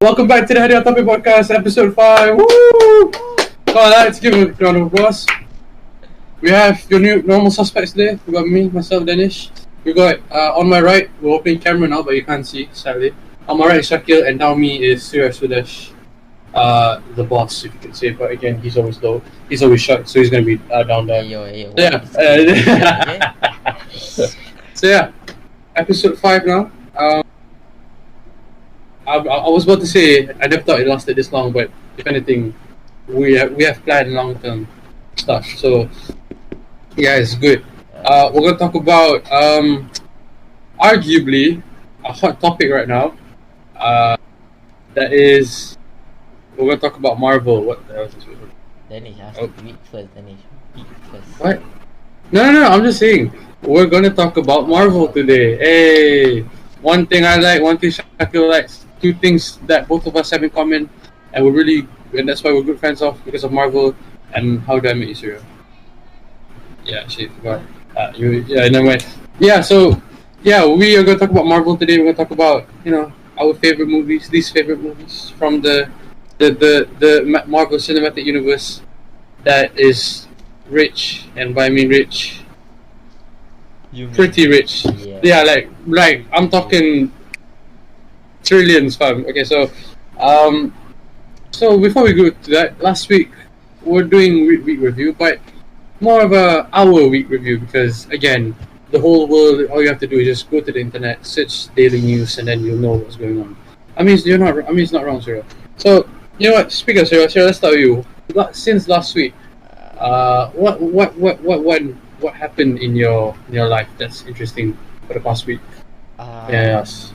Welcome back to the Heady on Topic Podcast, episode 5. Woo! Let's give a round of applause. We have your new normal suspects there. We got me, myself, Danish. We got on my right, we're opening camera now, but you can't see, sadly. On my right is Shakil, and now me is Surya Sudesh, the boss, if you could say. But again, he's always low. He's always short, so he's gonna be down there. Yo, So yeah, episode 5 now. I was about to say I never thought it lasted this long, but if anything, we have planned long term stuff. So yeah, it's good. We're gonna talk about arguably a hot topic right now. That is, we're gonna talk about Marvel. What the hell is this? Danish, I have to tweet first, Danish. What? No. I'm just saying we're gonna talk about Marvel today. Hey, one thing I like, one thing Shakil likes. Two things that both of us have in common, and that's why we're good friends of, because of Marvel. And how do I meet you, Surya? Yeah, shit, forgot. Never mind. Yeah, so yeah, we are gonna talk about Marvel today. We're gonna talk about our favorite movies, least favorite movies from the Marvel Cinematic Universe that is rich, and by I mean rich, pretty rich. Yeah, like I'm talking trillions, fam. Okay, so before we go to that, last week we're doing week review, but more of our week review, because again, the whole world, all you have to do is just go to the internet, search daily news, and then you'll know what's going on. It's not wrong, Surya. So you know what? Speaking of Surya, let's start with you. Since last week, what happened in your life that's interesting for the past week? Yes.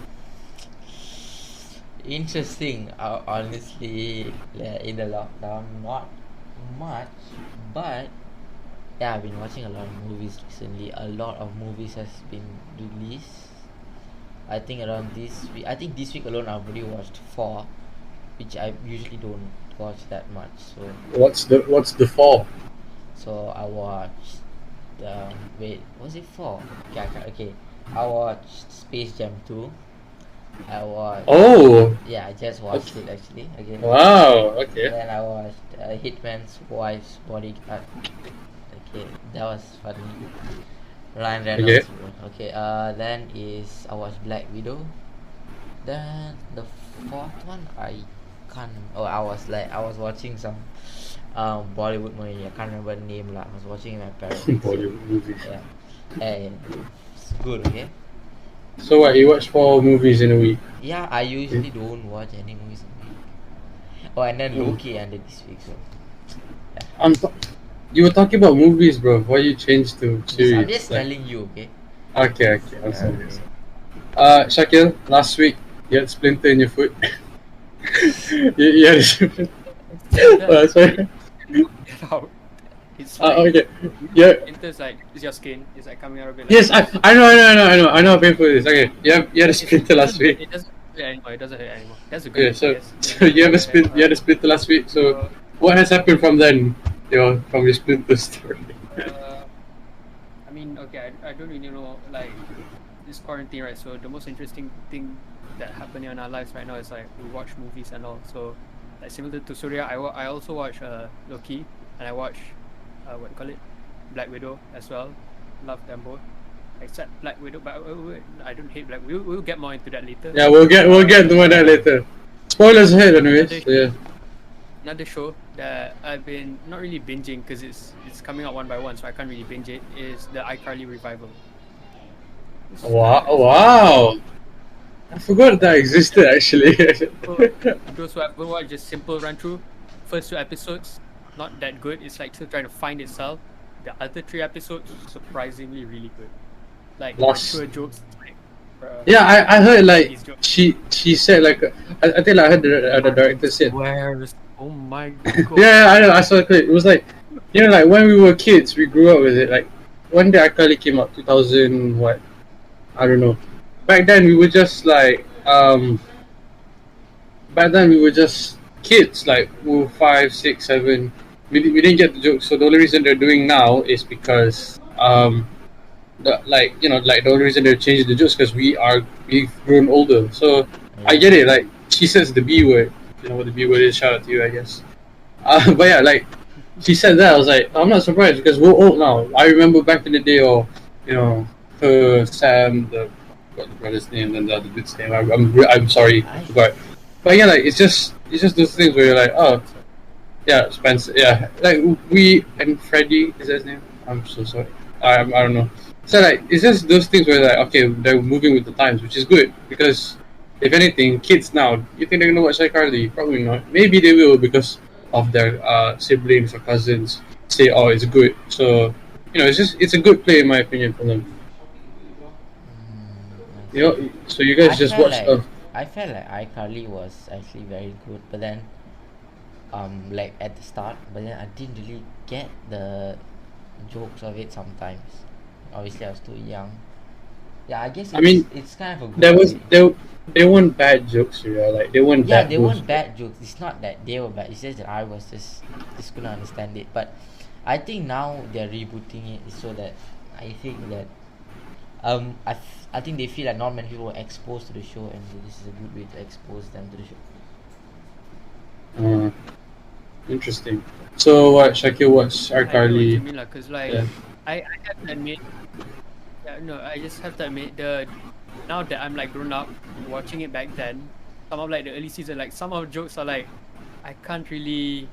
Interesting. Honestly, in the lockdown, not much, but yeah, I've been watching a lot of movies recently. A lot of movies has been released. I think this week alone I've already watched 4, which I usually don't watch that much. So what's the 4? So I watched was it 4? Okay. I watched Space Jam 2. I watched. Oh. Yeah, I just watched it actually again. Wow. Okay. Then I watched Hitman's Wife's Bodyguard. Okay, that was funny. Ryan Reynolds. Okay. Then I watched Black Widow. Then the 4th one I can't. Oh, I was watching some Bollywood movie. I can't remember the name lah. I was watching with my parents. Bollywood movies. Yeah. It's good. Okay. So what? You watch 4 movies in a week? Yeah, I usually don't watch any movies in a week. Oh, and then Loki ended this week, so yeah. You were talking about movies, bro. Why you changed to series? I'm just telling you, okay? Okay. I'm sorry. Shakil, last week you had splinter in your foot. you had a splinter. Sorry. It's like, okay. Yeah. It's like, it's your skin. It's like coming out a bit. Yes, I know how painful it is. Okay, you had a splinter last week. It doesn't hurt anymore. It doesn't hurt anymore. That's a good. So you had a splinter last week. So what has happened from then? From your splinter story. I mean, okay, I don't really know, like, this quarantine, right? So the most interesting thing that happening in our lives right now is like we watch movies and all. So like similar to Surya, I also watch Loki, and I watch Black Widow as well. Love them both, except Black Widow. But I don't hate Black Widow. We'll get more into that later. Yeah, we'll get to that later. Spoilers ahead, anyways. Yeah. Another show that I've been not really binging because it's coming out one by one, so I can't really binge it, is the iCarly revival. Wow! I forgot that existed actually. Those who haven't watched, just simple run through. First 2 episodes, not that good. It's like still trying to find itself. The other 3 episodes, surprisingly really good. Like mature jokes. Yeah, I heard like she said like I think I heard the director said. Oh my god. Yeah, I know. I saw the clip. It was like, like when we were kids, we grew up with it. Like one day iCarly came out 2000 what? I don't know. Back then we were just like kids, like 5, 6, 7. We didn't get the jokes. So the only reason they're doing now is because the only reason they're changing the jokes because we've grown older. So I get it. Like she says the B word. You know what the B word is? Shout out to you, I guess. But yeah, like she said that, I was like, I'm not surprised because we're old now. I remember back in the day, or you know, her, Sam, what the brother's name, and the other dude's name. I'm sorry, I forgot. But yeah, like it's just those things where you're like, oh, yeah, Spencer, yeah, like we and Freddie is that his name? I'm so sorry. I don't know. So like it's just those things where like okay, they're moving with the times, which is good because if anything, kids now, you think they're gonna watch iCarly? Probably not. Maybe they will because of their siblings or cousins say, oh, it's good. So you know, it's a good play in my opinion for them. You know, so you guys just watch stuff. I felt like iCarly was actually very good, but then like at the start, but then I didn't really get the jokes of it sometimes. Obviously I was too young. Yeah, I guess it's kind of a good they weren't bad jokes, you know, like they weren't bad they weren't bad jokes. It's not that they were bad, it's just that I was just couldn't understand it. But I think now they're rebooting it so that I think that I think they feel like not many people were exposed to the show, and this is a good way to expose them to the show. Interesting. So what, Shakil, what's iCarly? Because like I have to admit, I just have to admit now that I'm like grown up, watching it back then, some of like the early season, like some of the jokes are like I can't really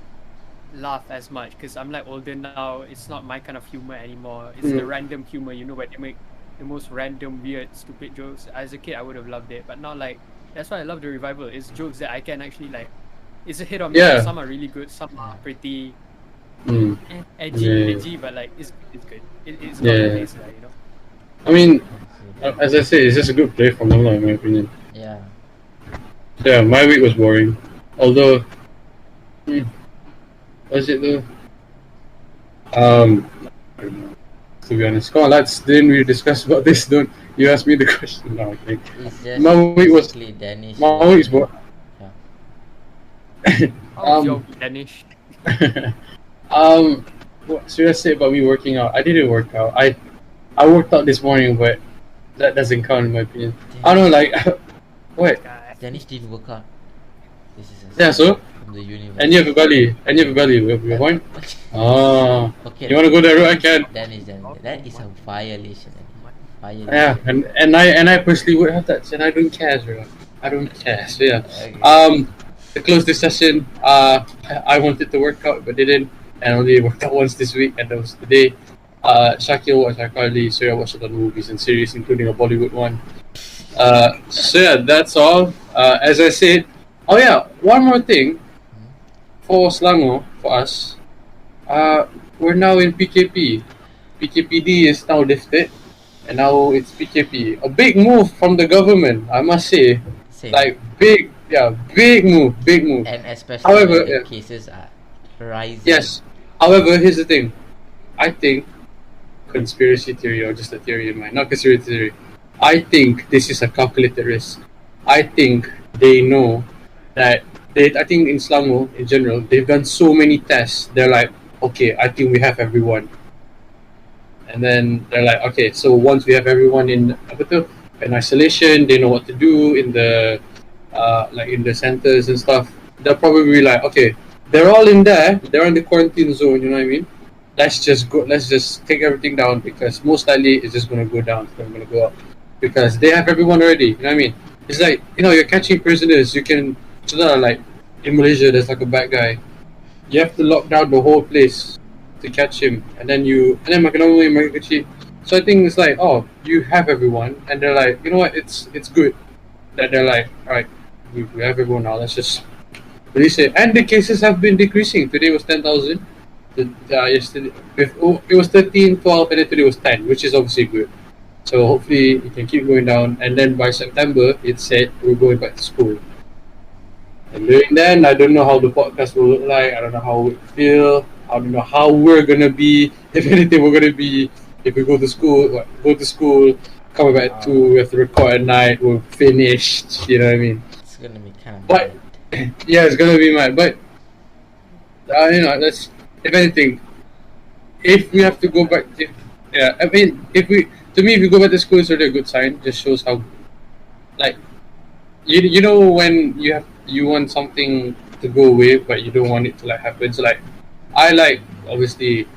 laugh as much because I'm like older now. It's not my kind of humor anymore. It's the random humor, you know, where they make the most random, weird, stupid jokes. As a kid, I would have loved it, but now like that's why I love the revival. It's jokes that I can actually like. It's a hit or miss. Yeah. Some are really good. Some are pretty edgy, but like it's good. It's got a place, like, you know. I mean, as I say, it's just a good play from them, in my opinion. Yeah. Yeah, my week was boring. Although, was it though? I don't know. To be honest, come on, lads. Didn't we discuss about this? Don't you ask me the question? No, okay. It's just my week was Danish. My week's boring. How's your Danish? What should I say about me working out? I didn't work out. I worked out this morning, but that doesn't count in my opinion. I don't know, like what? Danish didn't work out. This is so from the universe. And you have a belly. Your point? Oh. Okay. You wanna go there? I can. Danish. That is a violation. Yeah, and I personally would have that, and I don't care, bro. I don't care. So yeah. Okay. To close this session, I wanted to work out but didn't, and only worked out once this week, and that was today. Shakil watched iCarly, Surya watched a lot of movies and series, including a Bollywood one. So yeah, that's all. As I said, oh yeah, one more thing for Selangor, for us. We're now in PKP. PKPD is now lifted, and now it's PKP. A big move from the government, I must say. Like big move. And especially when the cases are rising. Yes. However, here's the thing. I think conspiracy theory, or just a theory in mind, not conspiracy theory. I think this is a calculated risk. I think they know that I think in Selangor in general, they've done so many tests. They're like, okay, I think we have everyone. And then they're like, okay, so once we have everyone in isolation, they know what to do in the like in the centers and stuff. They'll probably be like, okay, they're all in there, they're in the quarantine zone, you know what I mean? Let's just take everything down, because most likely it's just gonna go down, it's not gonna go up. Because they have everyone already, you know what I mean? It's like, you know, you're catching prisoners, you can, so that like in Malaysia there's like a bad guy. You have to lock down the whole place to catch him, and then makan only makan kecil. So I think it's like, oh, you have everyone, and they're like, you know what, it's good that they're like, alright, we have everyone now, let's just release it. And the cases have been decreasing. Today was 10,000. Yesterday it was 13, 12, and then today was 10, which is obviously good. So hopefully it can keep going down, and then by September it said we're going back to school. And during then, I don't know how the podcast will look like. I don't know how it will feel. I don't know how we're gonna be. If anything, we're gonna be if we go to school. Coming back at 2, we have to record at night. We're finished. You know what I mean? It's gonna be kind of. But yeah, it's gonna be mad. But you know, let's. If anything, if we have to go back, if we go back to school, it's really a good sign. Just shows how, like, you know, when you have you want something to go away, but you don't want it to like happen. So like, I like obviously,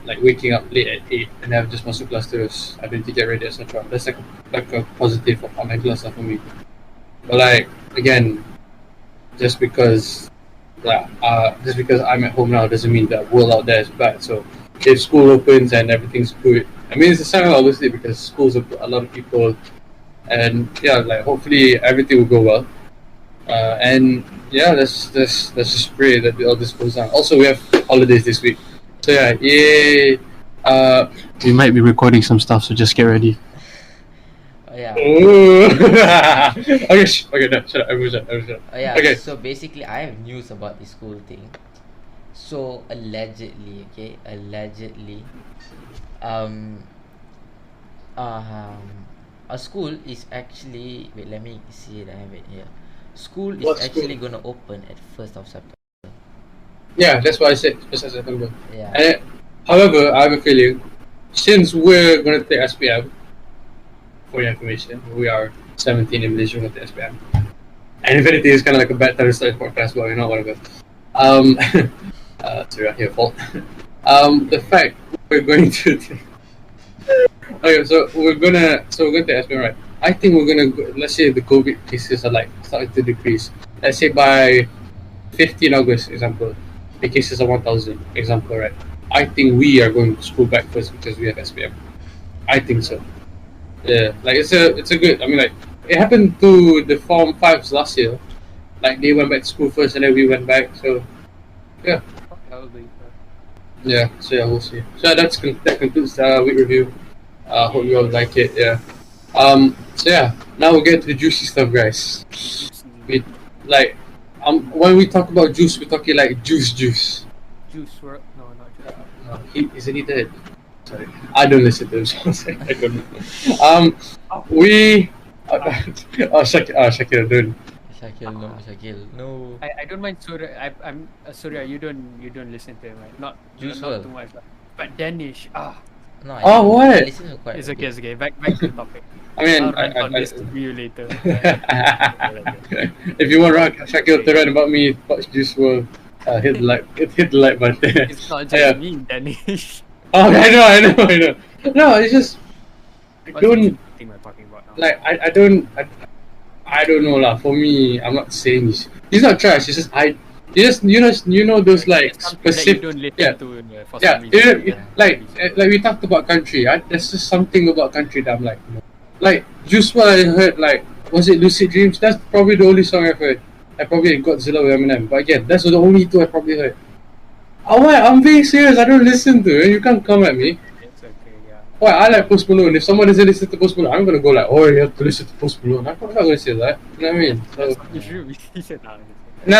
like waking up late at 8 and have just masuk class terus. I don't need to get ready, etc. That's like a positive of online class for me. But like again, just because just because I'm at home now doesn't mean that world out there is bad. So if school opens and everything's good, I mean it's a sign obviously because schools have a lot of people, and yeah, like hopefully everything will go well. And yeah, let's just pray that all this goes on. Also, we have holidays this week, so yeah, yay! We might be recording some stuff, so just get ready. Yeah. Okay, okay, no, shut up. Everyone shut up. Yeah. Okay. So basically, I have news about this school thing. So allegedly, um, a school is actually, wait. Let me see it. I have it here. School is What actually school? gonna open at 1st of September. Yeah, that's what I said. Just as September. Yeah. And however, I have a feeling since we're gonna take SPM, for your information, we are 17 in Malaysia with the SPM. And if anything, it's kind of like a bad time to start a podcast, but you know, whatever. Sorry, your fault. The fact we're going to okay, so we're gonna take SPM, right? I think we're gonna go, let's say the COVID cases are like starting to decrease. Let's say by 15 August, example, the cases are 1,000, example, right? I think we are going to school back first because we have SPM. I think so. Yeah, like it's a good. I mean, like it happened to the Form 5s last year. Like they went back to school first, and then we went back. So yeah, Probably. yeah. So yeah, we'll see. So that concludes the week review. Hope you all like it. Yeah. So yeah, now we'll get to the juicy stuff, guys. We like when we talk about juice, we're talking like juice. Juice WRLD? No, not Juice. Isn't he dead? Sorry, I don't listen to him. So I don't know. Oh, We. Shakira, don't. Shakil, no. I don't mind Surya. I'm Surya. You don't listen to him, right? Not Juice not WRLD. too much. But Danish. No, I Oh, what? I listen to quite It's a okay. bit. It's okay. Back to the topic. I mean, I'll rant on this to you later. if you want Shakil to rant about me, watch Juice WRLD. Hit the like button. It's not just Yeah. me, Danish. Oh, I know. No, it's just I What's the don't thing we're talking about now? like. I don't know lah. For me, I'm not saying he's not trash. It's just you know those like It's something that you specific. don't listen Yeah. to for Yeah, some reason. like we talked about country. There's just something about country that I'm like, no. Like Juice WRLD, I heard like, was it Lucid Dreams? That's probably the only song I've heard. I probably Godzilla with Eminem, but again, that's the only two I probably heard. Oh, what? I'm being serious. I don't listen to it. You can't come at me. It's okay, yeah. Why? I like Post Malone. If someone doesn't listen to Post Malone, I'm gonna go like, oh, you have to listen to Post Malone. I'm not gonna say that. You know what I mean? So, That's what you should be said now. you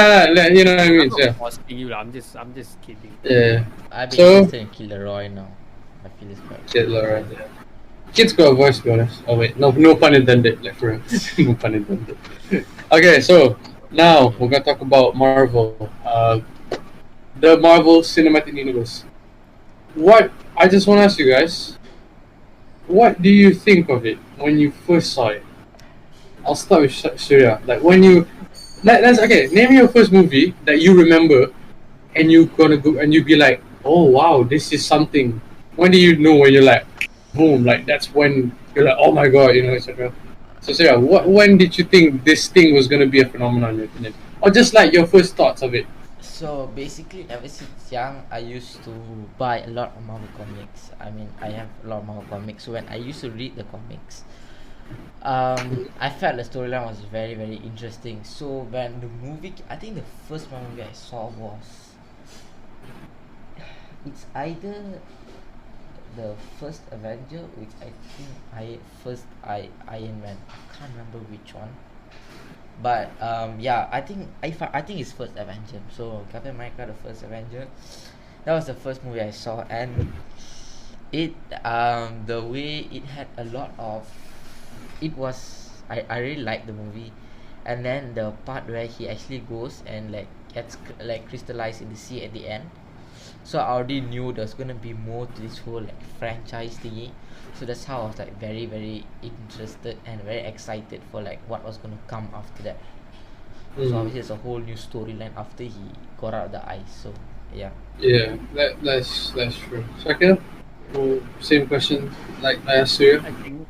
know what I mean? I'm Yeah. not forcing you. I'm just kidding. Yeah. I've been So- listening to Killer Roy now. I feel it's quite. Shit, Laura. Yeah. Kid's got a voice, to be honest. Oh wait, no pun intended. Like for real, no pun intended. Okay, so now we're gonna talk about Marvel. The Marvel Cinematic Universe. What? I just want to ask you guys. What do you think of it when you first saw it? I'll start with Surya. Like when you, let's okay. Name your first movie that you remember, and you gonna go and you be like, oh wow, this is something. When do you know when you're like, boom, like that's when you're like, oh my god, you know, etc. So Sarah, when did you think this thing was gonna be a phenomenon in your opinion, or just like your first thoughts of it? So basically, ever since young, I used to buy a lot of Marvel comics. I mean, I have a lot of Marvel comics. So when I used to read the comics, I felt the storyline was very, very interesting. So when the movie, I think the first movie I saw was, it's either the first Avenger, which I think Iron Man. I can't remember which one. But yeah, I think it's first Avenger. So Captain America, the first Avenger. That was the first movie I saw, and it the way it had a lot of, it was I really liked the movie, and then the part where he actually goes and like gets like crystallized in the sea at the end. So I already knew there's gonna be more to this whole like franchise thingy. So that's how I was like very, very interested and very excited for like what was gonna come after that. So obviously it's a whole new storyline after he got out of the ice. So yeah. Yeah, that's true. Shakil, same question like I asked you. I think.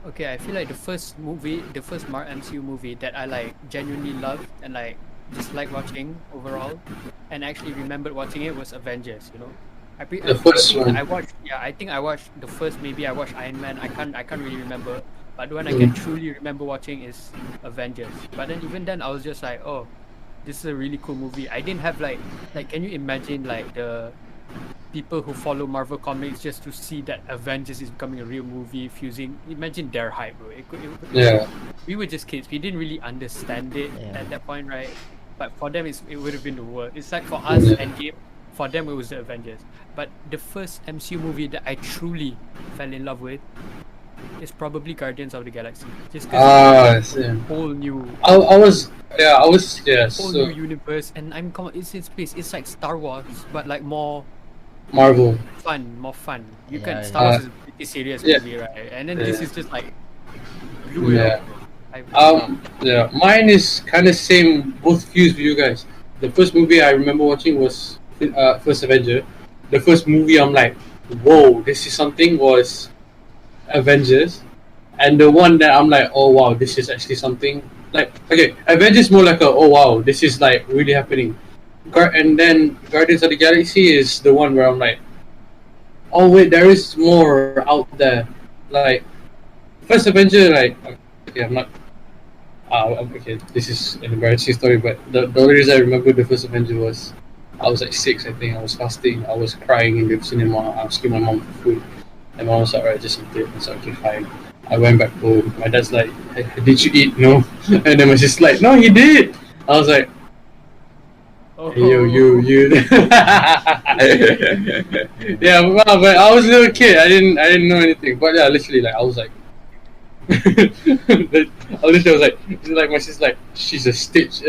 Okay, I feel like the first MCU movie that I like genuinely loved and like just like watching overall, and actually remembered watching it was Avengers. You know, The first one. I watched. Yeah, I think I watched the first. Maybe I watched Iron Man. I can't really remember. But the one I can truly remember watching is Avengers. But then even then, I was just like, oh, this is a really cool movie. I didn't have like can you imagine like the people who follow Marvel comics just to see that Avengers is becoming a real movie, fusing. Imagine their hype, bro. Yeah. We were just kids. We didn't really understand it at that point, right? But for them, it would have been the world. It's like for us, Endgame. For them, it was the Avengers. But the first MCU movie that I truly fell in love with is probably Guardians of the Galaxy. Just because it's a whole new. I was whole so new universe, and it's in space. It's like Star Wars, but like more Marvel. more fun. Star Wars is a pretty serious movie, right? And then this is just like blew it up. Yeah, mine is kind of same. Both fused with you guys. The first movie I remember watching was first Avenger. The first movie I'm like, whoa, this is something was Avengers, and the one that I'm like, oh wow, this is actually something. Like, okay, Avengers more like a, oh wow, this is like really happening. And then Guardians of the Galaxy is the one where I'm like, oh wait, there is more out there. Like, first Avenger, like, okay, I'm not. Okay, this is an embarrassing story, but the only reason I remember the first Avenger was I was like 6, I think. I was fasting, I was crying in the cinema, asking my mom for food. And my mom was like, alright, just eat it. I was like, okay, fine. I went back home. My dad's like, hey, did you eat? No. And then my sister's like, no, he did. I was like, hey, you. Yeah, but I was a little kid. I didn't know anything. But yeah, literally, like, I was like, I literally was like my sister's like, she's a Stitch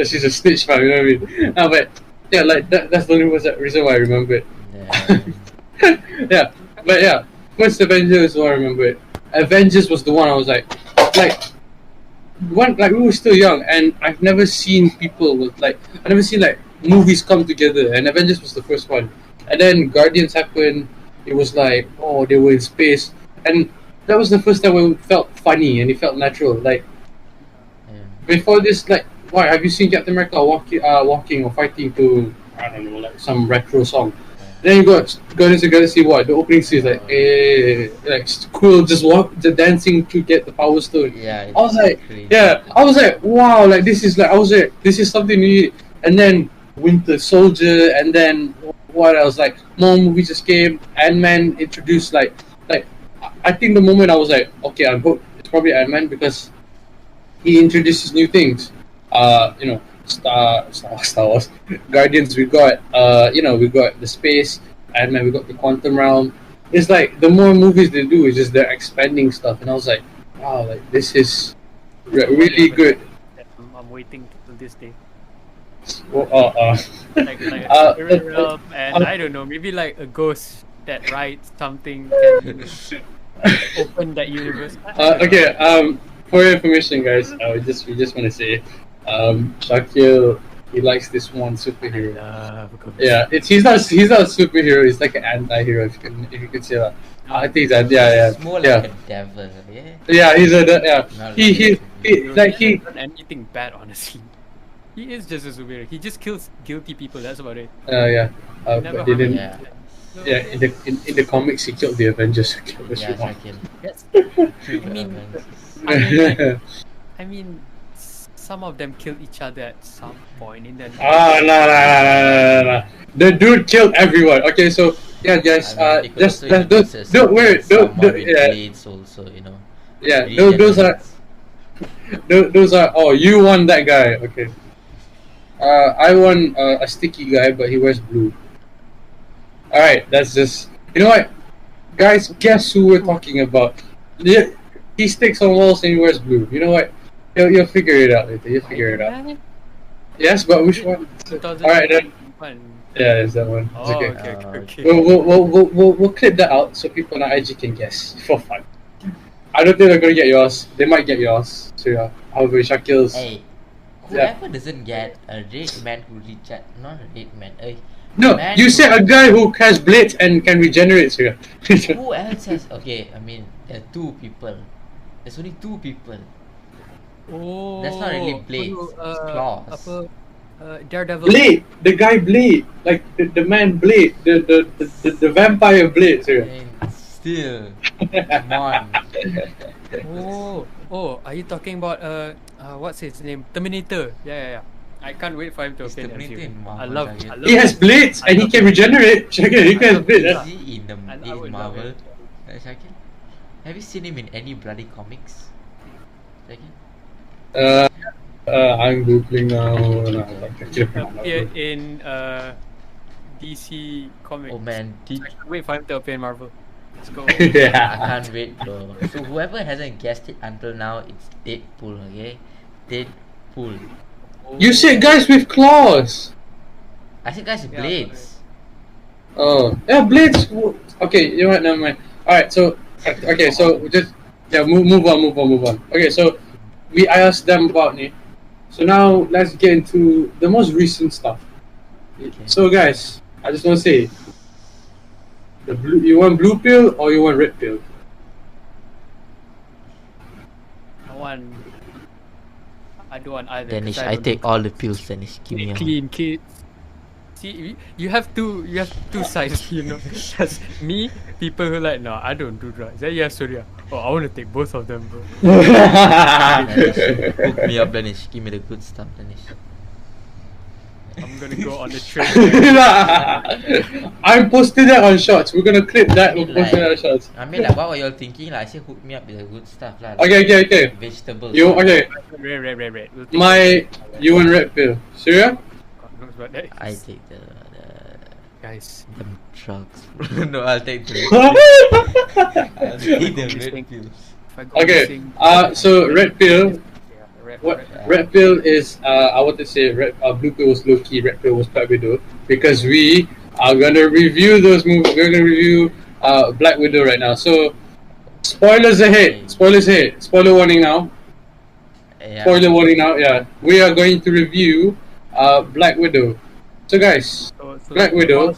fan, you know what I mean? But yeah, like that's the only reason why I remember it. Yeah, but yeah. First Avengers is what I remember it. Avengers was the one I was like we were still young, and I've never seen people with like I never seen like movies come together, and Avengers was the first one. And then Guardians happened. It was like, oh, they were in space, and that was the first time it felt funny and it felt natural. Like before this, like, why have you seen Captain America walking or fighting to, I don't know, like some retro song? Then you got Guardians of the Galaxy. What the opening scene is like, like Quill just dancing to get the Power Stone. Yeah, I was like, I was like, wow, like this is something new. And then Winter Soldier, and then what else? Like more movies just came. Ant-Man introduced like I think the moment I was like, okay, I'm hooked. It's probably Ant-Man because he introduces new things. Star Wars, Guardians. We got we got the space, Ant-Man. We got the quantum realm. It's like the more movies they do, it's just they're expanding stuff, and I was like, wow, like this is really good. I'm waiting till this day. Like, and I don't know, maybe like a ghost that writes something can open that universe. Okay. For your information, guys, we just want to say, Shakil, he likes this one superhero. Yeah, he's not a superhero. He's like an anti-hero. If you could say that. I think that It's more like a devil. Yeah, he's a he done anything bad, honestly. He is just a superhero. He just kills guilty people. That's about it. But they didn't. Yeah, in the comics, he killed the Avengers. Yes. I mean, some of them killed each other at some point in the. No. The dude killed everyone. Okay, so yeah, guys. Don't worry. Don't. Yeah. Also, you know. Yeah, those are. Oh, you won that guy. Okay. I won a sticky guy, but he wears blue. All right, that's just. You know what, guys? Guess who we're talking about? He sticks on walls and he wears blue. You know what? You'll figure it out later. You'll figure it out. Yes, but which one? All right then. Yeah, it's that one. Oh, it's okay. We'll clip that out so people on IG can guess for fun. I don't think they're gonna get yours. They might get yours. So yeah, however, Shakil's. Hey, Whoever doesn't get a red man who recharge, not a red man, No, man you who- said a guy who has blades and can regenerate, sir. who else has? Okay, I mean there are two people. There's only two people. Oh, That's not really blades, it's claws. Apa, Daredevil. Blade, the guy Blade, like the man Blade, the vampire Blade, I sir. mean, still, come on. Oh, are you talking about what's his name? Terminator. Yeah. I can't wait for him to Is appear in Terminator MCU. in Marvel I love. target? He has blades and he can regenerate. Shakir, he has blades. Is he in the I would love Marvel? it. Shakir? Have you seen him in any bloody comics? Shakir? I'm googling now. Appeared in DC comics. Oh man, I can't wait for him to appear in Marvel. Let's go. I Yeah. can't wait, bro. So whoever hasn't guessed it until now, it's Deadpool, okay? Deadpool. You said guys with claws. I said guys with Yeah, blades. Oh, yeah, blades. Okay, you know what? Never mind. All right, so just move on. Okay, so I asked them about it. So now let's get into the most recent stuff. Okay. So guys, I just want to say, you want blue pill or you want red pill? I don't want either. Danish, 'cause I don't take know. all the pills, Danish. Give me all. Clean kids. See, you have two sides, you know. That's me, people who like, no, I don't do drugs. Then you have Surya. Oh, I want to take both of them, bro. Danish, hook me up, Danish. Give me the good stuff, Danish. I'm gonna go on the train. I'm posting that on Shorts. We're gonna clip that. We'll post it on Shorts. I mean, like, what were y'all thinking? Like, I say hook me up with the good stuff, like. Okay. Vegetables. You okay? Red. We'll take You want red pill? Syria? God knows what that is. I take the Guys. drugs. No, I'll take the I'll take the red pills. If I go Okay. missing, So red pill. red. Red pill is I want to say blue pill was Loki, red pill was Black Widow, because we are gonna review those movies. We're gonna review Black Widow right now. So spoilers ahead. Spoiler warning now. Yeah. Spoiler warning now. Yeah, we are going to review Black Widow. So guys, So Black Widow.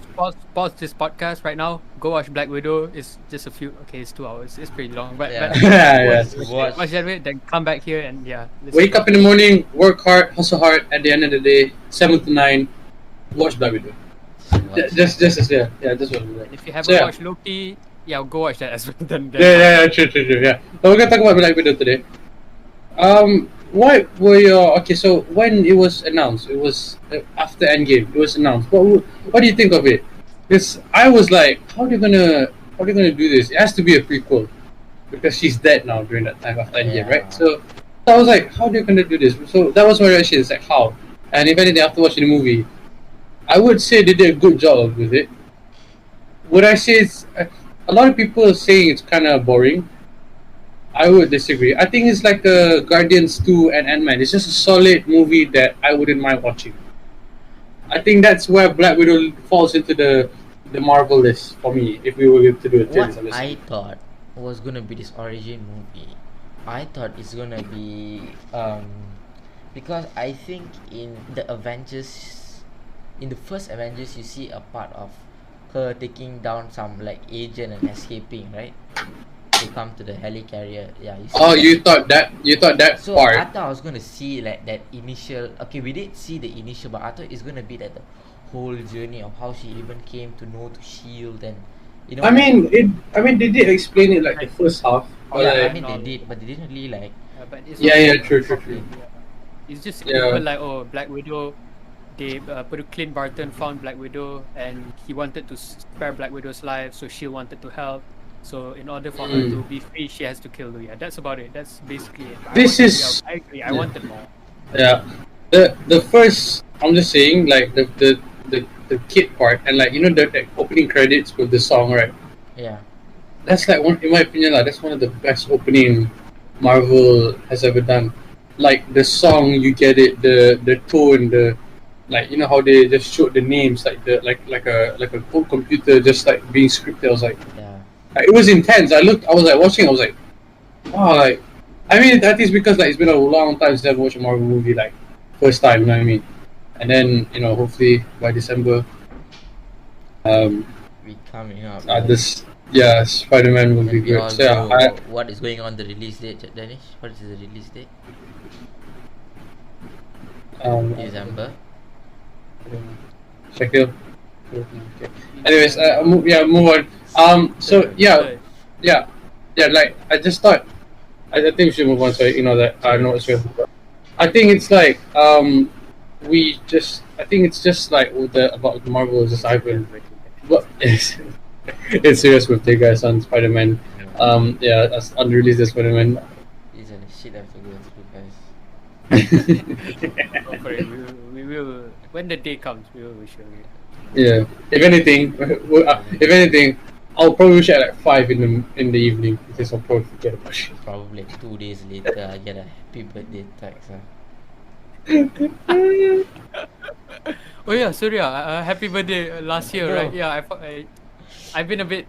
Pause this podcast right now. Go watch Black Widow. It's just it's 2 hours. It's pretty long, but Yeah. Yes. watch that way. Then come back here and Wake up in the morning, work hard, hustle hard. At the end of the day, 7 to 9, watch Black Widow. Just what it is. If you haven't So, yeah. watched Loki, go watch that as well. Then True. Yeah. So we're gonna talk about Black Widow today. What were your so when it was announced, it was after Endgame. It was announced. What do you think of it? Because I was like, how are they gonna do this? It has to be a prequel because she's dead now during that time after Endgame, Yeah. right? So I was like, how are they gonna do this? So that was my reaction. It's like how. And if anything, after watching the movie, I would say they did a good job with it. Would I say it's a lot of people are saying it's kind of boring. I would disagree. I think it's like Guardians 2 and Ant-Man. It's just a solid movie that I wouldn't mind watching. I think that's where Black Widow falls into the Marvel list for me, if we were to do a tier list. What I thought was gonna be this origin movie, I thought it's gonna be because I think in the Avengers, in the first Avengers, you see a part of her taking down some like agent and escaping, right? To come to the helicarrier. Yeah. You see Oh, that. you thought that So I part. thought I was gonna see like that initial. Okay, we did see the initial, but I thought it's gonna be like the whole journey of how she even came to know to shield and you know. I mean, they did explain it like the first half. Oh, yeah, I like- mean they did, but they didn't really like. but it's Yeah, not- true. It's just Yeah. people like Black Widow. They Clint Barton found Black Widow and he wanted to spare Black Widow's life, so she wanted to help. So in order for her to be free, she has to kill Luya. That's about it. That's basically it. I agree. I wanted more. Yeah, the first, I'm just saying, like the kid part and like the opening credits with the song, right? Yeah. That's like one, in my opinion, that's one of the best opening Marvel has ever done. Like the song, you get it, the tone, how they just showed the names, like a full computer just like being scripted. I was like, Yeah. it was intense. I was like watching. I was like, wow. Like, I mean, that is because like it's been a long time since I've watched a Marvel movie. Like, first time. You know what I mean? And then hopefully by December, We coming up. Spider-Man will Then be we good. all So yeah, know what is going on the release date, Danish. What is the release date? December. Shakil. Okay. Anyways, move on. So yeah. Like I just thought, I think we should move on. So that I know it's real. I think it's like I think it's just like about the Marvel is just Ivan. But it's serious with the guys on Spider-Man. That's unreleased Spider-Man. These are the shit I have to go through, guys. Go for it. We will when the day comes. We will show you. Yeah. If anything, I'll probably wish it at like 5 in the evening because I'll probably forget about it. Probably like 2 days later, I get a happy birthday text. Oh yeah, Surya. Happy birthday last year, No. right? Yeah, I've been a bit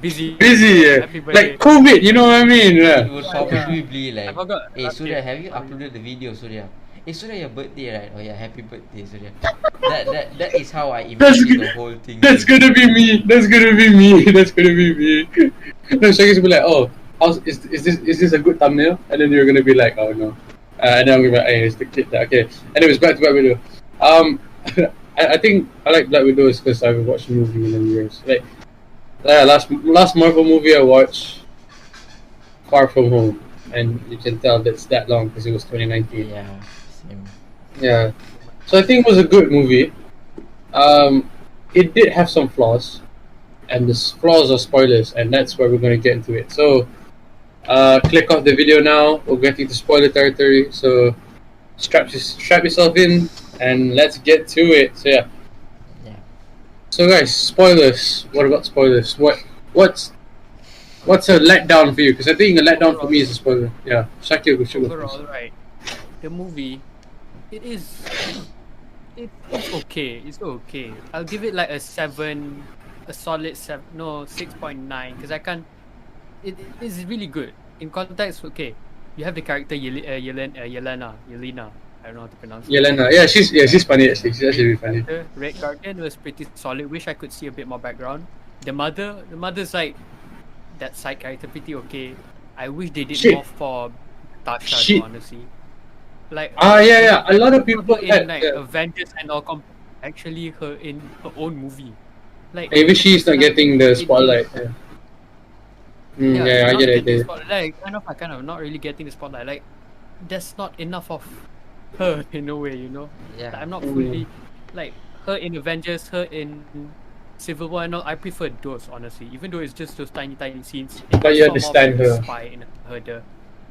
busy. Busy, yeah. Happy birthday. Like COVID, you know what I mean? It Yeah. would probably be I like, forgot. hey last Surya, year. have you uploaded the video, Surya? Hey Surya, your birthday, right? Oh yeah, happy birthday, Surya. That is how I imagine the whole thing. That's gonna be me. That's gonna be me. No, Shaggy's gonna be like, oh, is this a good thumbnail? And then you're gonna be like, oh no. And then I'm gonna be like, hey, it's the kid. Okay. Anyways, back to Black Widow. I think I like Black Widow because I haven't watched the movie in years. Like, last Marvel movie I watched, Far From Home, and you can tell that's that long because it was 2019. Yeah, same. Yeah. So I think it was a good movie. It did have some flaws, and the flaws are spoilers, and that's where we're going to get into it. So, click off the video now. We're getting to spoiler territory. So, strap yourself in, and let's get to it. So yeah. So guys, spoilers. What about spoilers? What's a letdown for you? Because I think a letdown for me is a spoiler. Yeah, Shakir, go show Overall, right. The movie, it's okay. It's okay. I'll give it like a 7, a solid 7. No, 6.9. Because I can't. It is really good in context. Okay, you have the character Yelena. I don't know how to pronounce it. Yelena. Yeah, she's funny actually. She's actually really funny. The Red Guardian was pretty solid. Wish I could see a bit more background. The mother's like that side character pretty okay. I wish they did more for Tasha, honestly. Like yeah. A lot of people in Avengers and all actually her in her own movie. Like maybe she's not getting the spotlight. Yeah, I get it. Like kind of not really getting the spotlight. Like there's not enough of her in a way, Yeah. Like, I'm not fully like her in Avengers, her in Civil War and all. I prefer those honestly, even though it's just those tiny scenes. But you understand her. Spy in her.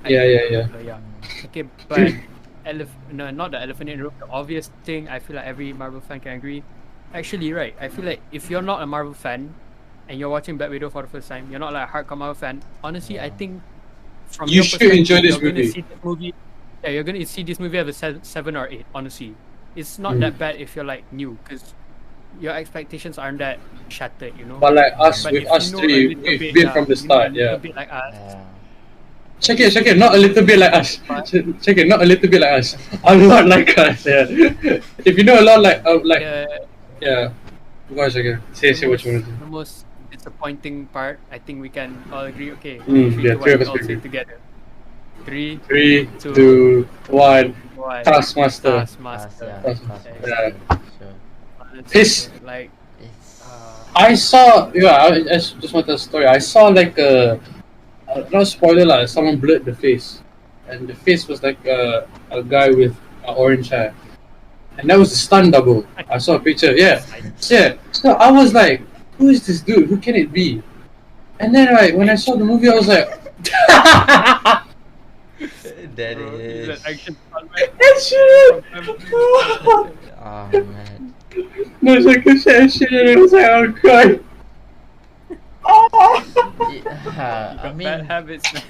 Yeah. Okay, but not the elephant in the room. The obvious thing, I feel like every Marvel fan can agree. Actually, right. I feel like if you're not a Marvel fan and you're watching Black Widow for the first time, you're not like a hardcore Marvel fan. Honestly, I think from you your should enjoy this you're movie. Gonna see this movie. Yeah, you're gonna see this movie as a 7 or 8. Honestly, it's not that bad if you're like new, because your expectations aren't that shattered, But like us, But with if us you know three, a little we've bit, been from the start. a Yeah. little bit like us. Check it. Not a little bit like us. Check it. Not a little bit like us. A lot like us. Yeah. If you know a lot like yeah. Go check it. Say what you want to do. The most disappointing part, I think we can all agree. Okay, three of us all agree. say together. 3, 2, 1. 1. Taskmaster. Yeah. His. Like I saw. Yeah. I just want to tell a story. I saw like not spoiler lah. Someone blurred the face, and the face was like a guy with orange hair, and that was the stunt double. I saw a picture. Yeah. So I was like, who is this dude? Who can it be? And then like when I saw the movie, I was like. That is. action. Oh man. No, it's like a shit, and I was like, oh god. Yeah, I mean, Bad habits, man.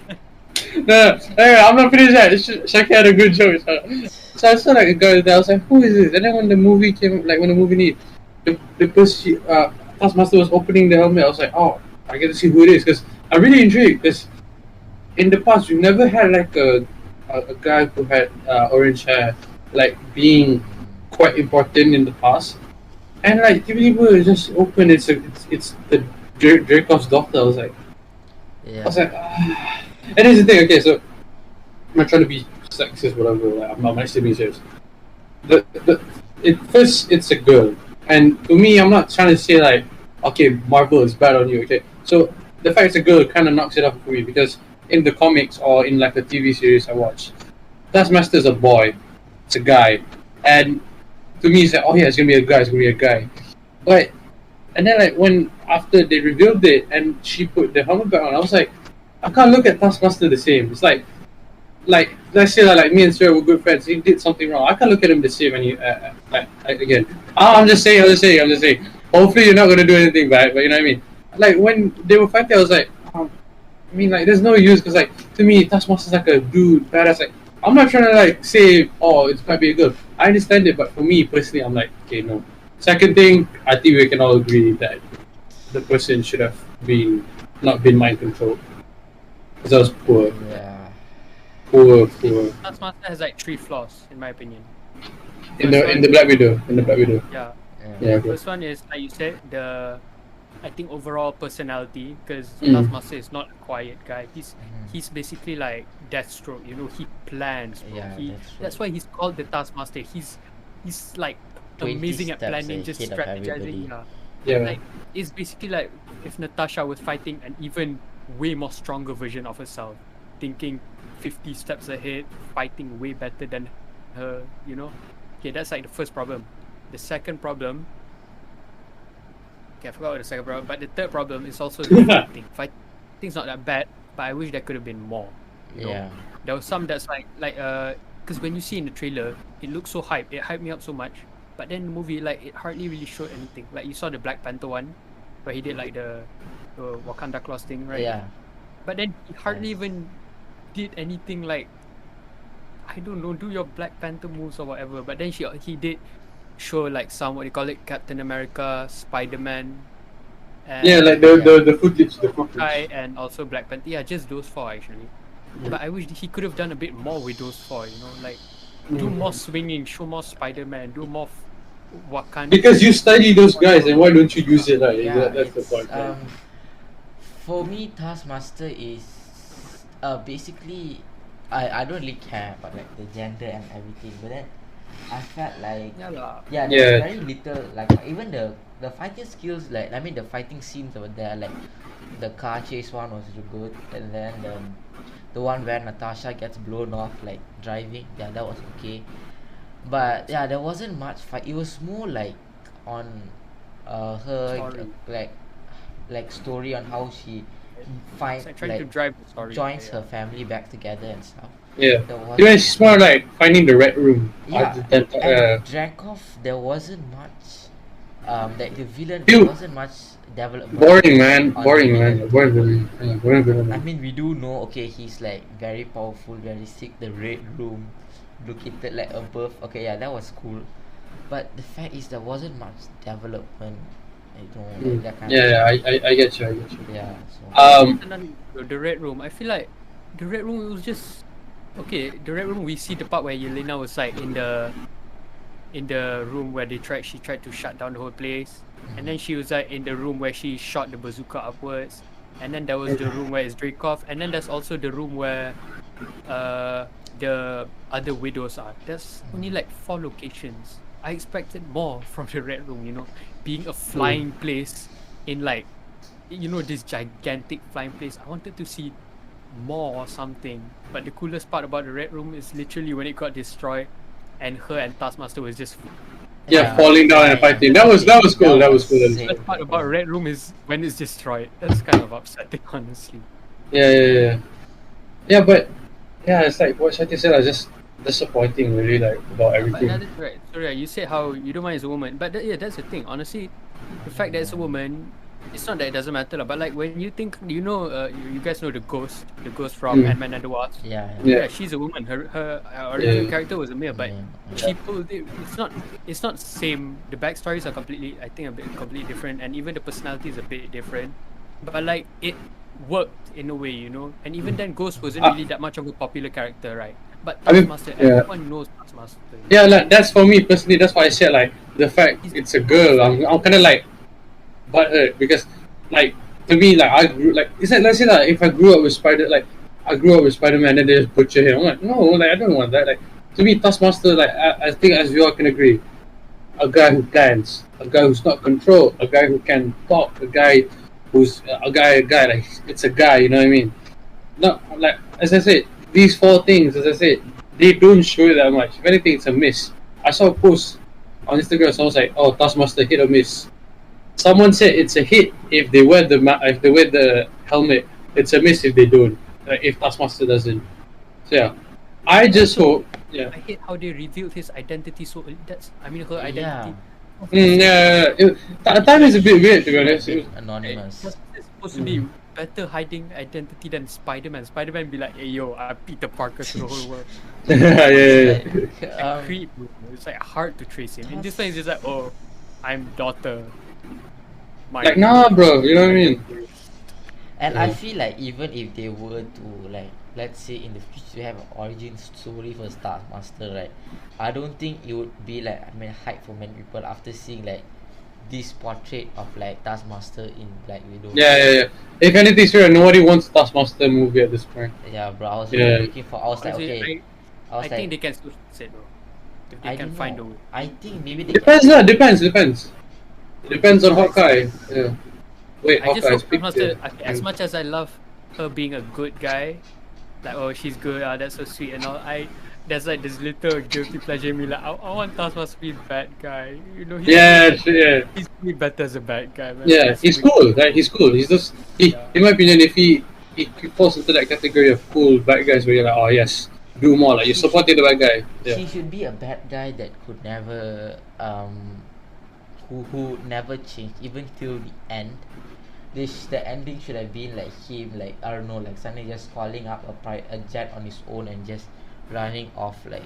No, anyway, I'm not finished yet. Shaki had a good joke. So I saw like a guy there. I was like, who is this? And then when the movie came, like when the movie because Taskmaster was opening the helmet, I was like, oh, I get to see who it is, because I'm really intrigued. Because in the past, we've never had like a guy who had orange hair like being quite important in the past, and like tiba-tiba it's just open. It's the Dracov's daughter. I was like, Yeah. And here's the thing. Okay, so I'm not trying to be sexist, whatever. Like, I'm actually being serious. First it's a girl, and to me, I'm not trying to say like, okay, Marvel is bad on you. Okay, so the fact it's a girl kind of knocks it off for me because in the comics or in like a TV series I watch, Taskmaster is a boy, it's a guy, and to me it's like, oh yeah, it's gonna be a guy, it's gonna be a guy, but and then like when after they revealed it and she put the helmet back on, I was like, I can't look at Taskmaster the same. It's like let's say like me and Sir were good friends. He did something wrong. I can't look at him the same. And you again, I'm just saying. Hopefully you're not gonna do anything bad. But you know what I mean. Like when they were fighting, I was like, I mean, like there's no use because like to me, Taskmaster's like a dude badass. Like I'm not trying to like say, oh, it might be a girl. I understand it, but for me personally, I'm like, okay, no. Second thing, I think we can all agree that the person should have not been mind controlled because that was poor. Yeah. Poor. Taskmaster has like 3 flaws in my opinion. In the Black Widow. Yeah. Yeah. Okay. First one is like you said, I think overall personality, because Taskmaster is not a quiet guy. He's basically like Deathstroke. You know, he plans. Bro. Yeah, that's why he's called the Taskmaster. He's like amazing at planning, just strategizing. Yeah. Like it's basically like if Natasha was fighting an even way more stronger version of herself, thinking 50 steps ahead, fighting way better than her. You know, okay, that's like the first problem. The second problem. Okay, I forgot what the second problem, but the third problem is also the fighting. Fighting's not that bad, but I wish there could have been more. You know? There was some that's like because when you see in the trailer, it looks so hype. It hyped me up so much, but then the movie like it hardly really showed anything. Like you saw the Black Panther one, where he did like the Wakanda claws thing, right? Yeah. But then he hardly even did anything like, I don't know, do your Black Panther moves or whatever. But then he did show like some, what do you call it, Captain America, Spider-Man, and like the footage, and also Black Panther. Yeah, just those 4 actually. But I wish he could have done a bit more with those 4. You know, like do more swinging, show more Spider-Man, do more Wakanda. Because you study those guys, and why don't you use it? Right? Yeah, that's the point. Right? For me, Taskmaster is basically I don't really care about like the gender and everything, but then I felt like there's very little, like even the fighting skills, like I mean the fighting scenes over there, like the car chase one was good, and then the one where Natasha gets blown off like driving, that was okay. But yeah, there wasn't much fight. It was more like on her Story. like story on how she finds Like trying to drive the story. joins her family back together and stuff. Yeah. There wasn't Even she's more like finding the red room. Yeah, and Drakov, there wasn't much. Like the villain, there wasn't much development. Boring, man. Boring. I mean, we do know. Okay, he's like very powerful, very sick. The red room, located like above. Okay, yeah, that was cool. But the fact is, there wasn't much development. I don't know, like that kind of Yeah, I get you. yeah. So The Red Room, I feel like the Red Room was just okay. The Red Room, we see the part where Yelena was like in the room where she tried to shut down the whole place, and then she was like in the room where she shot the bazooka upwards, and then there was the room where it's Dreykov, and then there's also the room where the other widows are. There's only like 4 locations. I expected more from the Red Room, you know, being a flying place in like, you know, this gigantic flying place. I wanted to see more or something. But the coolest part about the Red Room is literally when it got destroyed and her and Taskmaster was just falling down and fighting. That was cool. That was cool. The best part about Red Room is when it's destroyed. That's kind of upsetting, honestly. Yeah, but it's like what Shati said. I just disappointing, really, like about everything. But right. Sorry, you said how you don't mind as a woman, but that's the thing. Honestly, the fact that it's a woman, it's not that it doesn't matter, but like when you think, you know, you guys know the ghost from Ant-Man and the Wasp. Yeah, she's a woman. Her original character was a male, but she pulled it. It's not the same. The backstories are completely different, and even the personality is a bit different. But like it worked in a way, you know. And even then, Ghost wasn't really that much of a popular character, right? But I mean, Taskmaster, yeah. everyone knows Taskmaster. Yeah, like that's for me personally. That's why I said like the fact it's a girl. I'm kind of like butthurt because like to me like I grew like it's like let's say that if I grew up with I grew up with Spider-Man and they just butcher him. I'm like no, like I don't want that. Like to me, Taskmaster like I think as we all can agree, a guy who plans, a guy who's not controlled, a guy who can talk, a guy who's a guy like it's a guy. You know what I mean? Not like as I said, these four things. As I said, they don't show it that much. If anything, it's a miss. I saw a post on Instagram. Someone was like, "Oh, Taskmaster hit or miss." Someone said it's a hit if they wear the helmet. It's a miss if they don't. If Taskmaster doesn't. So yeah, I just hope. Yeah. I hate how they revealed his identity. So that's her Yeah. identity. Time is a bit weird to be honest. It was, Anonymous. It's supposed to be better hiding identity than Spider-Man. Spider-Man be like, "Hey yo, I'm Peter Parker to the whole world." yeah. Like, Creep, bro. It's like hard to trace him. In this one, it's just like, "Oh, I'm daughter." Like nah, bro. You know what I mean? and I feel like even if they were to like, let's say in the future have an origin story for Taskmaster, right? I don't think it would be like hype for many people after seeing like this portrait of like Taskmaster in Black Widow. Yeah. If anything, sure, nobody wants Taskmaster movie at this point. Yeah, bro. I was Yeah. really looking for. I was like, Honestly, okay. I was I think like, they can still say though. If they I can don't find a know. way. I think maybe they Depends, lah. Depends. Depends on Hawkeye. Yeah. Wait, I just Hawkeye. hope Speak. Taskmaster, as much as I love her being a good guy, like oh she's good, that's so sweet and all. There's like this little guilty pleasure in me, like I want Taskmaster to be a bad guy. You know, Yeah. he's way better as a bad guy, man. Yeah, he's cool. Right? He's cool. He's just in my opinion, if he falls into that category of cool bad guys where you're like, oh yes, do more. Like you're supporting the bad guy. Yeah. He should be a bad guy that could never who never changed even till the end. The ending should have been like him, like I don't know, like suddenly just calling up a jet on his own and just running off, like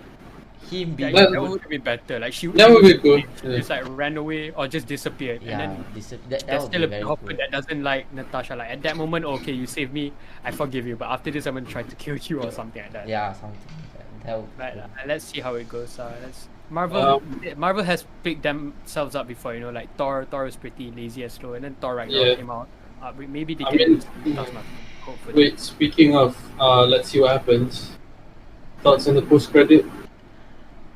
him being that would be better. Like That would be good. Just like ran away or just disappeared. And then that there's would still be a very Hopper cool. that doesn't like Natasha. Like at that moment, okay, you saved me, I forgive you. But after this, I'm gonna try to kill you or something like that. Yeah, something like that. That would be But cool. let's see how it goes. Marvel has picked themselves up before. You know, like Thor was pretty lazy and slow, and then Thor Ragnarok came out. Maybe they can do Taskmaster. Hopefully. Wait, speaking of, let's see what happens. Thoughts on the post credit?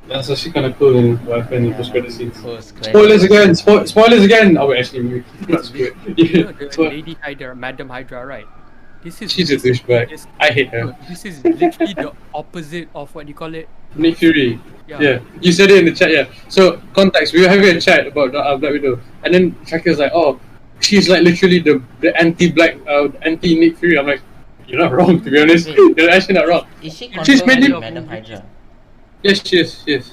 That's actually kind of cool in what happened in the post credit scenes. Spoilers again! Spoilers again! Oh, wait, actually, that's good. You know, the Lady Hydra, Madam Hydra, right? She's a douchebag. I hate her. This is literally the opposite of what you call it. Nick Fury. Yeah, you said it in the chat. Yeah. So context: we were having a chat about Black Widow, and then Shakir's like, "Oh, she's like literally the anti Nick Fury." I'm like, "You're not wrong, to be honest. You're actually not wrong." Is she She's controlling mainly- Madam Hydra? Yes, she is. Yes.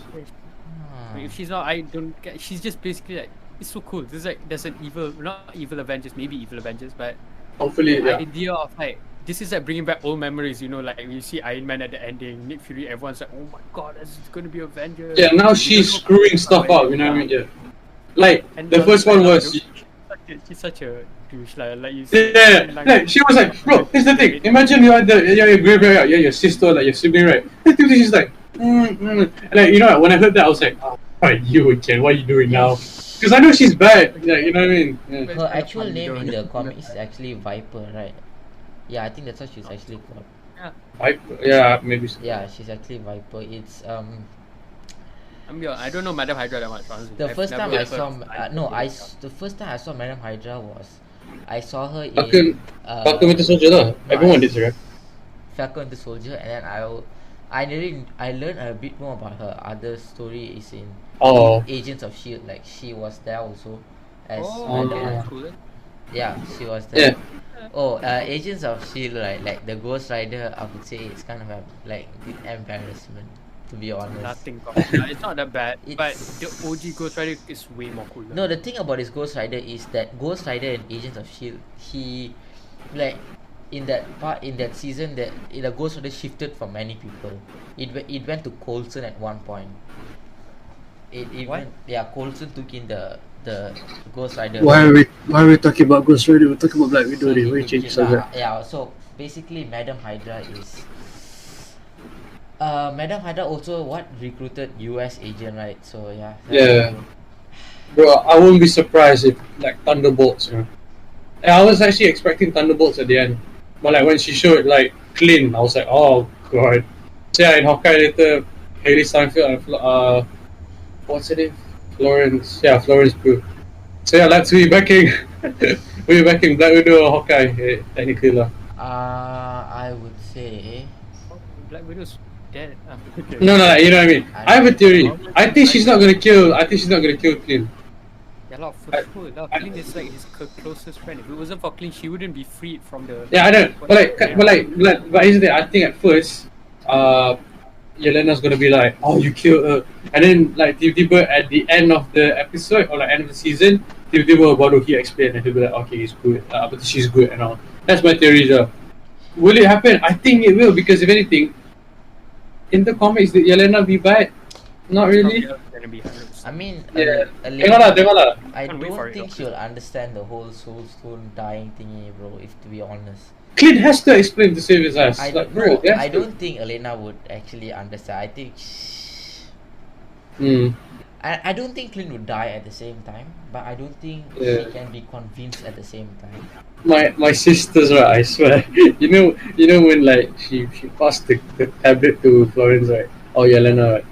If she's not, I don't get. She's just basically like, it's so cool. There's an not evil Avengers, maybe evil Avengers, but Hopefully, the yeah. idea of like this is like bringing back old memories. You know, like when you see Iron Man at the ending, Nick Fury, everyone's like, "Oh my god, it's gonna be Avengers." Yeah, now she's screwing stuff up. You know what I mean? Yeah. Like the first one was. She's such a douche, like you. Yeah, like she was like, bro, here's the thing. Imagine you're your graveyard, yeah, your sister, like your sibling, right? And she's like, And like, you know, when I heard that, I was like, oh, right, you again, what are you doing now? Because I know she's bad, like, you know what I mean? Yeah. Her actual name in the comics is actually Viper, right? Yeah, I think that's what she's actually called. Yeah, maybe. So. Yeah, she's actually Viper. It's I don't know Madam Hydra that much. Honestly. the first time I saw the first time I saw Madam Hydra was I saw her in Falcon Winter Soldier lah. Everyone did, right? Falcon Winter Soldier, and then I learned a bit more about her other story is in Agents of Shield. Like she was there also as that's cool. Yeah, she was there. Yeah. Agents of Shield, right? Like the Ghost Rider, I would say it's kind of a like bit embarrassment, to be honest. Nothing. It's not that bad, but the OG Ghost Rider is way more cooler. No, the thing about this Ghost Rider is that Ghost Rider in Agents of Shield, he like in that season that the Ghost Rider shifted for many people. It went to Coulson at one point. Coulson took in the Ghost Rider. Why are we talking about Ghost Rider? We're talking about Black Widow. Why change subject? Yeah, so basically Madam Hydra is Madam Hada also recruited US agent, right? So yeah. Yeah. Bro, I wouldn't be surprised if like Thunderbolts, you know. And I was actually expecting Thunderbolts at the end, but like when she showed like Clint, I was like, oh god. So yeah, in Hawkeye later, Haley Steinfeld and what's her name? Florence. Yeah, Florence Pugh. So yeah, let's be backing. We're backing Black Widow or Hawkeye, technically lah. I would say. Oh, Black Widow's dead. Okay. No, you know what I mean. I have a theory. I think she's not gonna kill. I think she's not gonna kill Clint. Yeah, for sure. Clint is like his closest friend. If it wasn't for Clint, she wouldn't be freed from the. Yeah, I know. But isn't it? I think at first, Yelena's gonna be like, "Oh, you killed her," and then like tiba-tiba at the end of the episode or like end of the season, tiba-tiba baru he explain and he'll be like, "Okay, he's good. But she's good and all." That's my theory, though. Will it happen? I think it will because if anything, in the comics, did Yelena be bad? Not really. Gonna be 100%. I mean, Yeah. Elena, Tengok lah. I Can't wait for don't it, think though. she'll understand the whole soul stone dying thingy, bro. If to be honest, Clint has to explain to save his ass. I Like, bro, no, he has I to. don't think Elena would actually understand. I think. Hmm. I don't think Clint would die at the same time, but I don't think Yeah. she can be convinced at the same time. My sisters, right? I swear. you know when like she passed the tablet to Florence, right? Oh, Yelena, right?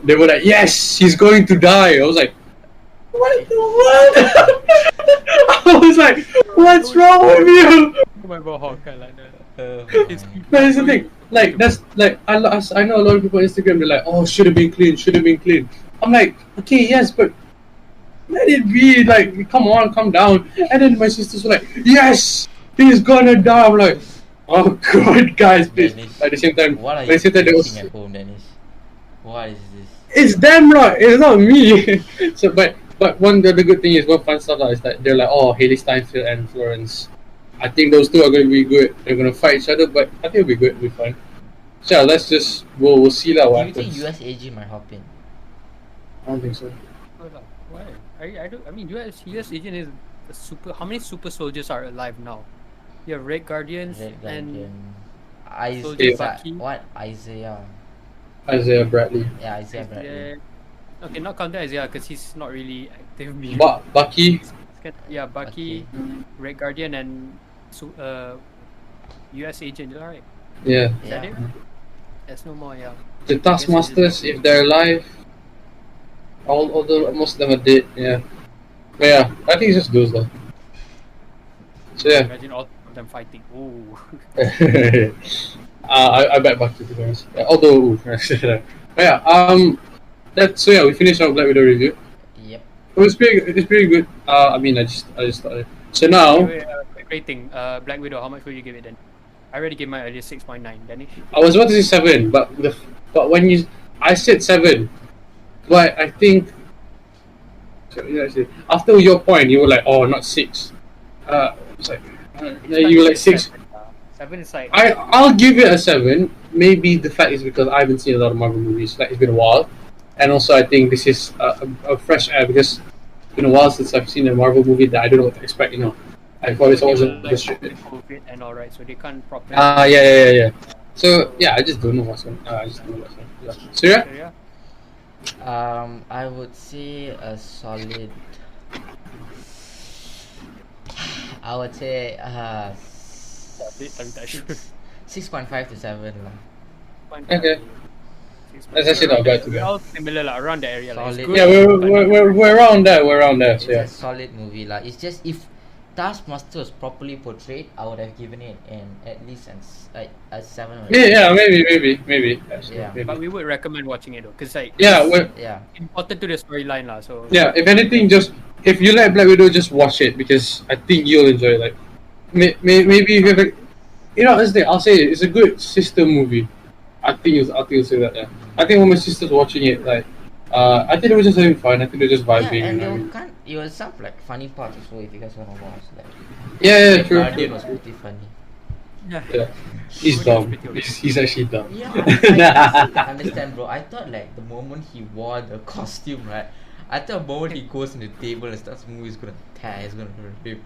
They were like, yes, she's going to die. I was like, what the what? I was like, what's wrong with you? Oh my god, Hawkeye like that. It's But here's the thing, like that's like I know a lot of people on Instagram. They're like, oh, should have been clean, should have been clean. I'm like, okay, yes, but let it be. Like, come on, calm down. And then my sisters were like, yes, he's gonna die. I'm like, oh god, guys, please. Dennis, At the same time, what are at the you same time, they was, thinking at home, Dennis? What is this? it's them, right? It's not me. So, but one the other good thing is one fun stuff is that they're like, oh, Haley Steinfeld and Florence. I think those two are going to be good. They're going to fight each other, but I think it'll be good. It'll be fun. So yeah, let's just we'll see lah Do what you think happens. US AG might hop in? I don't think so. Why? I don't. I mean, US agent is a super. How many super soldiers are alive now? You have Red Guardians Red and Guardian. Soldier Isaiah. Bucky. What? Isaiah. Isaiah Bradley, Yeah, Isaiah Bradley. Yeah. Okay, not counting Isaiah because he's not really active. Bucky. Yeah, Bucky, Red Guardian, and US agent. Right? Yeah, Is that Yeah. it? There's no more. Yeah. the Taskmasters, if they're alive, although most of them are dead. Yeah, but yeah, I think it's just those though. So yeah, Imagine all of them fighting. Oh. I bet Bucky to be honest. Yeah, although, but yeah, that's so yeah. We finished our Black Widow review. Yep. It's pretty good. I mean, I just started. So now Anyway, rating. Black Widow. How much would you give it then? I already gave mine earlier 6.9. Danish. I was about to say 7, but when I said 7, but I think after your point you were like, oh, not 6. It's like you were like 6. 7 is like. I'll give it a 7. Maybe the fact is because I haven't seen a lot of Marvel movies. Like it's been a while, and also I think this is a fresh air because it's been a while since I've seen a Marvel movie that I don't know what to expect. You know, I thought it's always like restricted. COVID and all right, so they can't properly. Yeah. So yeah, I just don't know what's on. I just don't know what's on. Yeah. So yeah, Yeah. I would say a solid. I would say Tak sure. 6.5 to 7 lah. okay. That's actually not bad to be We're all similar lah, around the area. Like, it's Solid. good, Yeah, but we're around there. We're around there. It's So yeah. a solid movie lah. It's just if Taskmaster was properly portrayed, I would have given it at least a 7 or Yeah, maybe. Actually, Yeah. maybe. But we would recommend watching it though, cause like Yeah, Yeah. important to the storyline lah. So yeah. If anything, just if you like Black Widow, just watch it because I think you'll enjoy it. Like, maybe if you have, I'll say it, it's a good sister movie. I think you'll say that. Yeah. I think when my sister's watching it, like, I think they were just having fun. I think they're just vibing. Yeah, and you know? it was some like funny parts also if you guys wanna watch. Like Yeah, Red true. Guardian was pretty funny. Yeah. He's dumb. He's actually dumb. Yeah, I don't understand, bro. I thought like the moment he wore the costume, right? I thought the moment he goes on the table and starts moving, he's gonna tear, he's gonna rip.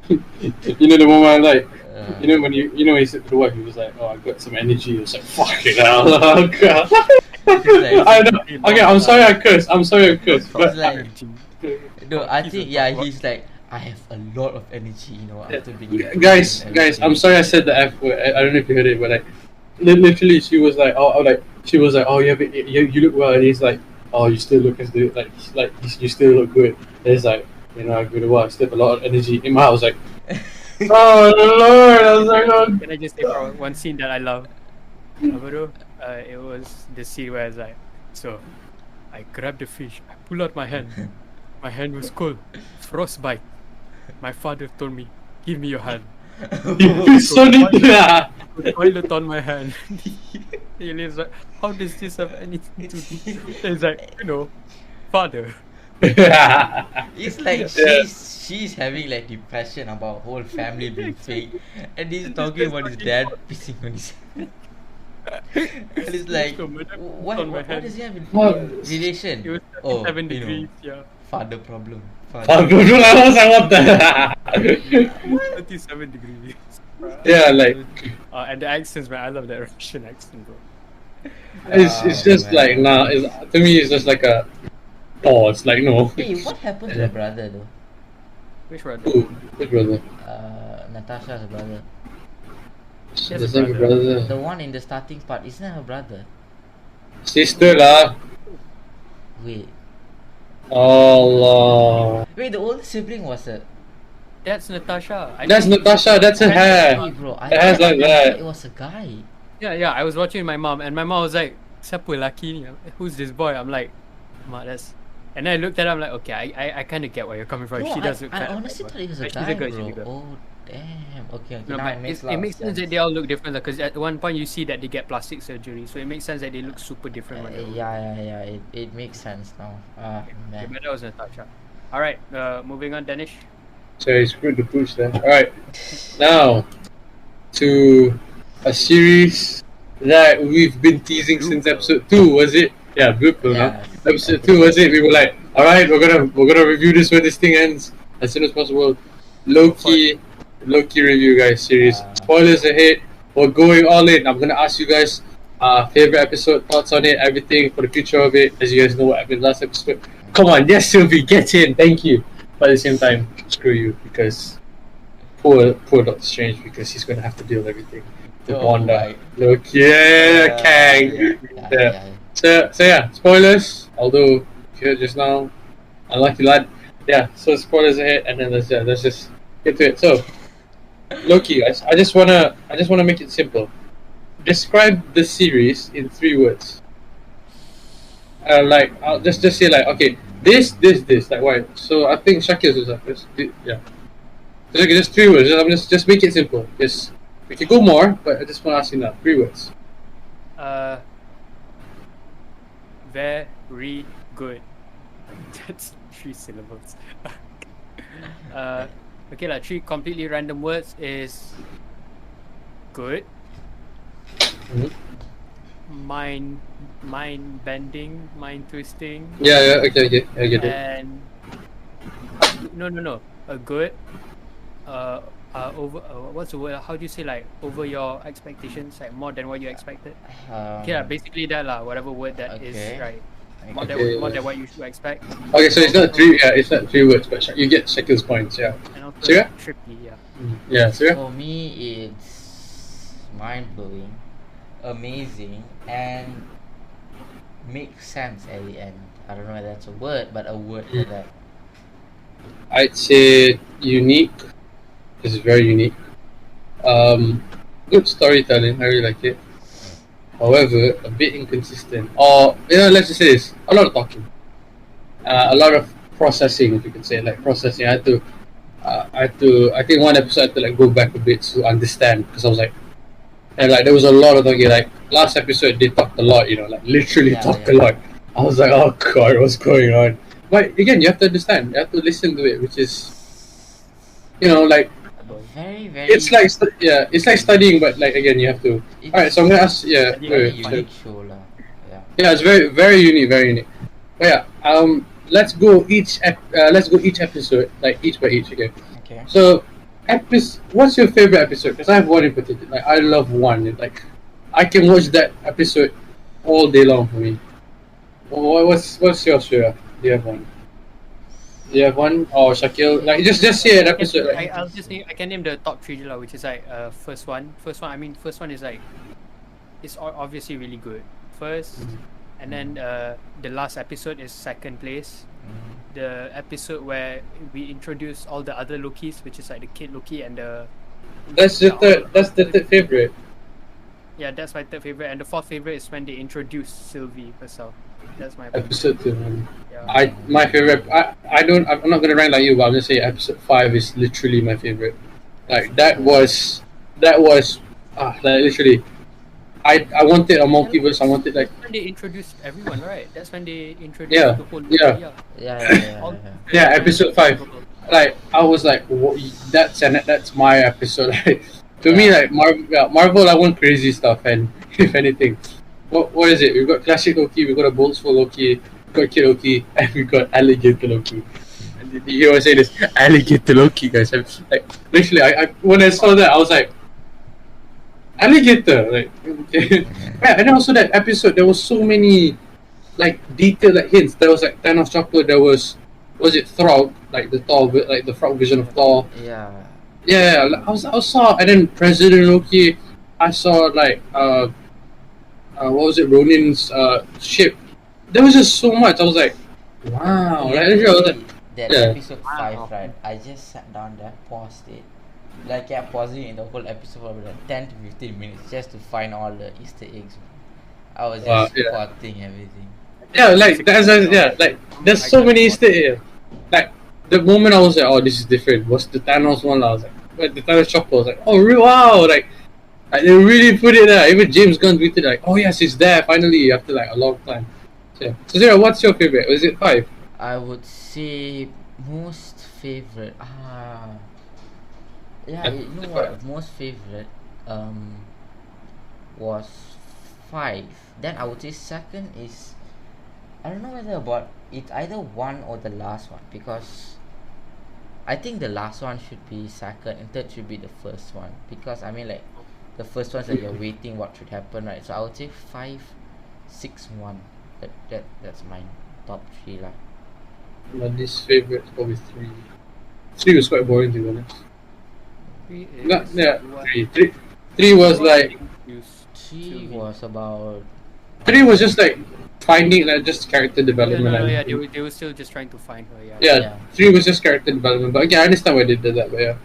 You know the moment like, Uh, you know when he said to the wife, he was like, "Oh, I got some energy." It was like, "Fucking hell, oh, God." He's like, I know. Okay, I'm sorry I cursed. I'm sorry I cursed, but he's like, no, I He's think, a yeah, dog. he's like, I have a lot of energy, after being in prison and guys, I'm everything. sorry I said the F word. I don't know if you heard it, but like, literally, she was like, she was like, "Oh, you look well," and he's like, "Oh, you still look as good. You still look good." And it's like, I really well. I still have a lot of energy in my house. Like, oh Lord, I was like, oh. Can I just say for one scene that I love? Apa tu? It was the scene where it's like, so I grabbed the fish, I pulled out my hand. My hand was cold, frostbite. My father told me, "Give me your hand." You pissed on it. Put toilet on my hand. He was like, "How does this have anything to do?" It's like, father. It's like Yeah. she's having like depression about whole family being fake, and he's This talking guy's about his fucking dad hot. pissing on his hand. And it's like, So my dad put what, on my what hand. does he have in What? relation? It was Oh, 37 degrees, yeah. father problem. I Father. was like, what the? 37 degrees. Yeah, like And the accents, man, I love that Russian accent, bro. it's Oh, just like man. nah. To me, it's just like a pause. Like no. Hey, what happened to her brother though? Which one? Ooh, good brother. Natasha's brother. She has Does a have a brother. The brother? one in the starting part, isn't that her brother? Sister lah. Wait. Allah. Wait, the older sibling was a. That's Natasha. That's Natasha. That's her hair. Hey, bro, Her hair's like I that. thought it was a guy. Yeah. I was watching with my mom, and my mom was like, "Siapa lelaki ni? Who's this boy?" I'm like, "Ma, that's." And then I looked at her. I'm like, "Okay, I kind of get where you're coming from. No, She does look I kind of honestly like thought it was a she's guy, a girl. She's bro. a girl. Oh, damn. Okay, No, now but it makes a it lot of makes sense that they all look different, because at one point you see that they get plastic surgery, so it makes sense that they look super different when they're older. Yeah. It makes sense now. Okay, Man. but that was Natasha. All right, moving on, Danish. Sorry, screwed the pooch there. Alright. Now, to a series that we've been teasing since episode 2, was it? Yeah, Blue Pill, no? Yeah, Episode 2, was it? We were like, alright, we're gonna review this when this thing ends as soon as possible. Loki review, guys, series. Spoilers ahead. We're going all in. I'm gonna ask you guys favorite episode, thoughts on it, everything for the future of it. As you guys know what happened last episode. Come on, yes, Sylvie, get in. Thank you. But at the same time, screw you, because poor Doctor Strange, because he's gonna have to deal with everything. The Oh, Wanda, right. Loki, yeah, Kang. Yeah. So yeah, spoilers. Although here just now, unlucky lad. Yeah, so spoilers ahead, and then let's just get to it. So Loki, guys, I just wanna make it simple. Describe the series in 3 words. Like I'll just say like, okay, this, like why? So I think Shakir was up first. Yeah. So, okay, just 3 words. Just make it simple. Just we can go more, but I just want to ask you now. 3 words. Very good. That's 3 syllables. Okay, 3 completely random words is good. Mhm. Mind bending, mind twisting, Yeah. Okay. I get it. and no. A good. Over. What's the word? How do you say, like, over your expectations, like more than what you expected? Okay, basically that lah. Whatever word that is, Okay. right? More Okay. than what you should expect. Okay, so it's not 3. Yeah, it's not 3 words, but you get Shakir's points. Yeah. And also So, yeah? trippy, yeah. Yeah. So yeah. For me, it's mind blowing, amazing, and makes sense at the end. I don't know whether that's a word, but a word for that. I'd say unique. It's very unique. Good storytelling. I really like it. However, a bit inconsistent. Or let's just say this: a lot of talking, a lot of processing. If you could say like processing. I had to. I think one episode I had to like go back a bit to understand, because I was like, and like there was a lot of talking. Like last episode, they talked a lot. Like literally talked a lot. I was like, oh god, what's going on? But again, you have to understand. You have to listen to it, which is, like. Very, very. It's like it's like studying, but like again, you have to. It's All right, so I'm gonna ask. Yeah, very wait, unique show lah. Yeah. yeah, it's very, very unique, very unique. But yeah, let's go each episode, like each by each. Okay. Okay. So What's your favorite episode? Because I have one in particular. Like I love one. Like I can watch that episode all day long for me. What's yours, Shreya? Do you have one? Do you have one? Or Shakil? Like just say an episode. Like, I'll just name, I can name the top three lah, which is like first one. I mean first one is like it's obviously really good. First, and then the last episode is second place. The episode where we introduce all the other Lokis, which is like the kid Loki and the. That's the third favorite. Yeah, that's my third favorite, and the fourth favorite is when they introduce Sylvie herself. That's my Episode 2. Yeah. My favorite. I'm not gonna rank like you, but I'm gonna say episode 5 is literally my favorite. Like that was like literally. I wanted a multiverse. I wanted like. When they introduced everyone, right? That's when they introduced Yeah, the whole. Yeah. Yeah, episode 5. Like I was like, that's my episode. Like, to me, like Marvel, I want crazy stuff, and if anything, what is it? We've got classic Loki, we've got a boastful Loki, we've got kid Loki, and we've got alligator Loki. And you always say this alligator Loki, guys. Like literally, I when I saw that, I was like, alligator, like okay. Yeah, and also that episode, there was so many like detailed like hints. There was like Thanos chopper. There was it Throg, like the Thor, like the frog vision of Thor. Yeah, like, I saw, and then President Loki. I saw like what was it, Ronin's ship. There was just so much. I was like, wow. Yeah, Like, I was like, that yeah. episode 5, right? I just sat down there, paused it. Like, I kept pausing in the whole episode for like 10 to 15 minutes just to find all the Easter eggs. I was just spotting everything. Yeah, like like there's so many Easter eggs. Like the moment I was like, oh, this is different. Was the Thanos one? I was like the Thanos chopper. I was like, oh, wow, like they really put it there. Even James Gunn tweeted like, oh yes, it's there finally after like a long time. So, Zira, what's your favorite? Was it 5? I would say most favorite. Yeah, you know what? Most favorite was 5. Then I would say second is, I don't know whether about it's either one or the last one, because I think the last one should be second and third should be the first one, because I mean like the first one's that you're waiting what should happen, right? So I would say 5, 6, 1. That's my top 3 lah. My least favorite is probably 3. 3 was quite boring to be honest. 3 is No, yeah, 3 was like 3 was about 3 was just like finding like just character development. Yeah, they were still just trying to find her. Yeah, 3 was just character development. But again, I understand why they did that. But yeah,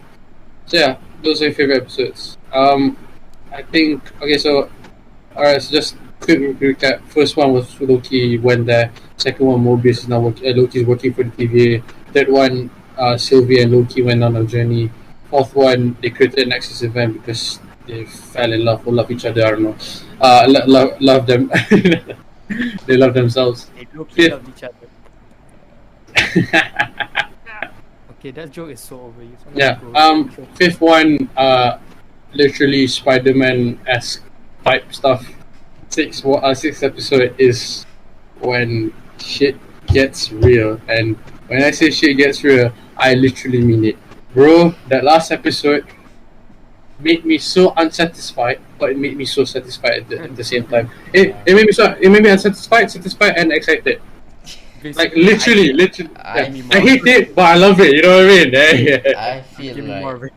so yeah, those are your favorite episodes. I think so. Alright, so just quick recap. First one was Loki went there. Second one, Mobius is now working. Loki is working for the TVA. Third one, Sylvie and Loki went on a journey. Fourth one, they created an Nexus event because they fell in love or love each other. I don't know. Love them. They love themselves. They Loki loved each other. Okay, that joke is so over. Yeah. Fifth one, literally Spider-Man-esque type stuff. Sixth episode is when shit gets real, and when I say shit gets real, I literally mean it, bro. That last episode made me so unsatisfied, but it made me so satisfied at the same time. It made me unsatisfied, satisfied, and excited. Like literally. I hate it, but I love it. You know what I mean? I feel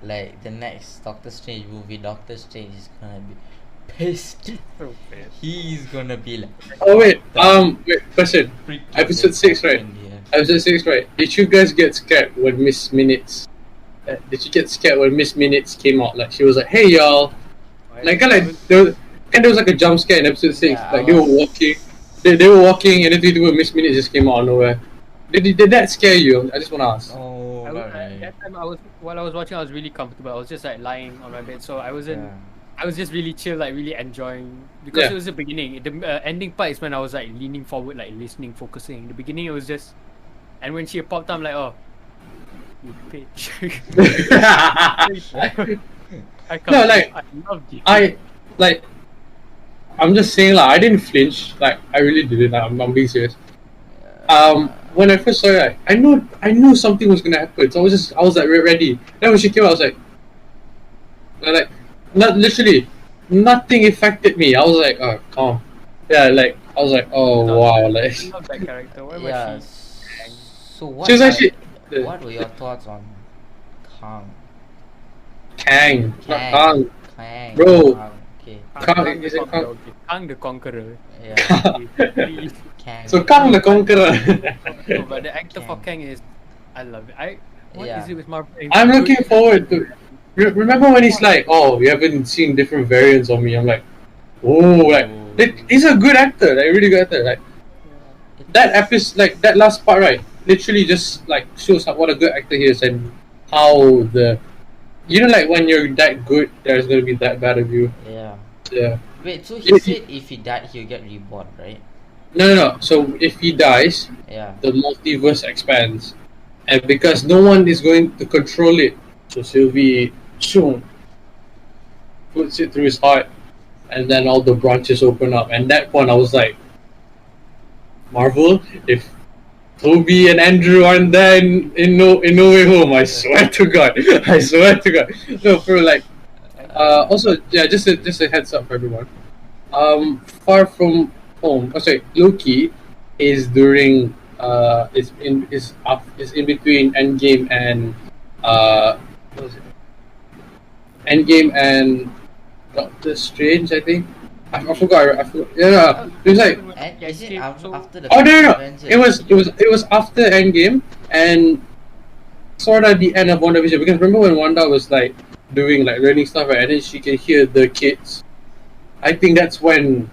like the next Doctor Strange movie, Doctor Strange is gonna be pissed. He's gonna be like. Oh wait, question. Episode 6, right? Episode 6, right? Did you guys get scared when Miss Minutes? Did you get scared when Miss Minutes came out? Like she was like, "Hey y'all," like there was like a jump scare in episode 6. Yeah, like they were walking, they were walking, and then Miss Minutes just came out of nowhere. Did that scare you? I just want to ask. Oh, that time while I was watching, I was really comfortable. I was just like lying on my bed, so I wasn't. I was just really chill, like really enjoying, because it was the beginning. The ending part is when I was like leaning forward, like listening, focusing. The beginning it was just, and when she popped up, I'm like, oh, you bitch. I loved you. I'm just saying, like, I didn't flinch. Like, I really didn't. I'm being serious. when I first saw it, I knew something was gonna happen. So I was like ready. Then when she came, I was like, not literally, nothing affected me. I was like, oh, calm. Yeah, like I was like, oh wow, like I love that character. Why was Yeah. she? Dang. So she was actually what were your thoughts on Kang? Kang, not Kang. Kang, Kang. bro. Kang. Okay. Kang, is it Conqueror, Kang? okay. Kang the Conqueror. Yeah. Please. Kang. So Kang the Conqueror. No, but the actor for Kang. Kang is, I love it. What is Yeah. it with Marvel? I'm looking forward to. Remember when he's like, "Oh, you haven't seen different variants of me?" I'm like, "Oh, like he's a good actor, like really good actor." Like that episode, like that last part, right? Literally just like shows what a good actor he is and how like when you're that good, there's gonna be that bad of you. Yeah. Yeah. Wait, so he said if he died, he'll get reborn, right? No. So if he dies, Yeah. the multiverse expands, and because no one is going to control it, so Sylvie soon puts it through his heart, and then all the branches open up. And that point, I was like, Marvel, if Toby and Andrew aren't there in No Way Home, I swear to God, I swear to God. No, for like, also yeah, just a heads up for everyone. Far From Home. Oh, sorry, Loki is during is in between Endgame and what was it? Endgame and Doctor Strange, I think. I forgot. Yeah, it was like And is it after the oh no. Avengers? It was after Endgame and sort of the end of WandaVision, because remember when Wanda was like doing like learning stuff, right, and then she can hear the kids. I think that's when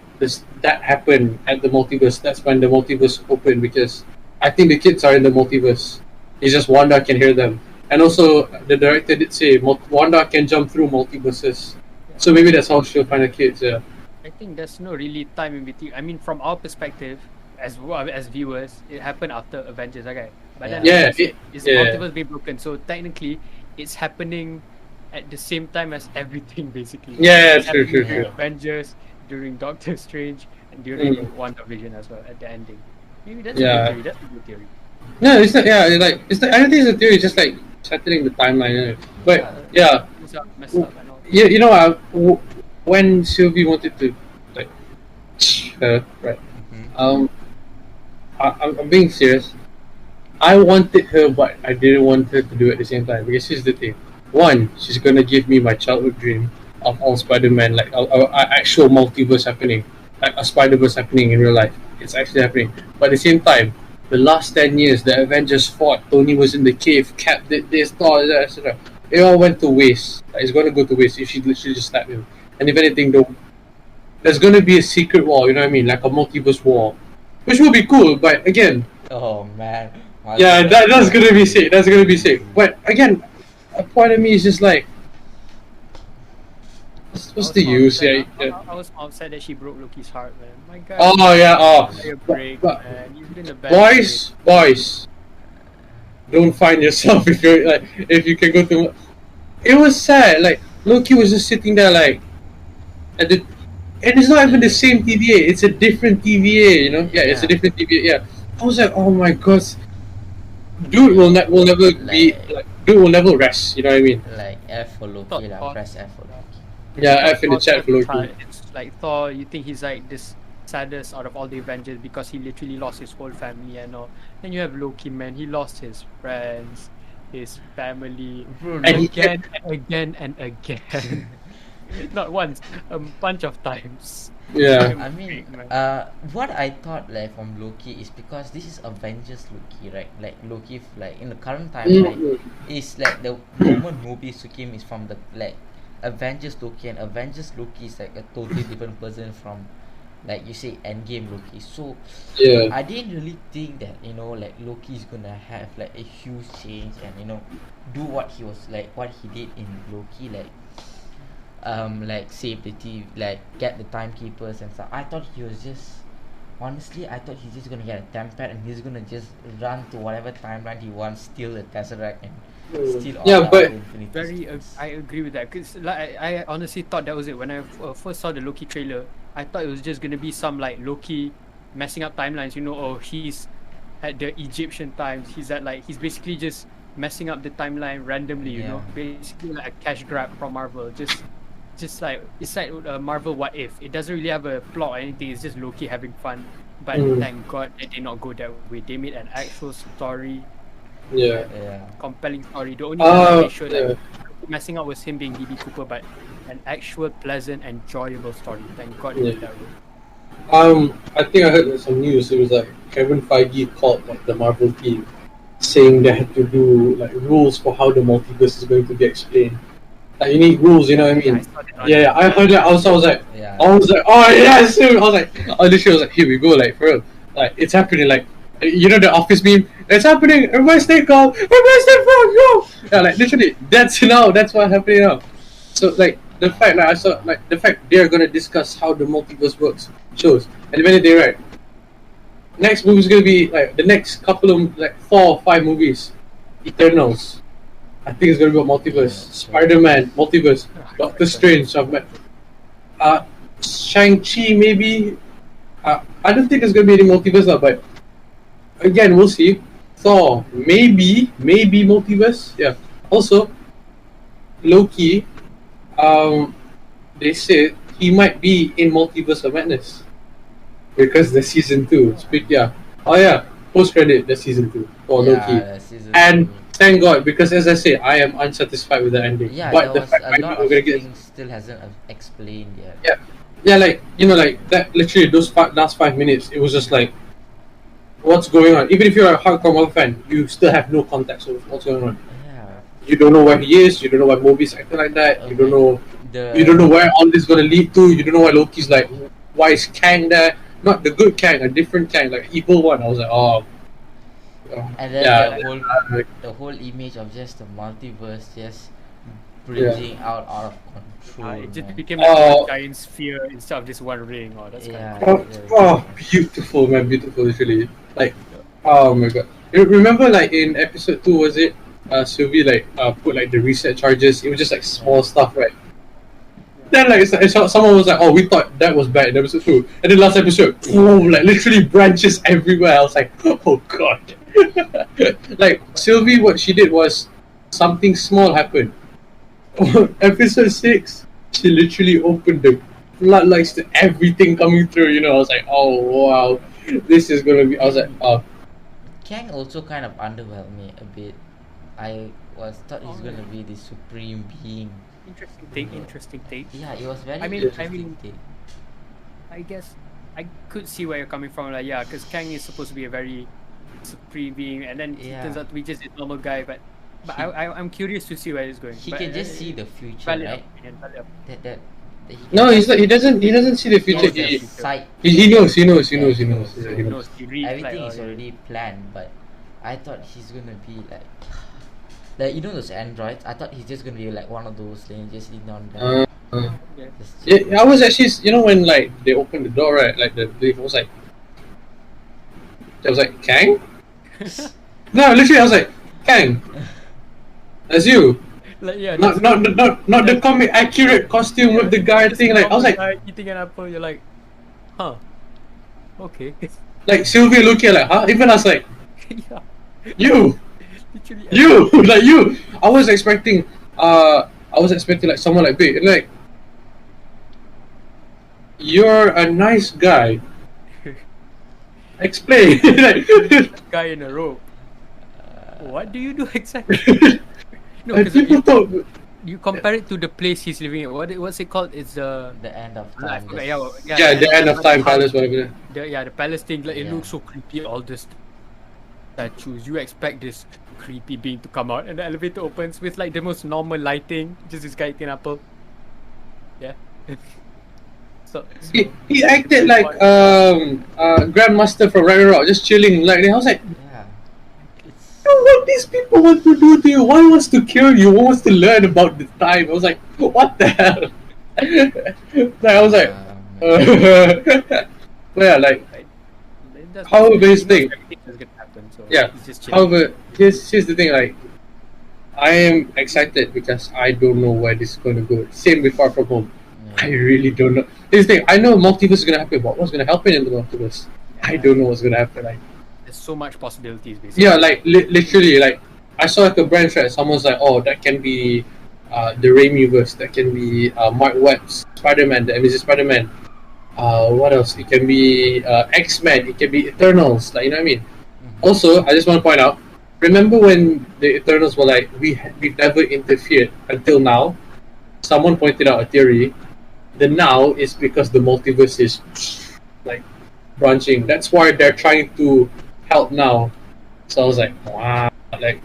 that happened at the multiverse. That's when the multiverse opened, because I think the kids are in the multiverse. It's just Wanda can hear them, and also the director did say Wanda can jump through multiverses. So maybe that's how she'll find the kids. Yeah. I think there's no really time in between. I mean, from our perspective, as viewers, it happened after Avengers, okay? But then Yeah, it's yeah. multiverse being broken, so technically, it's happening at the same time as everything, basically. Yeah, It's true, happening true, during true. Avengers, during Doctor Strange, and during WandaVision as well at the ending. Maybe that's a Yeah. good theory. That's a good theory. No, it's not. Yeah, like it's not, I don't think it's a theory. It's just like settling the timeline. But yeah, Messed up and all. yeah, you know, when Sylvie wanted to like her, right? I'm being serious. I wanted her, but I didn't want her to do it at the same time, because here's the thing: one, she's gonna give me my childhood dream of all Spider-Man, like a actual multiverse happening, like a Spider-Verse happening in real life. It's actually happening. But at the same time, the last 10 years, the Avengers fought. Tony was in the cave. Cap did this, Thor, etc. It all went to waste. Like, it's gonna go to waste if she literally just stabbed him. And if anything, though, there's gonna be a secret war. You know what I mean? Like a multiverse war, which will be cool. But again, Oh man. yeah, that's gonna be sick. That's gonna be sick. But again, a part of me is just like, what's the use? Yeah. I was upset that she broke Loki's heart, man. My God. Oh yeah. Oh, Give me a break, but- man. You've been a bad boys, don't find yourself if you're like if you can go to. It was sad. Like Loki was just sitting there, like, and it's not even the same TVA. It's a different TVA. You know? Yeah, it's a Yeah. different TVA. Yeah. I was like, oh my god, dude will never be like, dude will never rest. You know what I mean? Like F for Loki, Thought- lah. Press F for Loki. Yeah, F in the chat for Loki. It's like Thor. You think he's like this saddest out of all the Avengers because he literally lost his whole family and all. Then you have Loki, man. He lost his friends, his family, Bro, And he again and again and again. Not once, a bunch of times. Yeah. I mean, Man. what I thought like from Loki is because this is Avengers Loki, right? Like Loki, like in the current timeline, is like the moment movie Sukim is from the like Avengers Loki, and Avengers Loki is like a totally different person from, like you say, Endgame Loki. So Yeah. I didn't really think that like Loki is gonna have like a huge change and do what he was like what he did in Loki, like save the TV, like get the timekeepers and stuff. I thought he was just honestly, I thought he's just gonna get a tempad and he's gonna just run to whatever timeline he wants, steal the Tesseract and steal all Yeah, the but- other Infinity Stones. I agree with that because like I honestly thought that was it when I first saw the Loki trailer. I thought it was just gonna be some like Loki messing up timelines. Oh, he's at the Egyptian times. He's basically just messing up the timeline randomly. You know, Yeah. basically like a cash grab from Marvel. Just like it's like Marvel What If. It doesn't really have a plot or anything. It's just Loki having fun. But thank God they did not go that way. They made an actual story, Yeah. Yeah. compelling story. The only time they showed Yeah. like messing up was him being DB Cooper, but an actual pleasant, enjoyable story. Thank God they did that way. I think I heard some news. It was like Kevin Feige called like the Marvel team, saying they had to do like rules for how the multiverse is going to be explained. Like you need rules, you know what I Yeah, I mean? saw that on Yeah, I heard that. Also, I was like, Yeah. oh yes. I was like, literally, I was like, here we go, like for real, like it's happening. Like you know the Office meme, it's happening. Everybody stay calm. Everybody stay calm. Yo, yeah, like literally, that's what's happening now. So like the fact, like I saw, like the fact they're gonna discuss how the multiverse works shows, and the minute they right, next movie is gonna be like the next couple of like 4 or 5 movies, Eternals. I think it's gonna be about multiverse. Yeah, Spider-Man, multiverse. Doctor Strange, I've met. Shang-Chi maybe. I don't think there's gonna be any multiverse now, but again, we'll see. Thor, maybe multiverse. Yeah. Also, Loki. They said he might be in Multiverse of Madness because the season 2. Yeah. Oh yeah. Post credit. The season 2 for Loki. Yeah, season And 2. thank God, because as I say, I am unsatisfied with the ending. Yeah, but there the was fact a I lot know of we're gonna get, things still hasn't explained yet. yeah, like you know, like that. Literally, those last 5 minutes, it was just like, what's going on? Even if you're a hardcore Marvel fan, you still have no context of what's going on. Yeah. You don't know where he is. You don't know why Mobius acting like that. You don't know. The You don't know where all this is gonna lead to. You don't know why Loki's like. Why is Kang there? Not the good Kang, a different Kang, like evil one. I was like, oh. And then Yeah, the whole image of just the multiverse just bridging out of control. It just man. became like Oh. a giant sphere instead of just one ring. Oh, that's kind Yeah. of Beautiful, man, beautiful, literally. Like, oh my god. You remember, like, in episode 2, was it? Sylvie, like, put, like, the reset charges. It was just, like, small stuff, right? Then, like, someone was like, oh, we thought that was bad in episode 2. And then last episode, boom, like, literally branches everywhere. I was like, oh god. Like, Sylvie, what she did was, something small happened. Episode 6, she literally opened the floodlights to everything coming through, you know. I was like, oh wow, this is gonna be. I was like, oh, Kang also kind of underwhelmed me a bit. I thought he's gonna be the supreme being. interesting take. Yeah, it was very I mean- interesting take. I guess I could see where you're coming from. Like, yeah, because Kang is supposed to be a very supreme being, and then he Yeah. turns out to be just a normal guy. But He- I'm curious to see where it's going. He But, can just see the future, valid right? opinion, valid opinion. That he no, he's not. He doesn't see the future. knows the He, sight. he knows. Yeah, So he knows. he knows, he reads, Everything like, is oh, already planned, but I thought he's gonna be like you know those androids. I thought he's just gonna be like one of those things, just in on them. yeah. Just Yeah, I was actually, you know, when like they opened the door, right? Like the lift was like, I was like, Kang? No, literally, I was like, Kang. That's you. Like, yeah, Not the comic accurate costume with the guard thing. Like I was like, eating an apple. You're like, huh? Okay. like Sylvia looking like, huh? Even I was like, Yeah, you. literally. You like you. I was expecting like someone like big and like you're a nice guy. Explain. Like, Guy in a robe. What do you do exactly? No, and because people thought you compare it to the place he's living in. What's it called? It's the end of I time. forgot, just- yeah, the end of time palace, whatever. the palace thing. Like, it Yeah. looks so creepy. All this statues. You expect this creepy being to come out, and the elevator opens with like the most normal lighting. Just this guy eating an apple. Yeah. so He acted like Grandmaster from Ragnarok, just chilling like that. I was like, Yeah. It's what these people want to do to you? One wants to kill you, one wants to learn about the time. I was like, what the hell? Like, I was like, but yeah, like, However, here's the thing. everything is gonna happen. So Yeah. he's just chilling. however, here's the thing, like, I am excited because I don't know where this is going to go. Same with Far From Home. yeah. I really don't know. Here's the thing, I know multiverse is going to happen, but what's going to happen in the multiverse? I don't know what's going to happen. Like, there's so much possibilities basically. Yeah, like literally, like I saw like a branch, right? Someone's like, oh, that can be the Raimiverse, that can be Mark Webb's Spider-Man, the Amazing Spider-Man. What else? It can be X-Men. It can be Eternals. Like, you know what I mean? Also, I just want to point out. Remember when the Eternals were like, we've never interfered until now? Someone pointed out a theory. The now is because the multiverse is like branching. That's why they're trying to help now. So I was like, wow, like,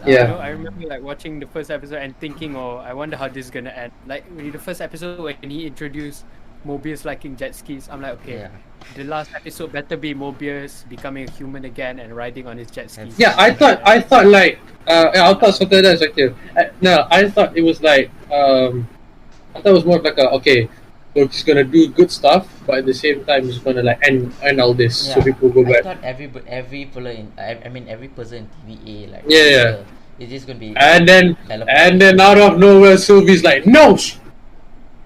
yeah. I remember like watching the first episode and thinking, oh, I wonder how this is gonna end. Like when the first episode when he introduced Mobius liking jet skis, I'm like, okay, the last episode better be Mobius becoming a human again and riding on his jet skis. Yeah, I thought like I thought something like that was like no, I thought it was like I thought it was more of like a okay, so he's gonna do good stuff, but at the same time he's gonna like end all this so people go back. I thought every player in every person in TVA like it's just gonna be and then out of nowhere Sylvie's like no.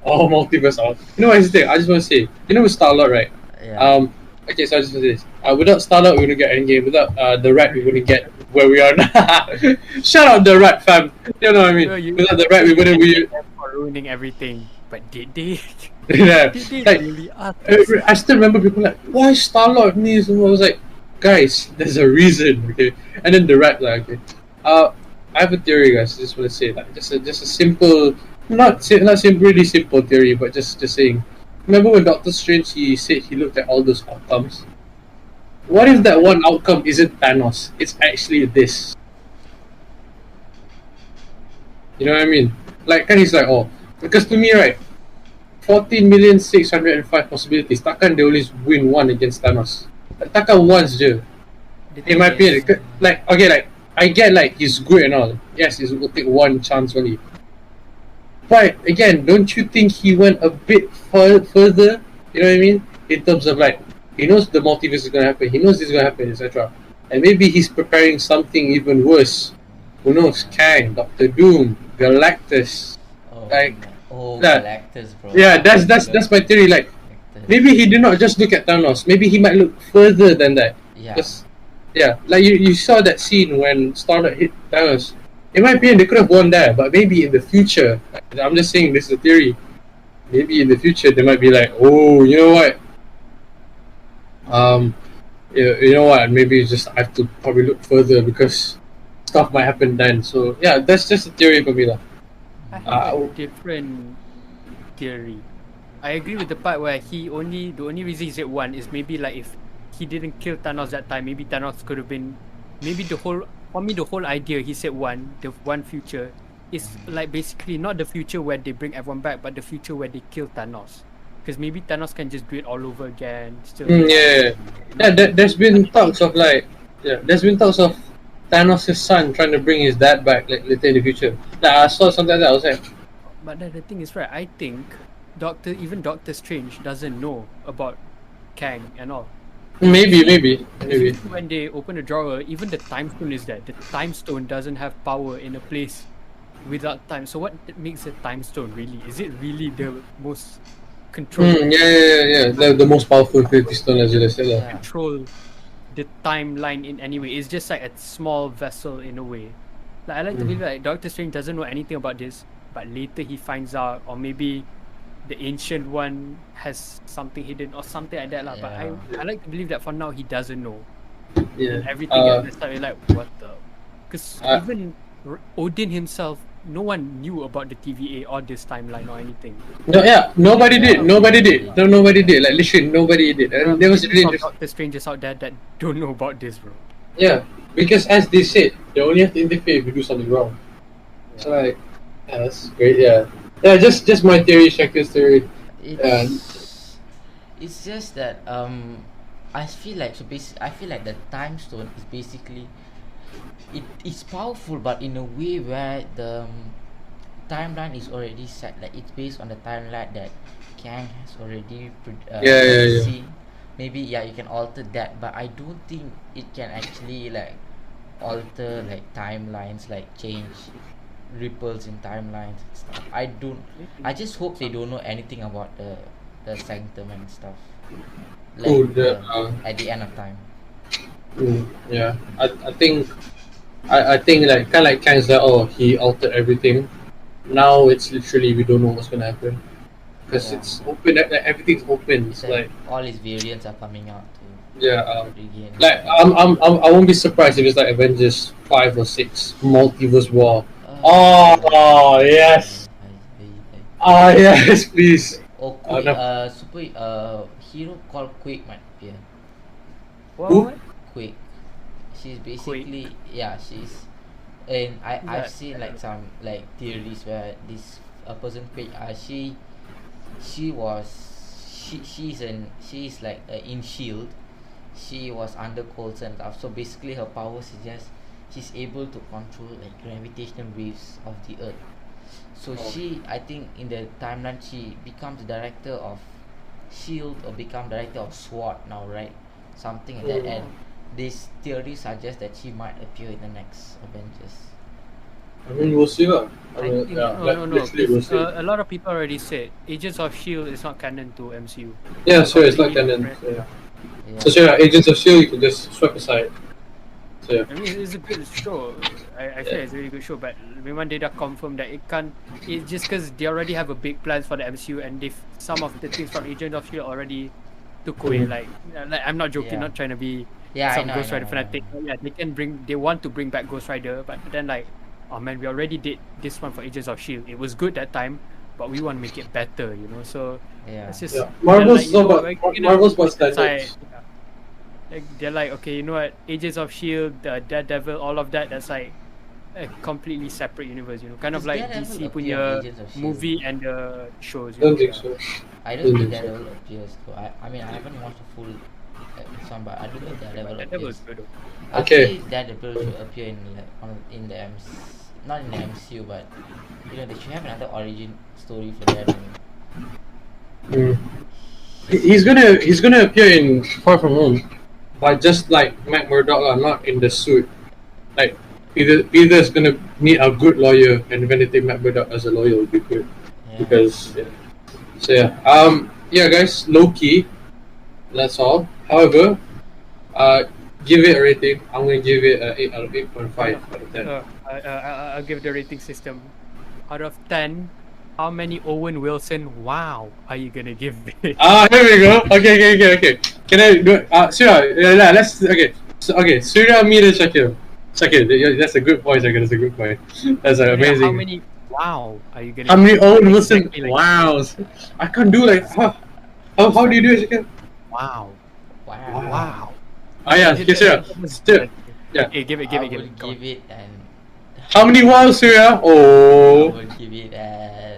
Oh, multiverse out. You know what I think? I just want to say, you know with Star-Lord, right? Yeah. Okay, so I just want to say this. Without Star-Lord, we're gonna get Endgame. Without the Rat, we're gonna get where we are now. Shout out the Rat fam. You know what I mean? Without the Rat, we wouldn't be for ruining everything. But did they? Yeah. Did they Like, really ask? I still remember people like, why Star-Lord needs? And I was like, guys, there's a reason. Okay. And then the Rat, like, okay. I have a theory, guys. I just want to say that just a simple. Not really simple theory, but just saying. Remember when Doctor Strange he said he looked at all those outcomes? What if that one outcome isn't Thanos? It's actually this. You know what I mean? Like, and he's like, oh, because to me, right, 14,605 possibilities. Takkan they always win one against Thanos? Takkan once, je. In my opinion, like okay, like I get like he's good and all. Yes, he will take one chance only. But again, don't you think he went a bit further? You know what I mean? In terms of like, he knows the multiverse is gonna happen. He knows this is gonna happen, etc. And maybe he's preparing something even worse. Who knows? Kang, Doctor Doom, Galactus, Galactus, bro. Yeah, that's my theory. Like, maybe he did not just look at Thanos. Maybe he might look further than that. Yeah. Like you saw that scene when Star-Lord hit Thanos. In my opinion, they could have won there, but maybe in the future, I'm just saying this is a theory. Maybe in the future they might be like, oh, you know what? You know what? Maybe just I have to probably look further because stuff might happen then. So yeah, that's just a theory for me, lah. I have a different theory. I agree with the part where the only reason he said one is maybe like if he didn't kill Thanos that time, maybe Thanos could have been, maybe the whole idea he said the one future is like basically not the future where they bring everyone back, but the future where they kill Thanos. Because maybe Thanos can just do it all over again. Still. There's been talks of Thanos' son trying to bring his dad back like later in the future. Like I saw something like that. I was like, but the thing is, right? I think even Doctor Strange doesn't know about Kang and all. Maybe. When they open the drawer, even the time stone is there. The time stone doesn't have power in a place without time. So what makes a time stone really? Is it really the most control? The most powerful Infinity Stone, as you said. Control the timeline in any way. It's just like a small vessel in a way. Like I like to believe like Doctor Strange doesn't know anything about this, but later he finds out, or maybe the ancient one has something hidden or something like that lah. But I like to believe that for now he doesn't know. Yeah. Everything at the start, you're like, what the? Because even Odin himself, no one knew about the TVA or this timeline or anything. Nobody did. Nobody did. Like literally, nobody did. And there was really Doctor Strangers out there that don't know about this, bro. Yeah, because as they said, they only have to interfere if you do something wrong. So like, that's great. Yeah, just my theory, Shakir's theory. It's just that I feel like the time stone is basically it's powerful, but in a way where the timeline is already set. Like it's based on the timeline that Kang has already seen. Maybe you can alter that, but I don't think it can actually like alter like timelines, like change ripples in timelines and stuff. I just hope they don't know anything about the the sanctum and stuff. Oh, At the end of time. yeah. I think like kind of like Kang's that he altered everything. Now it's literally we don't know what's gonna happen because it's open. Like, everything's open. It's like all his variants are coming out to regain. Like I won't be surprised if it's like Avengers 5 or 6 Multiverse War. Oh yes. Yes, please. Or hero called Quake might appear. What? Quake. She's basically she's and I've seen like some like theories where this person Quake she's like in Shield. She was under Coulson and stuff. So basically her powers is just she's able to control like gravitational waves of the earth. So I think in the timeline she becomes director of Shield or become director of SWORD now, right? Something like that. And this theory suggests that she might appear in the next Avengers. I mean, we'll see. No. A lot of people already said Agents of Shield is not canon to MCU. Yeah, sure, it's not canon. Yeah. So sure, Agents of Shield you can just swipe aside. So yeah. I mean, it's a good show. I feel it's a really good show, but when they confirm that it can't, it's just because they already have a big plans for the MCU, and some of the things from Agent of Shield already took away. Like I'm not joking, not trying to be some Ghost Rider fanatic. Yeah, they want to bring back Ghost Rider, but then like, oh man, we already did this one for Agents of Shield. It was good that time, but we want to make it better, So it's just Marvel's what's that? Like, they're like, okay, you know what? Agents of Shield, Daredevil, all of that. That's like a completely separate universe, Kind of like DC punya movie and the shows. Don't think so. I don't think Daredevil appears. I mean, I haven't watched a full episode, but I don't think Daredevil appears. Okay. Daredevil should appear in the not in the MCU, but they should have another origin story for Daredevil. He's gonna appear in Far From Home, but just like Matt Murdock, not in the suit. Like either is gonna need a good lawyer, and when they take Matt Murdock as a lawyer, would be good. Because guys, Loki. That's all. However, give it a rating. I'm gonna give it an 8 out of 8.5 out of 10. I'll give the rating system out of 10. How many Owen Wilson wow are you gonna give it? Here we go. Okay. Can I do it? Surya, let's Surya, me and Shakir. That's a good point, Shakir. That's a good point. That's amazing. How many wow are you gonna How many Owen Wilson wows? I can't do like how do you do it, Shakir? Wow. Yeah, Surya. Still. Yeah. Okay, give it. Give it and how many wows, Surya? I will give it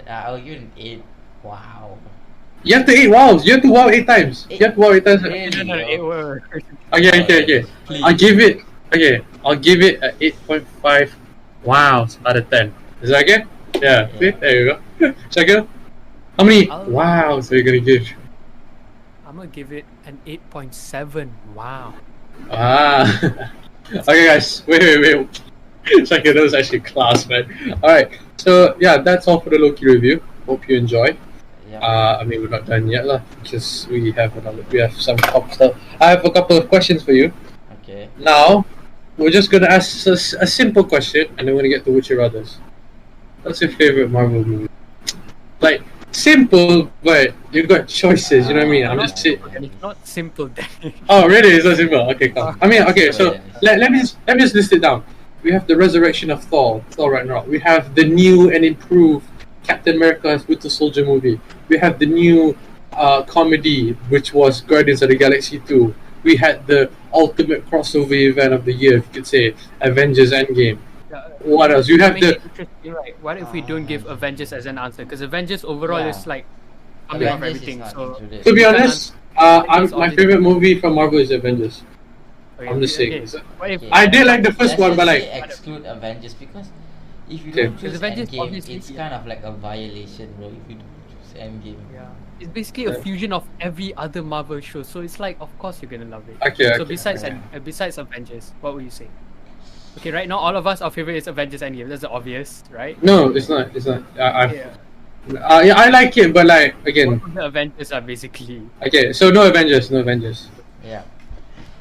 I'll give it an 8. Wow. You have to 8 wows. You have to wow 8 times. You have to wow 8 times. Really? No. Okay. I'll give it a 8.5 wows out of 10. Is that okay? Yeah. See? There you go. Shakir, how many wows are you gonna give? I'm gonna give it an 8.7. Wow. Okay, guys. Wait. Shakir, that was actually class, man. Alright, so yeah, that's all for the Loki review. Hope you enjoy. I mean, we're not done yet, because we have some top stuff. I have a couple of questions for you. Okay. Now, we're just gonna ask a simple question, and then we're gonna get to Would You Rathers. What's your favorite Marvel movie? Like, simple, but you got choices. You know what I mean? I'm just saying. It's not simple. Oh, really? It's not simple. Okay, come. I mean, okay. So let me just list it down. We have the resurrection of Thor Ragnarok. We have the new and improved Captain America's Winter Soldier movie. We have the new comedy, which was Guardians of the Galaxy 2. We had the ultimate crossover event of the year, if you could say, Avengers Endgame. What else? You have the. Right. What if we don't give Avengers as an answer? Because Avengers overall is like coming off everything. So to be honest, my favorite movie from Marvel is Avengers. I'm just saying. I did like the first one, but like exclude Avengers because if you don't choose Avengers, Endgame, it's kind of like a violation, bro. If you don't choose Endgame, it's basically a fusion of every other Marvel show. So it's like, of course, you're gonna love it. Okay. Besides Avengers, what would you say? Okay, right now all of us, our favorite is Avengers Endgame. That's the obvious, right? No, it's not. Yeah, I like it, but like again, All of the Avengers are basically. okay. So no Avengers, no Avengers. Yeah.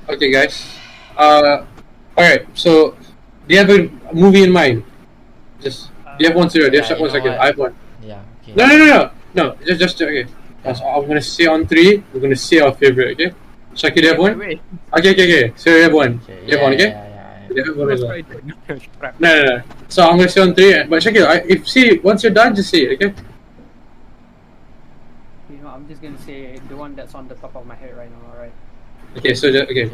Okay, guys. All right. So, do you have a movie in mind? Just do you have one, Sarah? Do you Yeah, have you one know second? what? I have one. Yeah. Okay. No. Just okay. So I'm gonna say on three. We're gonna say our favorite. Okay. Shaki, do you have one? Wait. Okay. So you have one. Okay. You have one. Okay. Yeah. You have one No, as well. sorry, crap. No. So I'm gonna say on three. But Shaki, if see once you're done, just say it. Okay. You know, I'm just gonna say the one that's on the top of my head right now. Alright. Okay. So okay. Okay.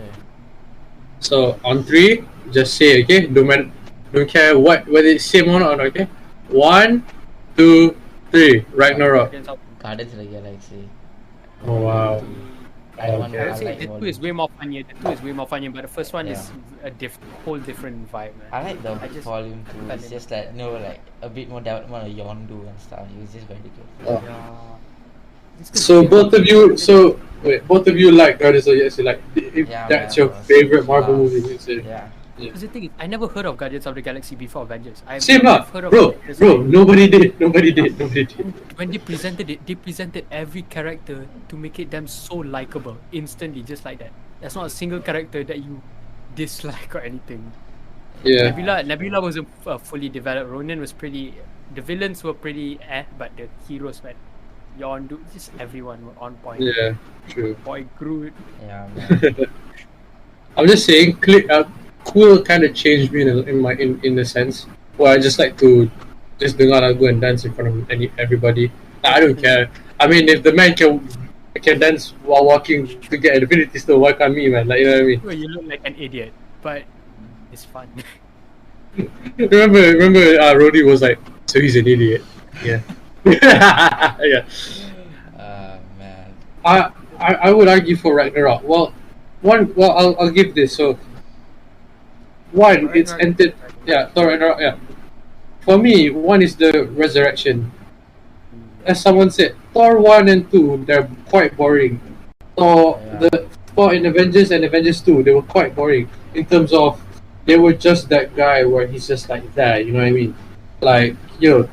So on three, just say okay. Don't care whether it's same or not. Okay. 1, 2, 3. Ragnarok. Guardians of the Galaxy. Oh wow. I want. Okay. I would say like the more. two is way more funnier. The two is way more funnier, but the first one is Yeah. a whole different vibe, man. I like the I just volume too. fell It's in. just like like a bit more development of Yondu and stuff. It was just very good. Oh. Yeah. It's 'cause So we both all- of you, both of you like Guardians of the Galaxy. Like, if Yeah, that's man, your it was favorite Marvel class. movie, you say. Yeah. Because the thing is, I never heard of Guardians of the Galaxy before Avengers. Same lah, heard of bro. Avengers. Nobody did. When they presented it, they presented every character to make it them so likable instantly, just like that. There's not a single character that you dislike or anything. Yeah. Nebula wasn't fully developed. Ronan was pretty. The villains were pretty but the heroes, man, Yondu, just everyone were on point. Yeah. True. Boy Groot. Yeah, man. I'm just saying, cool kind of changed me in the sense where I just like to just dengar lagu and dance in front of everybody. I don't care. I mean, if the man can dance while walking to get Infinity Stone, why can't me, man? Like, you know what I mean? Well, you look like an idiot, but it's fun. remember, Rhodey was like, so he's an idiot. Yeah. Yeah. Man. I would argue for Ragnarok. Well, I'll give this. So, one, it's Ragnarok. ended. Yeah, Thor Ragnarok. Yeah. For me, one is the resurrection. As someone said, Thor 1 and 2, they're quite boring. The Thor in Avengers and Avengers 2, they were quite boring in terms of they were just that guy where he's just like that. You know what I mean? Like,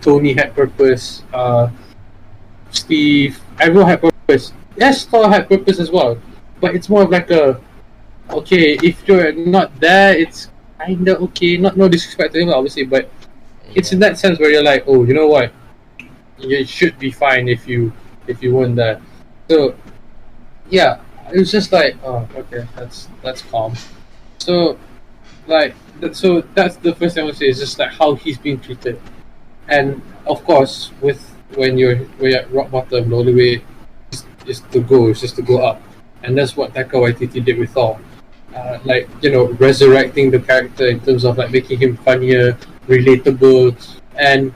Tony had purpose. Steve, everyone had purpose. Yes, Thor had purpose as well, but it's more of like okay, if you're not there, it's kinda okay. Not no disrespect to him, obviously, but it's in that sense where you're like, oh, you know what, you should be fine if you weren't there. So yeah, it was just like, oh, okay, that's calm. So so that's the first thing I would say is just like how he's being treated, and of course when you're at rock bottom, the only way is just to go up, and that's what Taika Waititi did with Thor. Resurrecting the character in terms of like making him funnier, relatable, and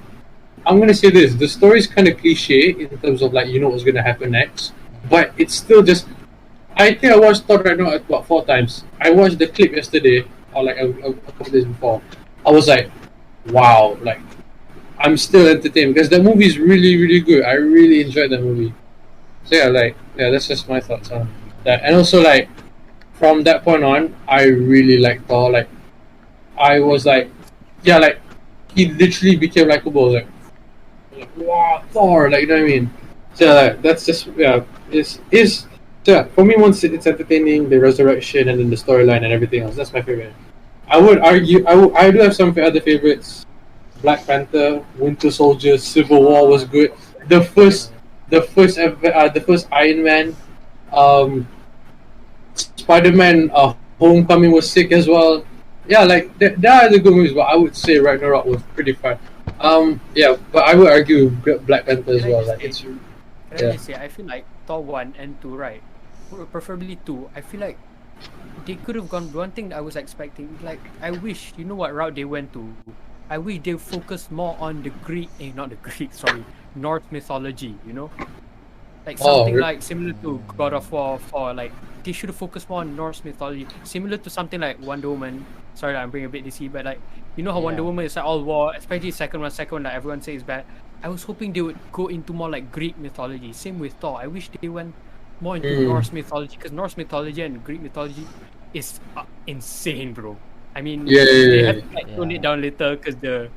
I'm gonna say this: the story is kind of cliche in terms of like what's gonna happen next, but it's still just. I think I watched Thor right now about 4 times. I watched the clip yesterday or like a couple days before. I was like, wow, like I'm still entertained because that movie is really really good. I really enjoyed that movie. So that's just my thoughts on that. And also like from that point on, I really liked Thor. Like I was like, yeah, like he literally became likable. Like wow, Thor, like you know what I mean? So that's just is so for me once it's entertaining, the resurrection and then the storyline and everything else. That's my favorite. I would argue I do have some other favorites. Black Panther, Winter Soldier, Civil War was good. The first Iron Man, Spider-Man, Homecoming was sick as well. Yeah, like there are the good movies, but I would say Ragnarok was pretty fun. Yeah, but I would argue Black Panther as well. Like it's Can I just say, I feel like Thor 1 and 2, right? Preferably 2. I feel like they could have gone. One thing that I was expecting, like, I wish, you know what route they went to? I wish they focused more on the Norse mythology, Like something like similar to God of War 4, like, they should have focused more on Norse mythology. Similar to something like Wonder Woman. Sorry, I'm bringing a bit DC, but like, you know how Wonder Woman is like all war, especially second one that everyone says is bad. I was hoping they would go into more like Greek mythology. Same with Thor. I wish they went more into Norse mythology, because Norse mythology and Greek mythology is insane, bro. I mean, they have to tone it down later because the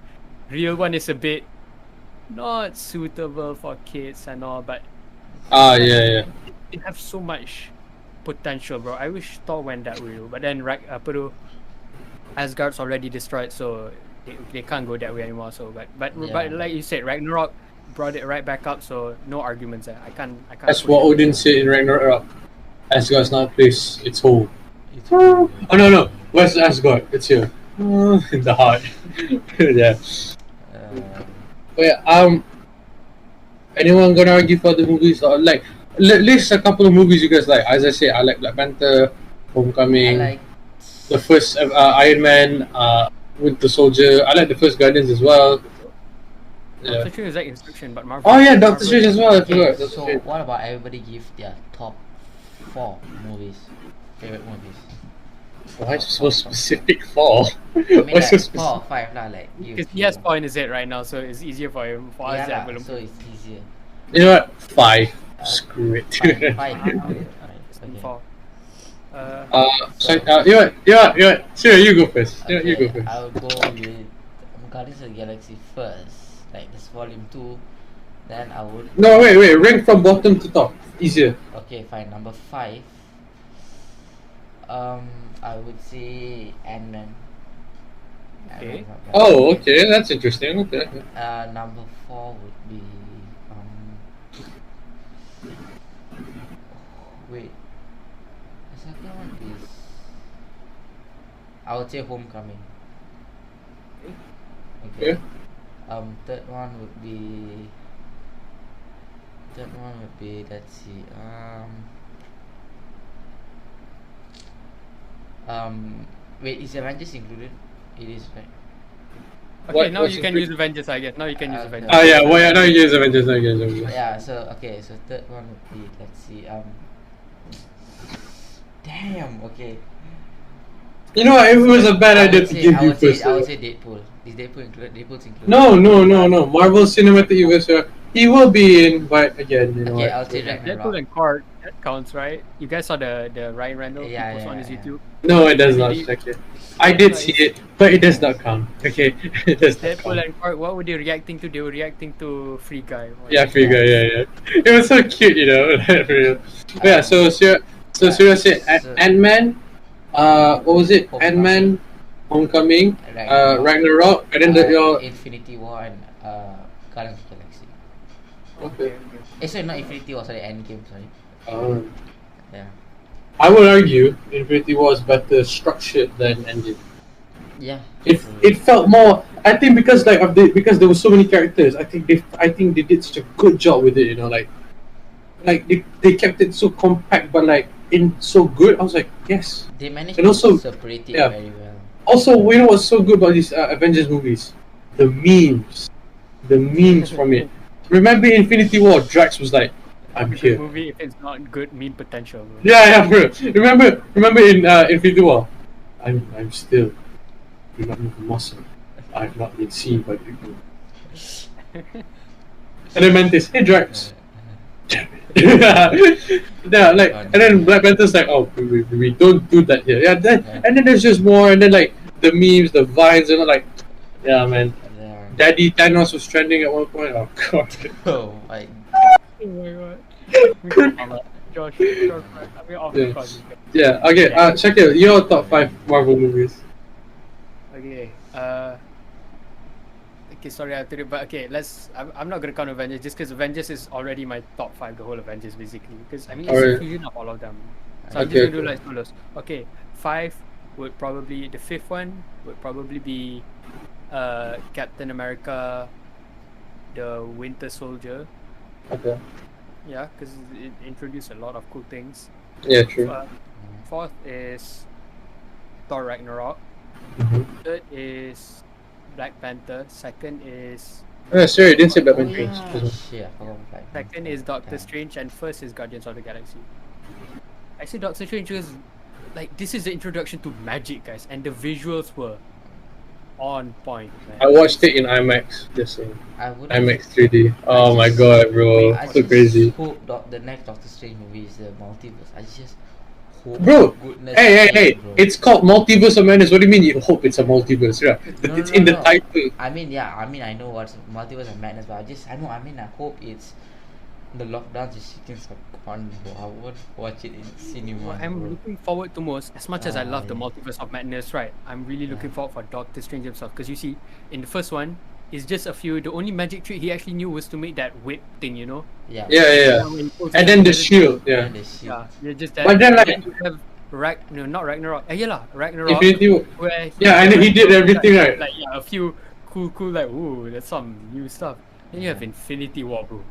real one is a bit not suitable for kids and all, but Yeah. it have so much potential, bro. I wish Thor went that way, but then Asgard's already destroyed, so they can't go that way anymore. So, but like you said, Ragnarok brought it right back up. So no arguments there. I can't. That's what Odin said in Ragnarok. Asgard's not a place; it's home. It's Oh no! Where's Asgard? It's here. In the heart. Yeah. But yeah, anyone gonna argue for the movies or like list a couple of movies you guys like? As I say, I like Black Panther, Homecoming, I like the first Iron Man, Winter Soldier. I like the first Guardians as well. Yeah. Doctor Strange is like Instruction, but Marvel. Oh yeah, Doctor Strange as well. I forgot. Okay, so what about everybody give their top 4 movies, favorite movies? Why so specific for? I mean, Why like so 4 specific? or 5 lah, like you. Because he has point is it right now, so it's easier for him. For us, Yeah, that lah, so it's easier. You know what? 5. Screw it. 5. Okay. Okay. For, So, you know what? Sure, you go first. You go first. I'll go with Guardians of the Galaxy first, like this volume 2. Then I would. No, wait. Rank from bottom to top. Easier. Okay, fine. Number 5. I would say Ant-Man. Okay. Oh, okay. That's interesting. Okay. Number 4 would be wait. The second one is I would say Homecoming. Okay. Third one would be let's see. Wait, is Avengers included? It is, right? Okay, now what's you can the- use Avengers, I guess. Now you can use Avengers. Oh yeah, well yeah, now you use Avengers. Yeah, so third one would be, let's see, damn, okay. You know what? It was a bad idea to give I you would say, first. I would say Deadpool. Is Deadpool included? Deadpool's included. No. Marvel Cinematic Universe. He will be in, but again, you know Okay, what? I'll say Deadpool Ragnarok. and Korg, that counts, right? You guys saw the Ryan Reynolds Yeah, post on his yeah. YouTube? No, it does not. Okay. I did see it, but it does not count. Okay, it does not Deadpool count. and Korg, what were they reacting to? They were reacting to Free Guy. Yeah, Free Guy. Yeah. It was so cute, you know. For real. But yeah, so Surya said Ant-Man. What was it? Ant-Man, Homecoming, Ragnarok, and then your. Infinity War and Guardians of the Galaxy. Okay. Sorry, not Infinity War. Sorry, Endgame. Sorry. Yeah. I would argue Infinity War is better structured than Endgame. Yeah. It felt more. I think because because there were so many characters. I think they did such a good job with it. You know, like they kept it so compact, but like in so good. I was like, yes. They managed And also- to separate it very well. Also, you know what's so good about these Avengers movies? The memes from it. Remember Infinity War? Drax was like, "I'm The here." movie, if it's not good, mean potential. Bro. Yeah, bro. Remember in Infinity War? I'm still. Do not move a muscle. I've not been seen by people. And then Mantis, hey Drax. Yeah, like, and then Black Panther's like, oh, we don't do that here. Yeah, and then there's just more, and then like the memes, the vines, and like, yeah, man. Yeah. Daddy Thanos was trending at one point. Oh god. Oh my. Oh my god. Josh, I mean, off the Yeah. cause. Yeah. Okay. Check it. Your top 5 Marvel movies. Okay. Okay, sorry, I have to do, but okay, I'm not gonna count Avengers just because Avengers is already my top 5, the whole Avengers basically. Because I mean, it's Alright. a fusion of all of them. So I'm Okay, just gonna do okay. like solos. Okay, 5 would probably, the 5th one would probably be Captain America, the Winter Soldier. Okay. Yeah, because it introduced a lot of cool things. Yeah. True. 4th is Thor Ragnarok. Mhm. 3rd is Black Panther. 2nd is Sorry, I didn't say Batman Oh, Dreams. yeah. Shit, I forgot about that. Second is Doctor Yeah. Strange, and first is Guardians of the Galaxy. I say Doctor Strange because, like, this is the introduction to magic, guys, and the visuals were on point. Man. I watched it in IMAX. Just saying. I would. IMAX 3D. Oh my god, bro, I so just crazy. hope the next Doctor Strange movie is the multiverse. I just hope. Bro, Goodness hey, sake, bro. it's called Multiverse of Madness. What do you mean you hope it's a multiverse? Yeah, No, it's no, in the no. title. I mean, yeah. I mean, I know what's multiverse of madness, but I hope it's the lockdown restrictions are gone, bro. I would watch it in cinema, What I'm bro. looking forward to most, as much as I love the Yeah. multiverse of madness, right? I'm really looking Yeah. forward for Doctor Strange himself, because you see, in the first one, it's just a few. The only magic trick he actually knew was to make that whip thing, you know. Yeah. Yeah. When he pulls And it then the together, shield. And Yeah. then the shit. yeah, just that. But then, And like, then you have not Ragnarok. Yeah lah, Ragnarok. Infinity War. Where Yeah, and he did everything right. Like a few cool, like ooh, that's some new stuff. Then you have Infinity War, bro.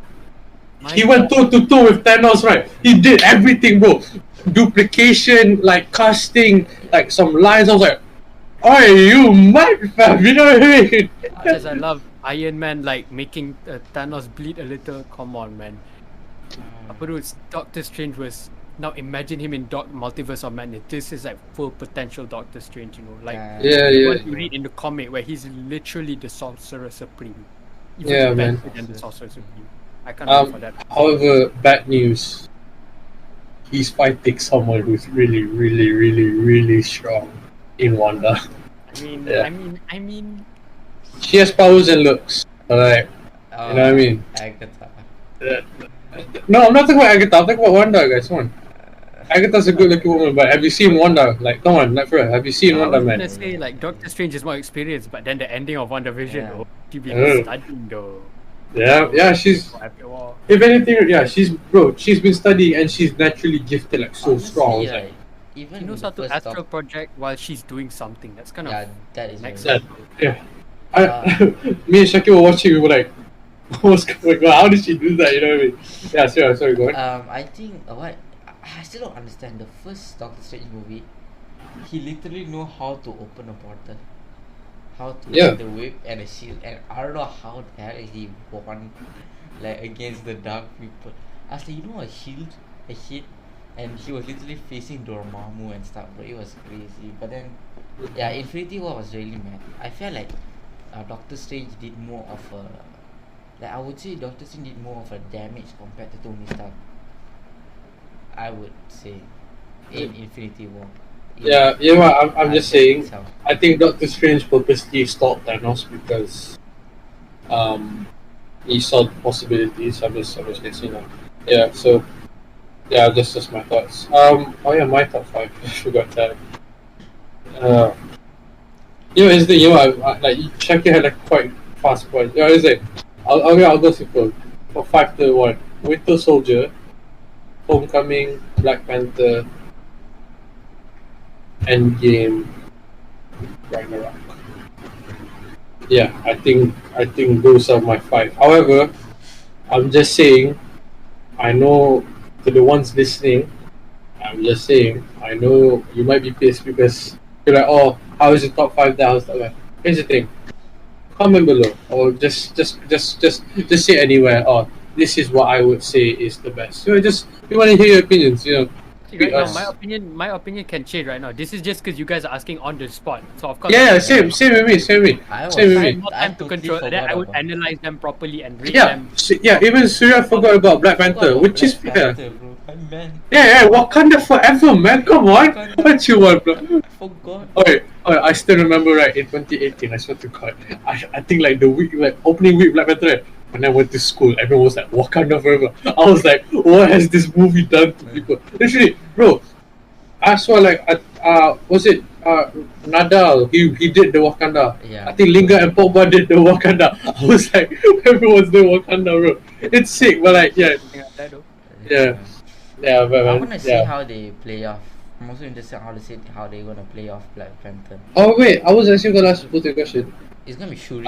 He went toe to toe with Thanos, right? He did everything, bro. Duplication, like casting, like some lines. I was like, "Oh, you mad, fam?" You know what I mean? As I love Iron Man, like making Thanos bleed a little. Come on, man. Apa tu, Doctor Strange was. Now imagine him in Multiverse of Madness. This is like full potential Doctor Strange, you know, like what you read in the comic where he's literally the Sorcerer Supreme. Even man. better than the Sorcerer Supreme. I can't wait for that. However, bad news. He's fighting someone who's really, really, really, really strong in Wanda. I mean. She has powers and looks. Alright. You know what I mean? Agatha. No, I'm not talking about Agatha. I'm talking about Wanda, guys. Come on. Agatha's a good-looking woman, but have you seen Wanda? Like, come on, not for real. Have you seen Wanda, I was man? gonna say like Doctor Strange is more experienced, but then the ending of WandaVision, she be studying though. Yeah, she's. If anything, yeah, she's been studying and she's naturally gifted, like so strong. Right. Like, Even She knows how to astral project while she's doing something. That's kind of that is next very level. yeah. Me and Shaki were watching. We were like, "What's going on? How did she do that?" You know what I mean? Yeah, sorry, go on. I think what I still don't understand the first Doctor Strange movie. He literally know how to open a portal, how to make the whip and a shield, and I don't know how the hell he won like against the dark people. I was like, you know, a shield, a hit, and he was literally facing Dormammu and stuff, but it was crazy. But then, yeah, Infinity War was really mad. I felt like Doctor Strange did more of a, like I would say Doctor Strange did more of a damage compared to Tony Stark. I would say in Infinity War. I'm just saying. I think Doctor Strange purposely stopped Thanos because he saw the possibilities. I'm just guessing now. Yeah, so yeah, just my thoughts. My top 5. I forgot that. It's the I like Shaki had like quite fast point. It's like I'll go simple. For 5 to 1, Winter Soldier, Homecoming, Black Panther, Endgame, Ragnarok. Yeah, I think those are my 5. However, I'm just saying, I know to the ones listening, I'm just saying, I know you might be pissed because you're like, oh, how is the top 5 that? Here's the thing. Comment below or just say anywhere. Oh, this is what I would say is the best. We want to hear your opinions. Right now, my opinion can change right now. This is just because you guys are asking on the spot. So of course. Yeah, same with me. I had more time to control. Then I would analyze them properly and rate them. Even Surya forgot about Black Panther, which is fair. Yeah, Wakanda forever, man. Come on, what you want, bro? I forgot. Okay, I still remember right in 2018. I swear to God, I think like the week, like opening week Black Panther. Right? When I went to school, everyone was like, Wakanda forever. I was like, what has this movie done to people? Literally, bro, I saw like, was it Nadal? He did the Wakanda. Yeah. I think Lingard and Pogba did the Wakanda. I was like, everyone's doing Wakanda, bro. It's sick, but like, yeah. But I wanna see how they play off. I'm also interested in how they're gonna play off Black Panther. Oh wait, I was actually gonna ask you a question. It's gonna be Shuri.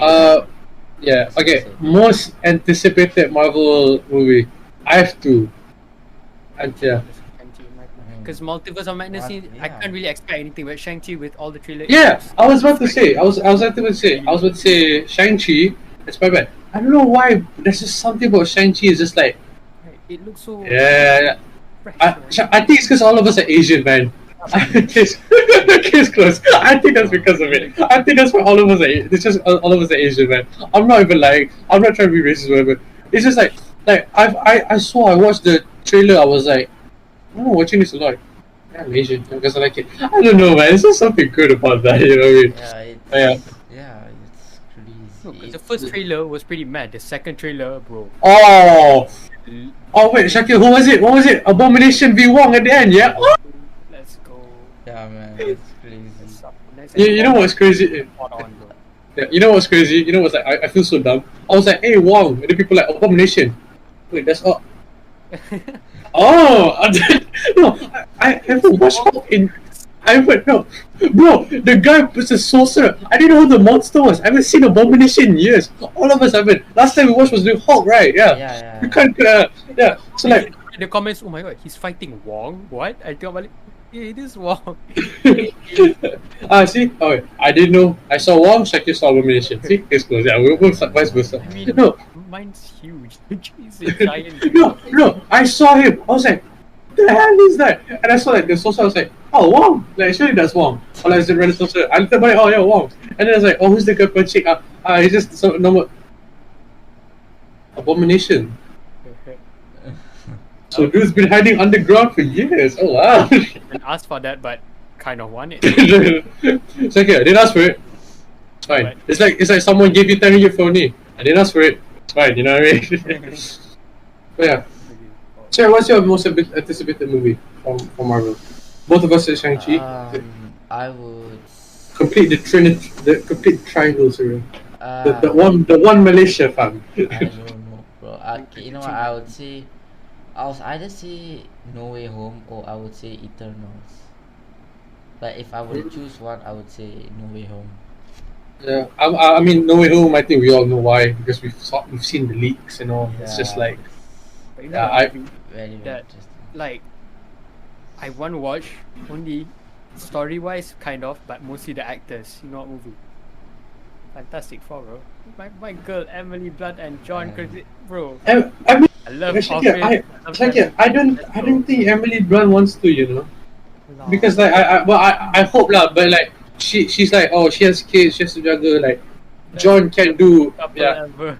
Yeah, okay. Most anticipated Marvel movie. I have two. Because Multiverse of Madness, I can't really expect anything, but Shang-Chi with all the trailers. Yeah, I was about to say. I was about to say Shang-Chi. It's my bad. I don't know why. There's just something about Shang-Chi. It's just like. It looks so. Yeah. I think it's because all of us are Asian, man. Case closed. I think that's because of it. I think that's why all of us are. It's just all of us are Asian, man. I'm not even lying. I'm not trying to be racist, or whatever. It's just like I watched the trailer. I was like, I'm not watching this a lot. I'm Asian because I like it. I don't know, man. There's just something good about that, you know what I mean? Yeah, it's Yeah. yeah, it's No, crazy. 'cause the first trailer was pretty mad. The second trailer, bro. Oh! Oh, wait, Shakil, who was it? What was it? Abomination v. Wong at the end, yeah? Let's go. Yeah, man, it's crazy. Next You know what's crazy? Spot on, bro. Yeah, you know what's crazy? You know what's like? I feel so dumb. I was like, hey, Wong. And the people like, Abomination. Wait, that's all. Oh! No, I haven't watched Hulk in. I haven't, no. Bro, the guy was a sorcerer. I didn't know who the monster was. I haven't seen Abomination in years. All of us haven't. Last time we watched was the Hulk, right? Yeah. Yeah. You can't, yeah. So like, In the comments, oh my god, he's fighting Wong. What? I tell balik, yeah, it is Wong. see? Oh, wait. I didn't know. I saw Wong, Shakir saw Abomination. See? Case closed. Yeah, we're both vice versa. I mean, No, mine's huge. He's a giant. no. I saw him. I was like, what the hell is that? And I saw like the sorcerer. I was like, oh, Wong. Like, surely that's Wong. Or like, it's the random sorcerer. I looked at my, oh, yeah, Wong. And then I was like, oh, who's the guy punching? He's just some normal. Abomination. So dude's been hiding underground for years. Oh wow. And asked for that, but kind of want it. It's okay. I didn't ask for it. It's fine. Right. It's like someone gave you 10 ringgit for me. I didn't ask for it. It's fine. You know what I mean? But yeah. Sir, what's your most anticipated movie from Marvel? Both of us are Shang-Chi. I would Complete the trinity, the complete triangle, sir. uh, The one Malaysia fam. I don't know, bro. Okay, you know what? I would say I was either say No Way Home or I would say Eternals. But if I were to choose one, I would say No Way Home. Yeah, I mean, No Way Home. I think we all know why, because we've seen the leaks and all. It's just like, But you yeah, what, Very That- interesting. like, I want to watch only story-wise, kind of, but mostly the actors. You know what movie? Fantastic Four, bro. My girl Emily Blunt and John Krasinski, bro. I mean, I love Shakir, Office. I don't think Emily Blunt wants to, you know, No. because like I hope lah, but like she's like, oh, she has kids, she has to juggle, like John can do, Couple yeah, ever.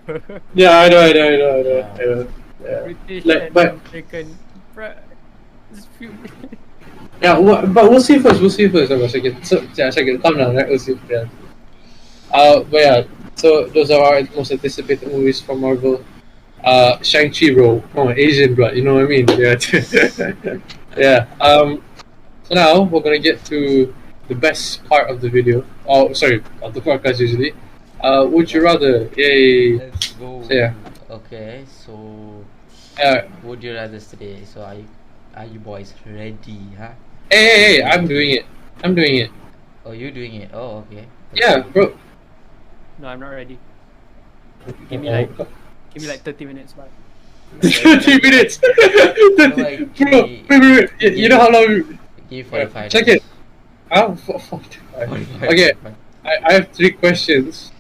yeah, I know. Yeah. British Like, and but American. Bruh, it's yeah, but we'll see first. Shakir. So yeah, Shakir, calm down, right? We'll see. Yeah. But yeah, so those are our most anticipated movies from Marvel. Shang-Chi, bro. Oh, Asian blood, you know what I mean? Yeah. Yeah. So now we're gonna get to the best part of the video. Oh, sorry, of the podcast usually. Would you rather? Yay. Let's go. So, yeah. Okay, so Uh, would you rather today? So are you boys ready, huh? hey, I'm doing it. Oh, you doing it? Oh, okay. Yeah, bro. No, I'm not ready. Give me Oh. Give me like 30 minutes, but 30 minutes. Like, Bro, wait. You know how long? Give 45. Check it. Oh, 45. 45. Okay. I have 3 questions.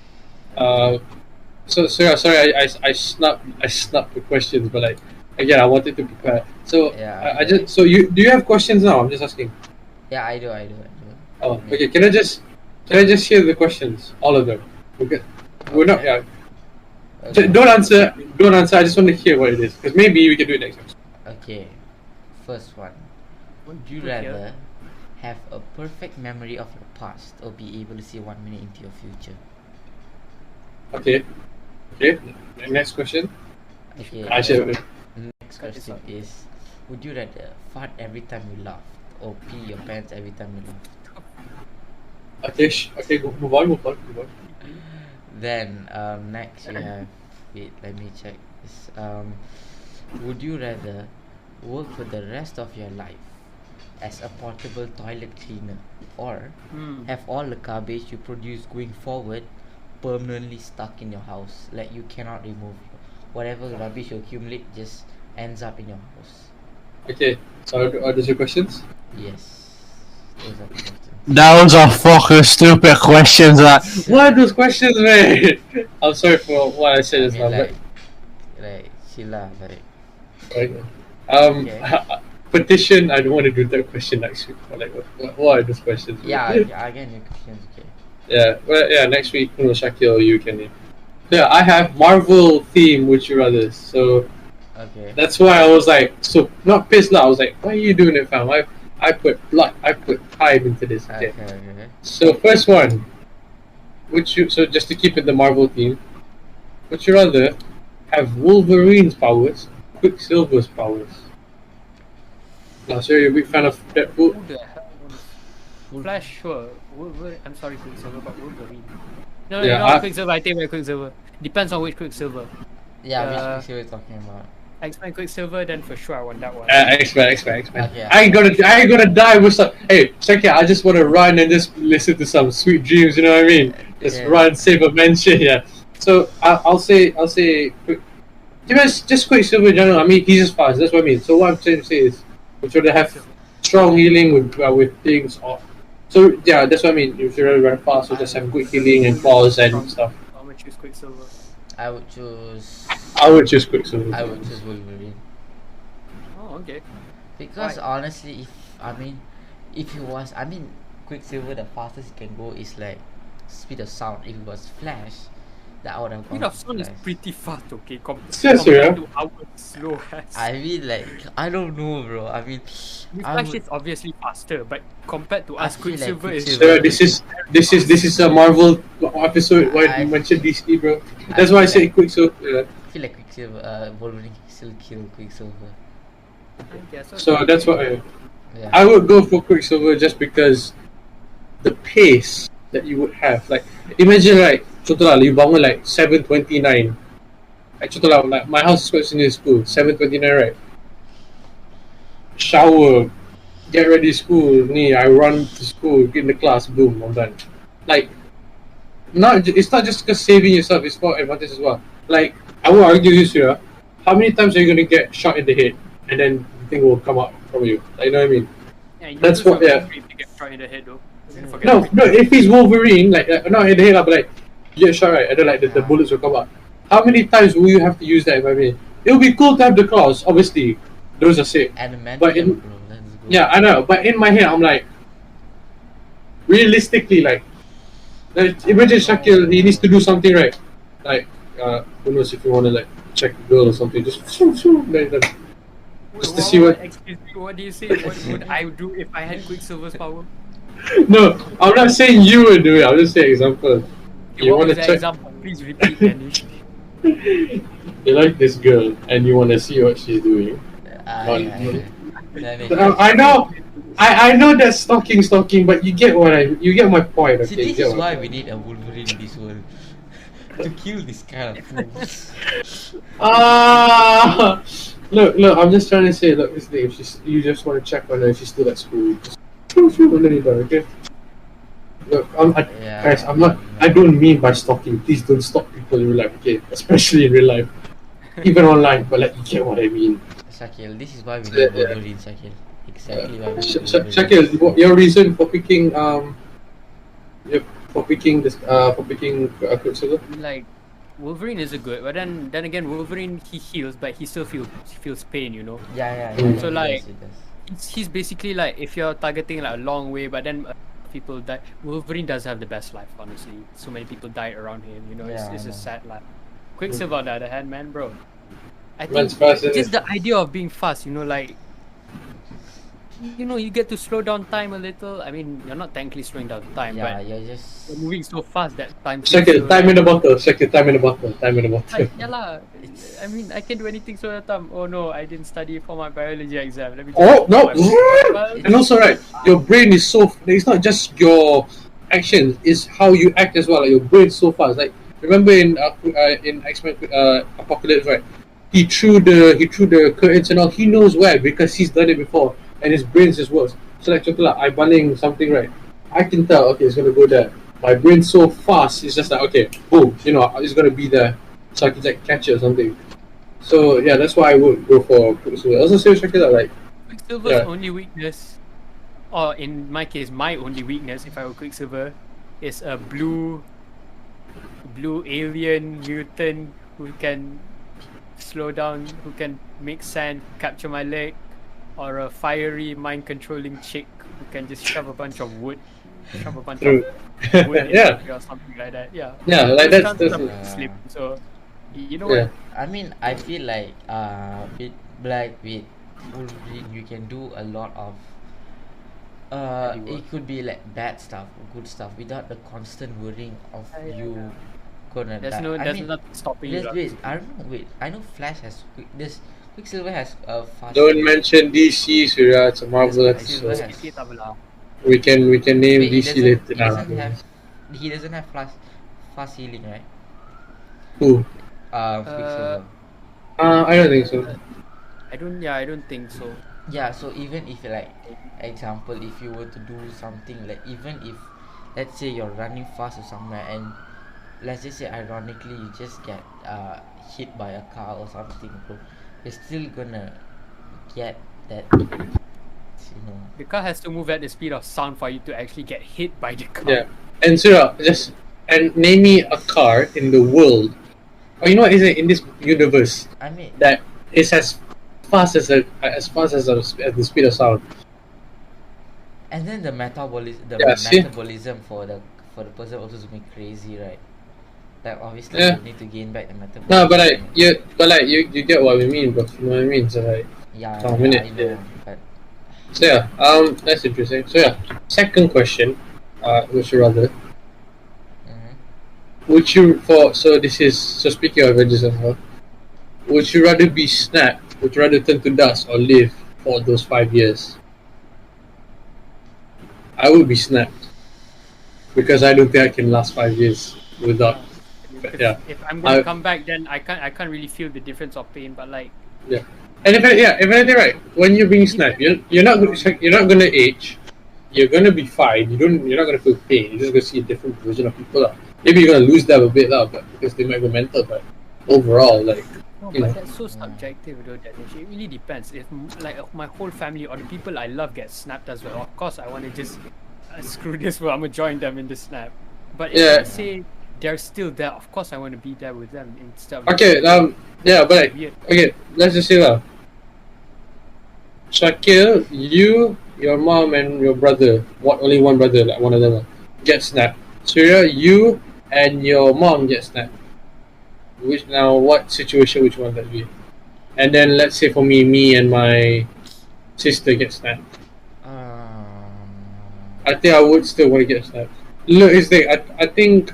So sorry, I snubbed the questions, but like again, I wanted to prepare. So Yeah. I just do you have questions now? I'm just asking. Yeah, I do. Oh, okay. Can I just hear the questions, all of them? Okay. We're not. Yeah. Okay. Don't answer. I just want to hear what it is, because maybe we can do it next time. Okay. First one. Would you Okay. rather have a perfect memory of your past or be able to see 1 minute into your future? Okay. Next question. Okay. I should. Next question is, would you rather fart every time you laugh or pee your pants every time you laugh? Okay. Okay. Move on. Then next you have, wait, let me check this. Would you rather work for the rest of your life as a portable toilet cleaner or have all the garbage you produce going forward permanently stuck in your house, like you cannot remove whatever rubbish you accumulate just ends up in your house? Okay. So are those your questions? Yes, those are the questions. Those are fucking stupid questions. What are those questions, man? I'm sorry for what I said I as mean, well, like Sheila, like but Okay. petition. I don't want to do that question next week. Like, what are those questions? yeah, again your questions. Okay. Yeah. Well, yeah. Next week, Shakil, you can. Yeah, I have Marvel theme. Would you rather? So Okay. that's why I was like, so not pissed now. I was like, why are you doing it, fam? I put blood, I put time into this. Okay, Okay. okay. So first one, so just to keep it the Marvel theme, would you rather have Wolverine's powers, Quicksilver's powers? Now, so you're a big fan of Deadpool? Who the hell wants Flash? Sure. I'm sorry, Quicksilver, but Wolverine. No, Yeah, not Quicksilver. I take my Quicksilver. Depends on which Quicksilver. Yeah, which Uh, Quicksilver you talking about? X-Men Quicksilver, then for sure I want that one. X-Men. Okay. I ain't gonna die with some. Hey, check it. I just want to run and just listen to some sweet dreams. You know what I mean? Just Yeah. run, save a mention. Yeah. So I'll say, just Quicksilver in general. I mean, he's just fast. That's what I mean. So what I'm trying to say is, we should have strong healing with things. So yeah, that's what I mean. If you're run fast, so just have good healing and claws and stuff. I'm gonna choose Quicksilver. I would choose. I would choose Quicksilver. I would choose Wolverine. Oh, okay. Because Why? honestly, if he was, Quicksilver, the fastest he can go is like speed of sound. If it was Flash, that I would have Speed gone of sound is Flash. pretty fast, okay? Yes, yeah. Compared to our slow ass. I mean, like, I don't know, bro. I mean, I Flash would- is obviously faster, but compared to I us, feel like Quicksilver is. Quicksilver- So this is a Marvel episode where I- you mentioned DC, bro. That's why I say Quicksilver. I feel like Quicksilver, Wolverine can still kill Quicksilver. I guess, okay. So that's what Yeah. I would go for Quicksilver just because the pace that you would have. Like, imagine like, contoh lah, you bangun like 7:29. Like, contoh lah, like, my house is quite near school. 7:29, right? Shower, get ready school. Ni, I run to school, get in the class, boom, I'm done. Like, it's not just because saving yourself, it's for advantage as well. Like, I will argue this here. How many times are you gonna get shot in the head and then the thing will come out from you? Like, you know what I mean? Yeah, you that's lose what- your yeah. memory if you get shot in the head, though. Forget No, it. no. If he's Wolverine, like not in the head, but like you get shot right, and then like the bullets will come out. How many times will you have to use that? I mean, it would be cool to have the claws. Obviously, those are sick. And the But in- bro, let's go. Yeah, I know. But in my head, I'm like, realistically, like imagine Shakil, he needs to do something right. Like, who knows if you want to like check the girl or something, just like that. Just to see what. Excuse me, what do you say? What would I do if I had Quicksilver's power? No, I'm not saying you would do it. I'm just saying example. You What want was to that check. example? Please repeat, Danish. You like this girl and you want to see what she's doing. Then I know, I know that's stalking, but you get my point. Okay, See, you this get is my why point. we need a Wolverine in this world. To kill this kind of fools. Look, I'm just trying to say, look, this thing. If you just want to check on her if she's still at school, just shoot, and then you're done, okay? Look, Yeah. guys, I don't mean by stalking. Please don't stalk people in real life, okay? Especially in real life, even online. But like, you get what I mean. Shakil, this is why we Yeah, need yeah. Wolverine, Shakil. Exactly why we need Wolverine. Shakil, your reason for picking Quicksilver? Like, Wolverine is a good, but then again, Wolverine he heals, but he still feels pain, you know. Yeah. So, he like, does, he does. He's basically like, if you're targeting like a long way, but then people die. Wolverine does have the best life, honestly. So many people died around him, you know. Yeah, It's I a know. sad life. Quicksilver, on the other hand, man, bro. I think Man's fast, isn't just it? the idea of being fast, you know, like, you know, you get to slow down time a little. I mean, you're not technically slowing down time, Yeah, but you're just. you're moving so fast that time. Shakil, time in the bottle. Shakil, time in the bottle. Time in the bottle. Like, yeah lah. I mean, I can do anything so that time. Oh no, I didn't study for my biology exam. Let me. Oh just no! Well, And also, right, your brain is so. It's not just your actions; it's how you act as well. Like, your brain's so fast. Like, remember in X-Men Apocalypse, right? He threw the curtains and all. He knows where because he's done it before, and his brain just works. So like, I baling something, right? I can tell. Okay, it's gonna go there. My brain's so fast. It's just like, okay, boom. You know, it's gonna be there, so I can like catch it or something. So yeah, that's why I would go for Quicksilver. Also, say Shakila, like, Quicksilver's Yeah. only weakness, or in my case, my only weakness, if I were Quicksilver, is a blue alien mutant who can slow down, who can make sand, capture my leg, or a fiery mind controlling chick who can just shove a bunch of wood, shove a bunch True. of wood in Yeah. me or something like that. Yeah. Yeah, like Those that's chances are Yeah. pretty slim. So, you know yeah. what? I mean, I feel like with Wolverine, you can do a lot of It could be like bad stuff or good stuff without the constant worrying of you gonna There's die. there's nothing stopping you. Wait, I don't know. Wait, I know Flash has this. Quicksilver has a fast. Don't mention DC, Surya. It's a Marvel Quicksilver episode. has. Sikit lah. We can name Wait, DC later. he doesn't have fast healing, right? Who? Quicksilver. I don't think so. I don't think so. Yeah, so even if like example, if you were to do something like, even if let's say you're running fast or somewhere, and let's just say ironically you just get hit by a car or something, bro, you're still gonna get that, you know. The car has to move at the speed of sound for you to actually get hit by the car. Yeah. And Surya, and name me a car in the world, or you know what is it in this universe, I mean, that is as fast as the speed of sound. and then the metabolism for the person also is going crazy, right? Like obviously Yeah. you need to gain back the metabolism. No, but you get what we mean, bro. You know what I mean? So like, yeah, I mean I know, but so yeah, that's interesting. So yeah, second question, would you rather? Would you speaking of Avengers as well, would you rather be snapped? Would you rather turn to dust or live for those 5 years? I would be snapped because I don't think I can last 5 years without. Yeah. If I'm gonna come back, then I can't really feel the difference of pain. But like, Yeah. And if anything, right, when you're being snapped, you're not gonna age. You're gonna be fine. You're not gonna feel pain. You're just gonna see a different version of people. Maybe you're gonna lose them a bit, but because they might go mental. But overall, like, no, but that's so subjective, though. That it really depends. If like my whole family or the people I love get snapped as well, of course I want to just screw this. Well, I'm gonna join them in the snap. But if let's say they're still there, of course I want to be there with them instead of. Okay. Yeah, but like, okay. Let's just say that. Shakil, you, your mom, and your brother. Only one brother, like one of them, get snapped. Surya, you and your mom get snapped. What situation? Which one would that be? And then let's say for me and my sister get snapped. I think I would still want to get snapped. Look, I think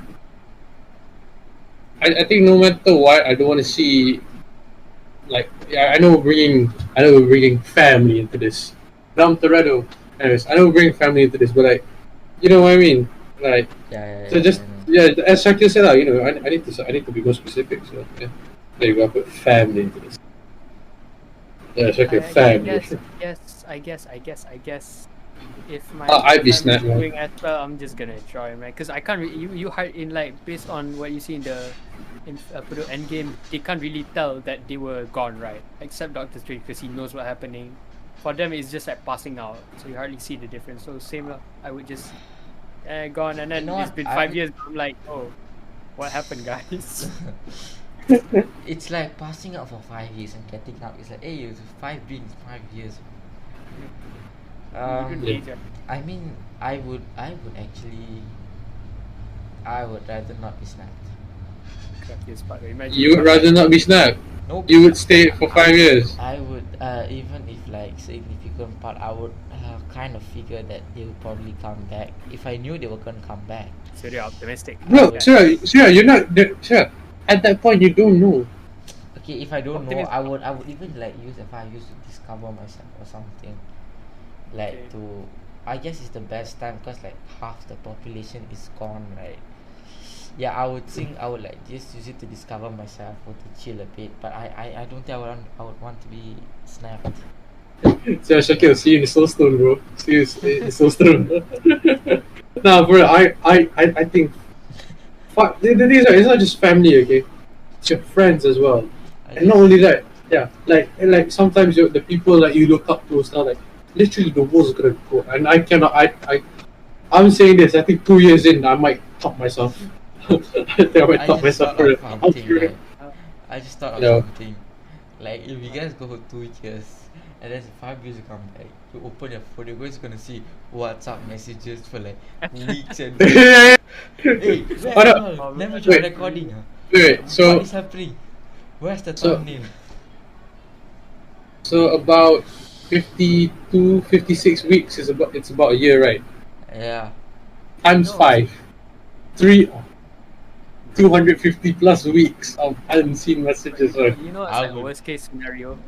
no matter what, I don't want to see. Like, I know we're bringing family into this. Toretto. Anyways, I know we're bringing family into this, but like, you know what I mean? Like, as Shakil said, I need to be more specific. So yeah, there you go. I put family into this. Yeah, Shakil, family. I guess. If my I'd be family's snapped, doing as well, I'm just gonna join, man. Because I can't. You hide in like based on what you see in the Endgame, they can't really tell that they were gone, right? Except Doctor Strange, because he knows what's happening. For them, it's just like passing out, so you hardly see the difference. So same lah. I would just gone, and then it's been 5 years. I'm like, oh, what happened, guys? it's like passing out for 5 years and getting up. It's like, hey, it's 5 years. I mean, I would rather not be snapped. You would rather not be snapped? Nope. You would stay for 5 years? I would, even if like significant part, I would kind of figure that they would probably come back. If I knew they were gonna come back. So you're optimistic. No, sure, you're not. Sure, at that point you don't know. Okay, if I don't know, I would even like use the 5 years to discover myself or something. Like I guess it's the best time because like half the population is gone, right? Yeah, I would like just use it to discover myself or to chill a bit. But I don't think I would want to be snapped. So Shakil, see you in the Soulstone, bro. See you in the Soulstone. Nah, bro, I think. Fuck, the thing is, it's not just family, okay? It's your friends as well, and not only that. Yeah, like sometimes the people that you look up to are like literally the world's gonna go, and I cannot. I'm saying this. I think 2 years in, I might top myself. I just thought of something. Like if you guys go for 2 years and then 5 years you come back, you open your phone, you're going to see WhatsApp messages for like weeks and weeks. Hey, never try recording. Wait, so what is happening? Where's the thumbnail? So about 52, 56 weeks is about a year, right? Yeah. Times No, 5. 250 plus weeks of unseen messages. Right? you know, it's I like a would. worst case scenario.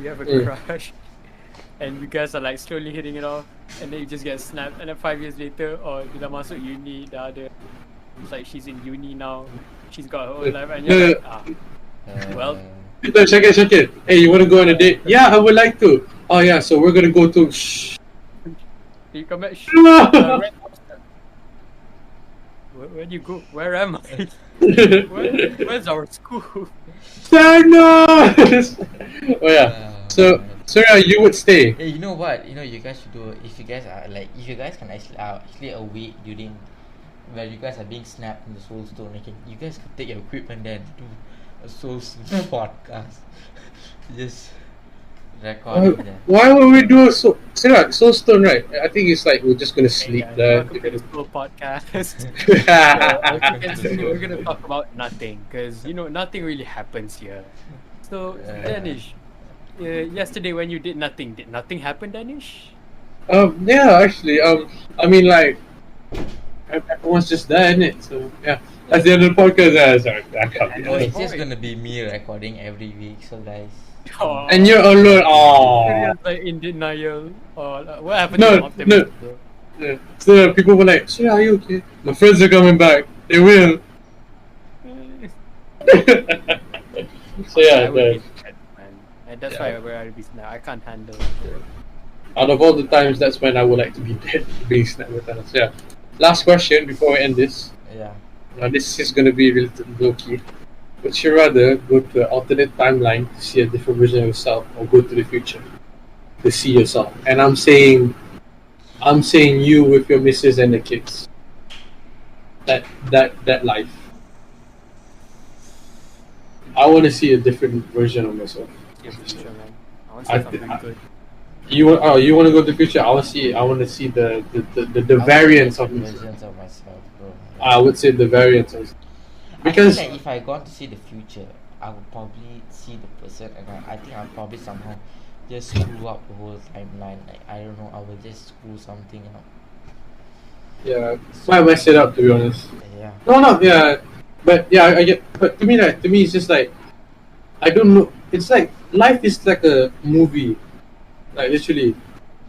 You have a Mm. crush, and you guys are like slowly hitting it off, and then you just get snapped, and then 5 years later, or bila masuk uni, it's like she's in uni now, she's got her own life, and you're No, like, well, no, check it. Hey, you want to go on a date? Yeah, I would like to. Oh yeah, so we're gonna go to. Shh. you come back. No. Where do you go? Where am I? Where's our school? Thanos. Oh yeah. So, Man. Surya, you would stay. Hey, you know what? You know, you guys should do. If you guys are like, if you guys can actually awake during where you guys are being snapped in the Soul Stone, you guys could take your equipment there and do a Soul Stone podcast. Just recording there. Why would we do so? Surya, so stone, right? I think it's like we're just gonna sleep Hey, there. welcome to the school podcast. We're gonna talk about nothing, because nothing really happens here. So Danish, yesterday when you did nothing happen, Danish? Yeah, actually, I mean, like, everyone's just there, innit? So yeah, that's the end of the podcast. Sorry, I can't be Oh, honest. it's just gonna be me recording every week. So guys, And you're alone. Oh. You're like in denial, or what happened No, to optimism? no. Yeah. So people were like, "Surya, are you okay? My friends are coming back. They will." So yeah, I would be the, sad, man. And that's Yeah. why I'd be snapped. I can't handle. out of all the times, that's when I would like to be dead, being snapped with Thanos. Yeah. Last question before we end this. yeah. This is going to be related to Loki. Would you rather go to an alternate timeline to see a different version of yourself, or go to the future to see yourself? And I'm saying you with your missus and the kids. That life. I want to see a different version of myself. Your future, man. I want to I see something thi- good. You want to go to the future? I want to see the I want variants of different myself. versions of myself, bro. I would say the variants of Because because if I got to see the future, I would probably see the person, and I think I'll probably somehow just screw up the whole timeline. Like I don't know, I will just screw something up. yeah, might mess it up, to be honest. Yeah. No, yeah, but yeah, I get. But to me, it's just like I don't know. It's like life is like a movie, like literally.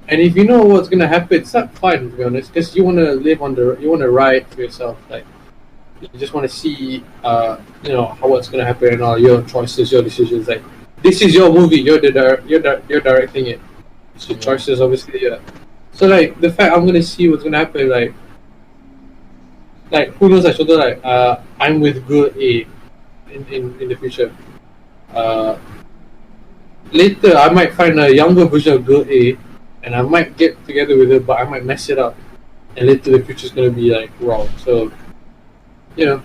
And if you know what's gonna happen, it's not fun, to be honest, because you wanna you wanna ride for yourself, like you just wanna see, how what's gonna happen and all your choices, your decisions. Like this is your movie, you're you're directing it. It's your Yeah. choices, obviously. Yeah. So like the fact I'm gonna see what's gonna happen, like who knows? I should like I'm with girl A in the future. Later I might find a younger version of girl A, and I might get together with her, but I might mess it up, and later the future's gonna be like wrong. So, yeah,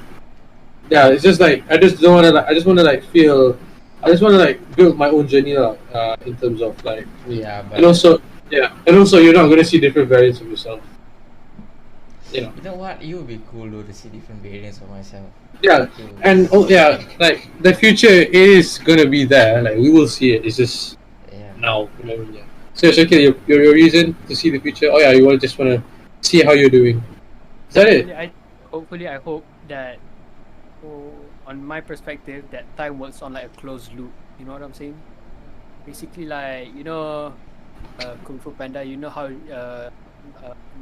it's just like I just don't wanna like I just wanna like feel, I just wanna like build my own journey out, in terms of like me. Yeah, but And also, you're not gonna see different variants of yourself. you know what? It would be cool though to see different variants of myself. Yeah, and like the future is gonna be there. Like we will see it. It's just Yeah. now. Yeah. So okay, your reason to see the future. Oh yeah, you just wanna see how you're doing. Is that it? Hopefully, I hope that, on my perspective, that time works on like a closed loop. You know what I'm saying? Basically, like Kung Fu Panda. You know how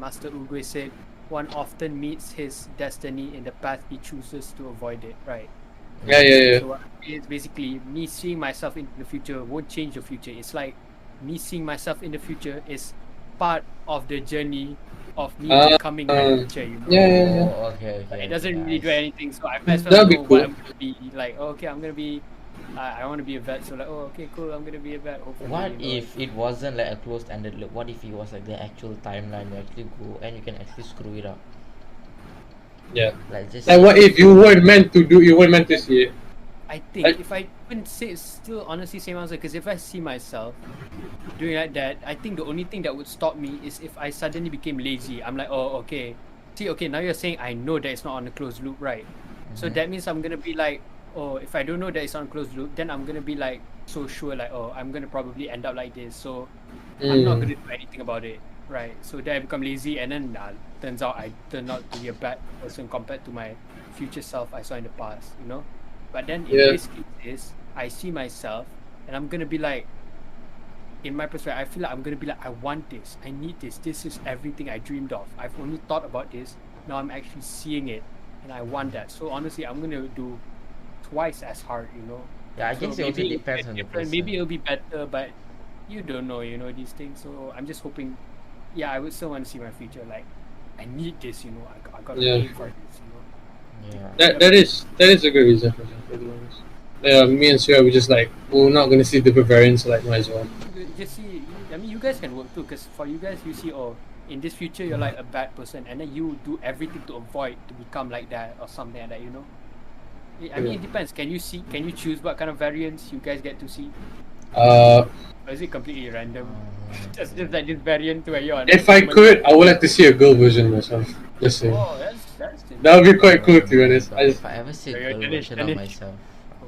Master Uguay said, one often meets his destiny in the path he chooses to avoid it. Right. Yeah. So it's basically me seeing myself in the future won't change the future. It's like me seeing myself in the future is part of the journey of me becoming my future. You know? Yeah. Oh, okay. It doesn't really do nice. anything, so I might as well That'd be know cool. what I'm gonna be like. Oh, okay, I'm gonna be. I want to be a vet, so like, oh, okay, cool. I'm gonna be a vet. Hopefully, What you know, if it wasn't like a closed-ended loop? What if it was like the actual timeline? You actually go and you can actually screw it up. Yeah. Like just. Like what if you weren't meant to do? You weren't meant to see it. I think Like- if I wouldn't say still honestly same answer, because if I see myself doing like that, I think the only thing that would stop me is if I suddenly became lazy. I'm like, oh, okay. See, okay, now you're saying I know that it's not on a closed loop, right? So Mhm. that means I'm gonna be like, oh, if I don't know that it's on a closed loop, then I'm gonna be like, so sure like, oh, I'm gonna probably end up like this, so I'm not gonna do anything about it, right? So then I become lazy, and then turns out I turn out to be a bad person compared to my future self I saw in the past, you know. But then in this case, I see myself, and I'm gonna be like, in my perspective, I feel like I'm gonna be like, I want this, I need this. This is everything I dreamed of. I've only thought about this. Now I'm actually seeing it, and I want that. So honestly, I'm gonna do twice as hard, you know. Yeah, I So guess it also maybe depends on the person. maybe it'll be better, but you don't know, you know, these things. So I'm just hoping. Yeah, I would still want to see my future. Like, I need this, you know. I gotta pay for this, you know. Yeah. That is a good reason for that, to be honest. Yeah, me and Sierra, we just like, we're not gonna see different variants, like might as well. Just see, I mean, you guys can work too, because for you guys, you see, oh, in this future, you're like a bad person, and then you do everything to avoid to become like that or something like that, you know. I mean, it depends. Can you choose what kind of variants you guys get to see? Or is it completely random? just like this variant where you're. If I could, I would like to see a girl version myself. Just saying. Oh, that's. That would be quite cool, to be honest. If I ever see a girl version of Danish. myself.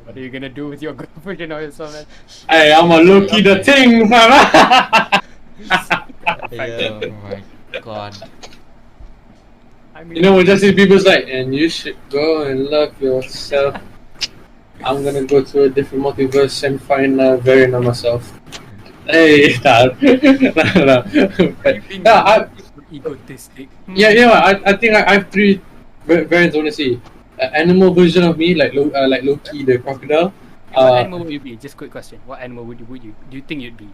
What are you gonna do with your girl version of yourself, man? Hey, I'm a Loki the thing, fam. Oh my god. I mean, You know, when just see people's like, and you should go and love yourself. I'm gonna go to a different multiverse and find a variant of myself. Hey, no. egotistic. Yeah. I think I have 3 variants I want to see. Animal version of me, like Loki the crocodile. What animal would you be? Just quick question. What animal would you? Do you think you'd be?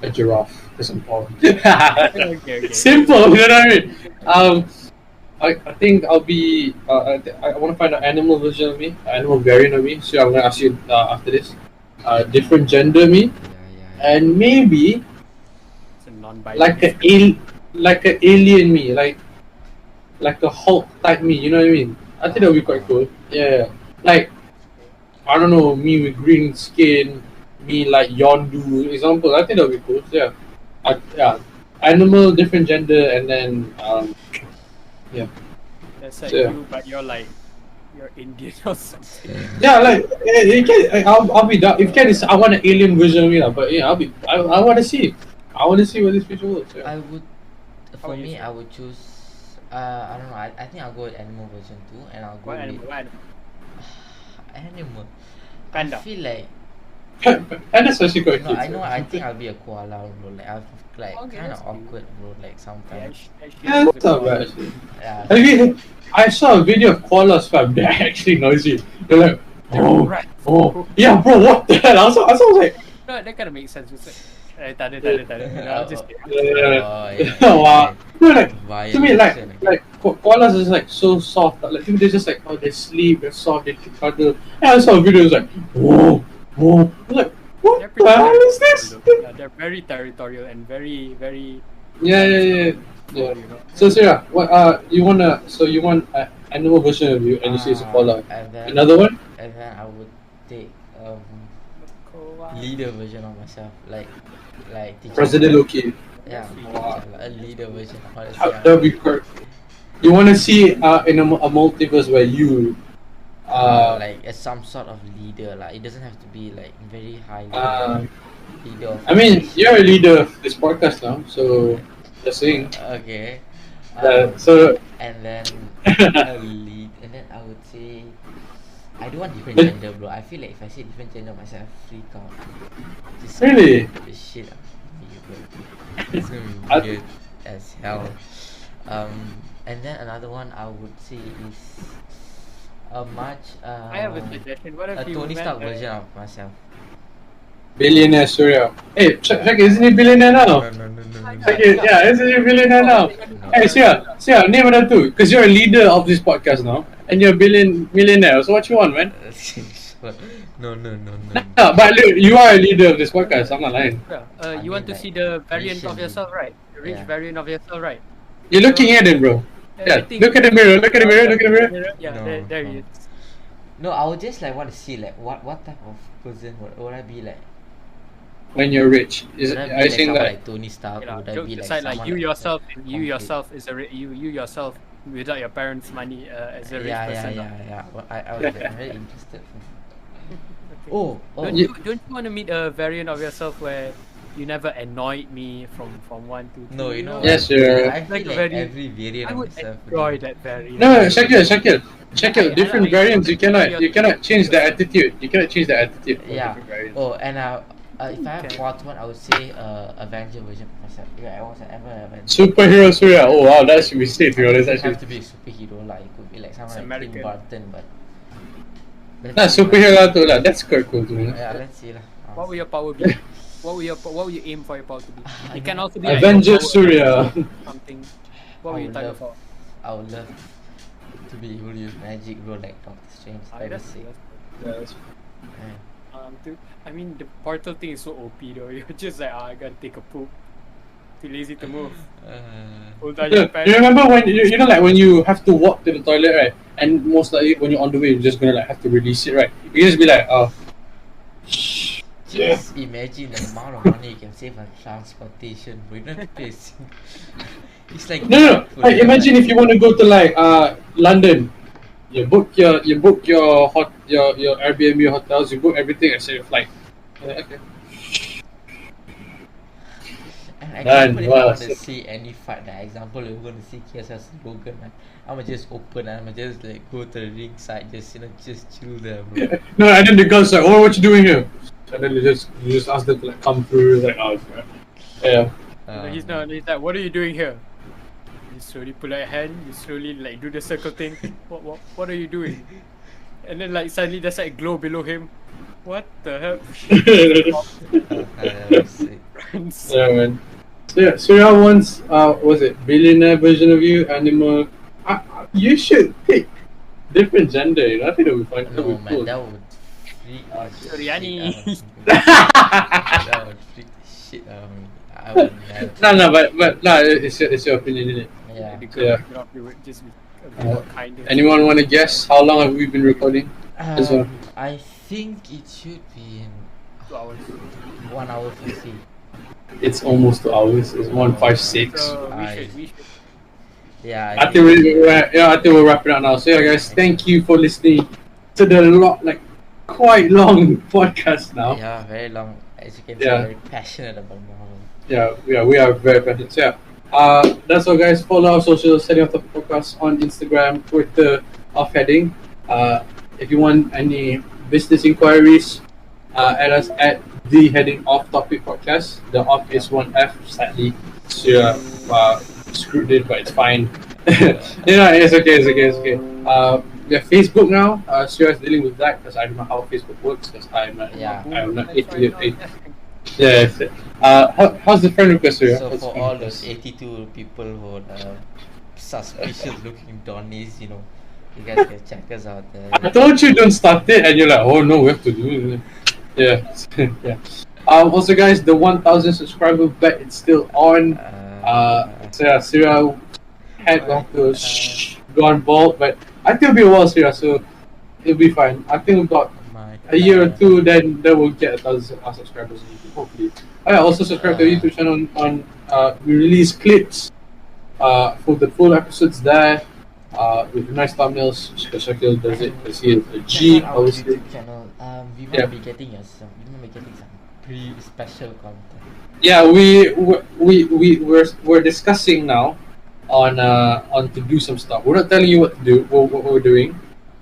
A giraffe, because I'm tall. Okay. Simple, you know what I mean? I think I'll be. I want to find an animal version of me, animal variant of me. So I'm gonna ask you after this. Different gender me, and maybe It's a non-binary. like an alien me, like a Hulk type me. You know what I mean? I think that would be quite cool. Yeah, like I don't know, me with green skin, me like Yondu. Example, I think that would be cool. Yeah, yeah. Animal, different gender, and then yeah. That's like Yeah. you, but you're Indian or something. Yeah, like it can, I'll be down. If can, I want an alien version of me, but yeah, I want to see. I want to see what this future looks. Yeah. I would, for me, I would choose. I don't know. I think I'll go with animal version too, and I'll go What with animal? What animal? animal. Panda. I feel like And that's actually quite no, cute. I know. I think I'll be a koala, bro. Like I'm like Okay, kind of that's cute. awkward, bro. Like sometimes. Yeah, that's not bad. Actually. Yeah. I mean, I saw a video of koalas, fam. They're actually noisy. They're like, oh, yeah, bro. What the hell? I was like, No, that kind of makes sense. It's like, tak ada. I'll just. wow. No, like Violation, to me, okay. like koalas is like so soft. Like they're just like, oh, they sleep, they're soft, they cuddle. And I saw a video. It was like, whoa. I was like, what They're the hell is this? Yeah, they're very territorial and very, very. Yeah. You know. So Sarah, what you want an animal version of you, and you say it's a koala. And then, Another one? And then I would take leader version of myself, like teacher. President Loki. Yeah, Wow. a leader version. Honestly, That would be great. You want to see in a multiverse where you like as some sort of leader. Like it doesn't have to be like very high leader. Of I mean, you're a leader of this podcast now, so just saying. Okay. So And then a lead, and then I would say I don't want different gender, bro. I feel like if I say different gender myself, I freak out. Just Really? the shit out of me, bro. It's gonna be weird as hell. And then another one I would say is a much I have a suggestion. What if a you Tony met Stark a- version of myself. billionaire Surya. Hey, check, isn't he billionaire now? No. Okay, yeah, isn't he billionaire now? Hey, Surya, name that too, because you're a leader of this podcast now, and you're a millionaire. So what you want, man? No. No, but look, you are a leader of this podcast. I'm not lying. you want to like, see the variant of recently. yourself, right? The rich Yeah. variant of yourself, right? You're looking at it, bro. Yeah, I think- look at the mirror. Look at the mirror. Yeah, No, there no. he is. No, I would just like want to see like what type of person would I be like? When you're rich, Would I be I like think someone that like Tony Stark? You know, Would I jokes be like aside, like someone you yourself, you complete- yourself is you yourself without your parents' money as a rich person. Yeah. Well, I was like, very interested. Okay. Oh, oh. Don't you want to meet a variant of yourself where you never annoyed me from 1 to 2? No, you know. Yes, what? sure. I feel Like like very- every variant I of would myself. enjoy that variant. No, Shakil. I Different know, variants. You you're- cannot change the attitude. You cannot change the attitude. For Yeah. different variants. Oh, and if I have Okay. part one, I would say Avenger version of myself. Yeah, I was ever Avenger. Superhero Surya. Oh wow, that should be safe. You know, that's It doesn't actually. have to be a superhero, like it could be like someone It's like Tim American. Burton, but. Nah, superhero tu lah. That's quite cool to me. Yeah, let's see lah. What will your power be? What will you aim for your power to be? I It can know. also be Avenger like your power Surya. something. I What will you would target love- for? I would love to be able to use magic, bro, like Doctor Strange. That would be sick. Yeah. I mean, the portal thing is so OP though. You're just like, I gotta take a poop. Too lazy to move. Hold down your Yeah, pants. you remember when you know like when you have to walk to the toilet, right? And most likely when you're on the way, you're just gonna like have to release it, right? You just be like, oh. Yeah. Just imagine the amount of money you can save on transportation, bro. You don't have to pay a single. It's like No. Like, imagine if you want to go to like London, you book your Airbnb hotels, you book everything except your flight. Yeah, okay. And Done. example, if I Wow, want to sick. see any fight, like example, if we're going to see KSS Logan, man, I'ma just open and I'ma just like go to the ringside, just just chill there, bro. No, and then the girl's like, oh, what you doing here? And then you just ask them to like come through, like, oh, okay. Yeah. He's like, what are you doing here? You slowly pull out your hand, you slowly like do the circle thing. What are you doing? And then like suddenly there's like a glow below him. What the hell? Sick. Yeah, man. So yeah, Surya wants, was it billionaire version of you, animal? You should pick different gender. You know, I think that would be fun. That No, would be man, cool. that would freak out the Suryani. shit out of me. That would freak the shit out of me. I would never. No, but no, it's your opinion, isn't it? Yeah. The Yeah. girl would just be a bit more kinder. Anyone want to guess how long have we been recording? This one. I think it should be in 2 hours. 1 hour 50. It's almost 2 hours. It's 1:56. So I- we should. Yeah. I think we'll wrap it up now. So yeah, guys, thank you for listening to the quite long podcast now. Yeah, very long. As you can see, Yeah. very passionate about Marvel. Yeah, we are very passionate. So yeah, that's all, guys. Follow our socials, Setting Off the Podcast on Instagram, Twitter, Off Heading. If you want any business inquiries, add us at the Heading Off Topic Podcast. The off is 1F, sadly. So yeah, screwed it, but it's fine. It's okay. We have Facebook now. Surya is dealing with that because I don't know how Facebook works because I'm not. Yeah. I'm not That's right, 88. Yes. How's the friend request, Surya? So How's for the all friend those request? 82 people who are suspicious looking Donnies, you know, you guys can check us out there. I told you don't start it, and you're like, oh no, we have to do it. Yeah, yeah. Also, guys, the 1,000 subscriber bet it's still on. So yeah, Surya had gone to gone bald, but I think it'll be a while, Surya, so it'll be fine. I think about a year or two, then we'll get 1,000 subscribers on YouTube, hopefully. Oh yeah, also subscribe to our YouTube channel on we release clips for the full episodes there with nice thumbnails. Shakil does it because he is a G, Check out our obviously. YouTube channel. We might Yeah. be getting some pretty special content. Yeah, we're discussing now on to do some stuff. We're not telling you what to do, what we're doing,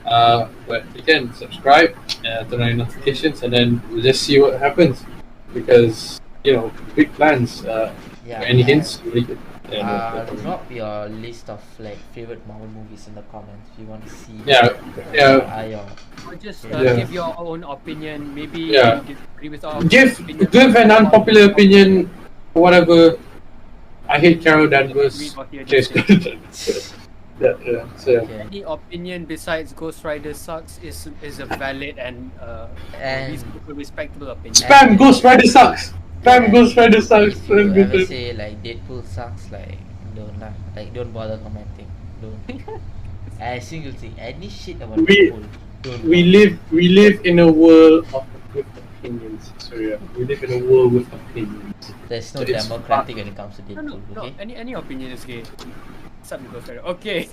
but again, subscribe, turn on your notifications, and then we'll just see what happens. Because big plans. Yeah. Any hints? Really good. Drop your list of like favorite Marvel movies in the comments if you want to see. Yeah. Or just Yeah. give your own opinion. Maybe Yeah. you disagree with our Give opinion. an unpopular opinion, whatever. I hate Carol Danvers. Read what he Chase just said. yeah. So Okay. Any opinion besides Ghost Rider sucks is a valid and And respectable opinion. spam Ghost Rider sucks. Spam Ghost Rider sucks. if you ever say like Deadpool sucks, like don't lah, like don't bother commenting. Don't. A single thing, any shit about We- Deadpool. Don't. We bother. live in a world with opinions. So yeah, we live in a world with opinions. There's no It's democratic when it comes to No, Deadpool. no, Okay. any opinion is gay. Except Ghost Rider. Okay.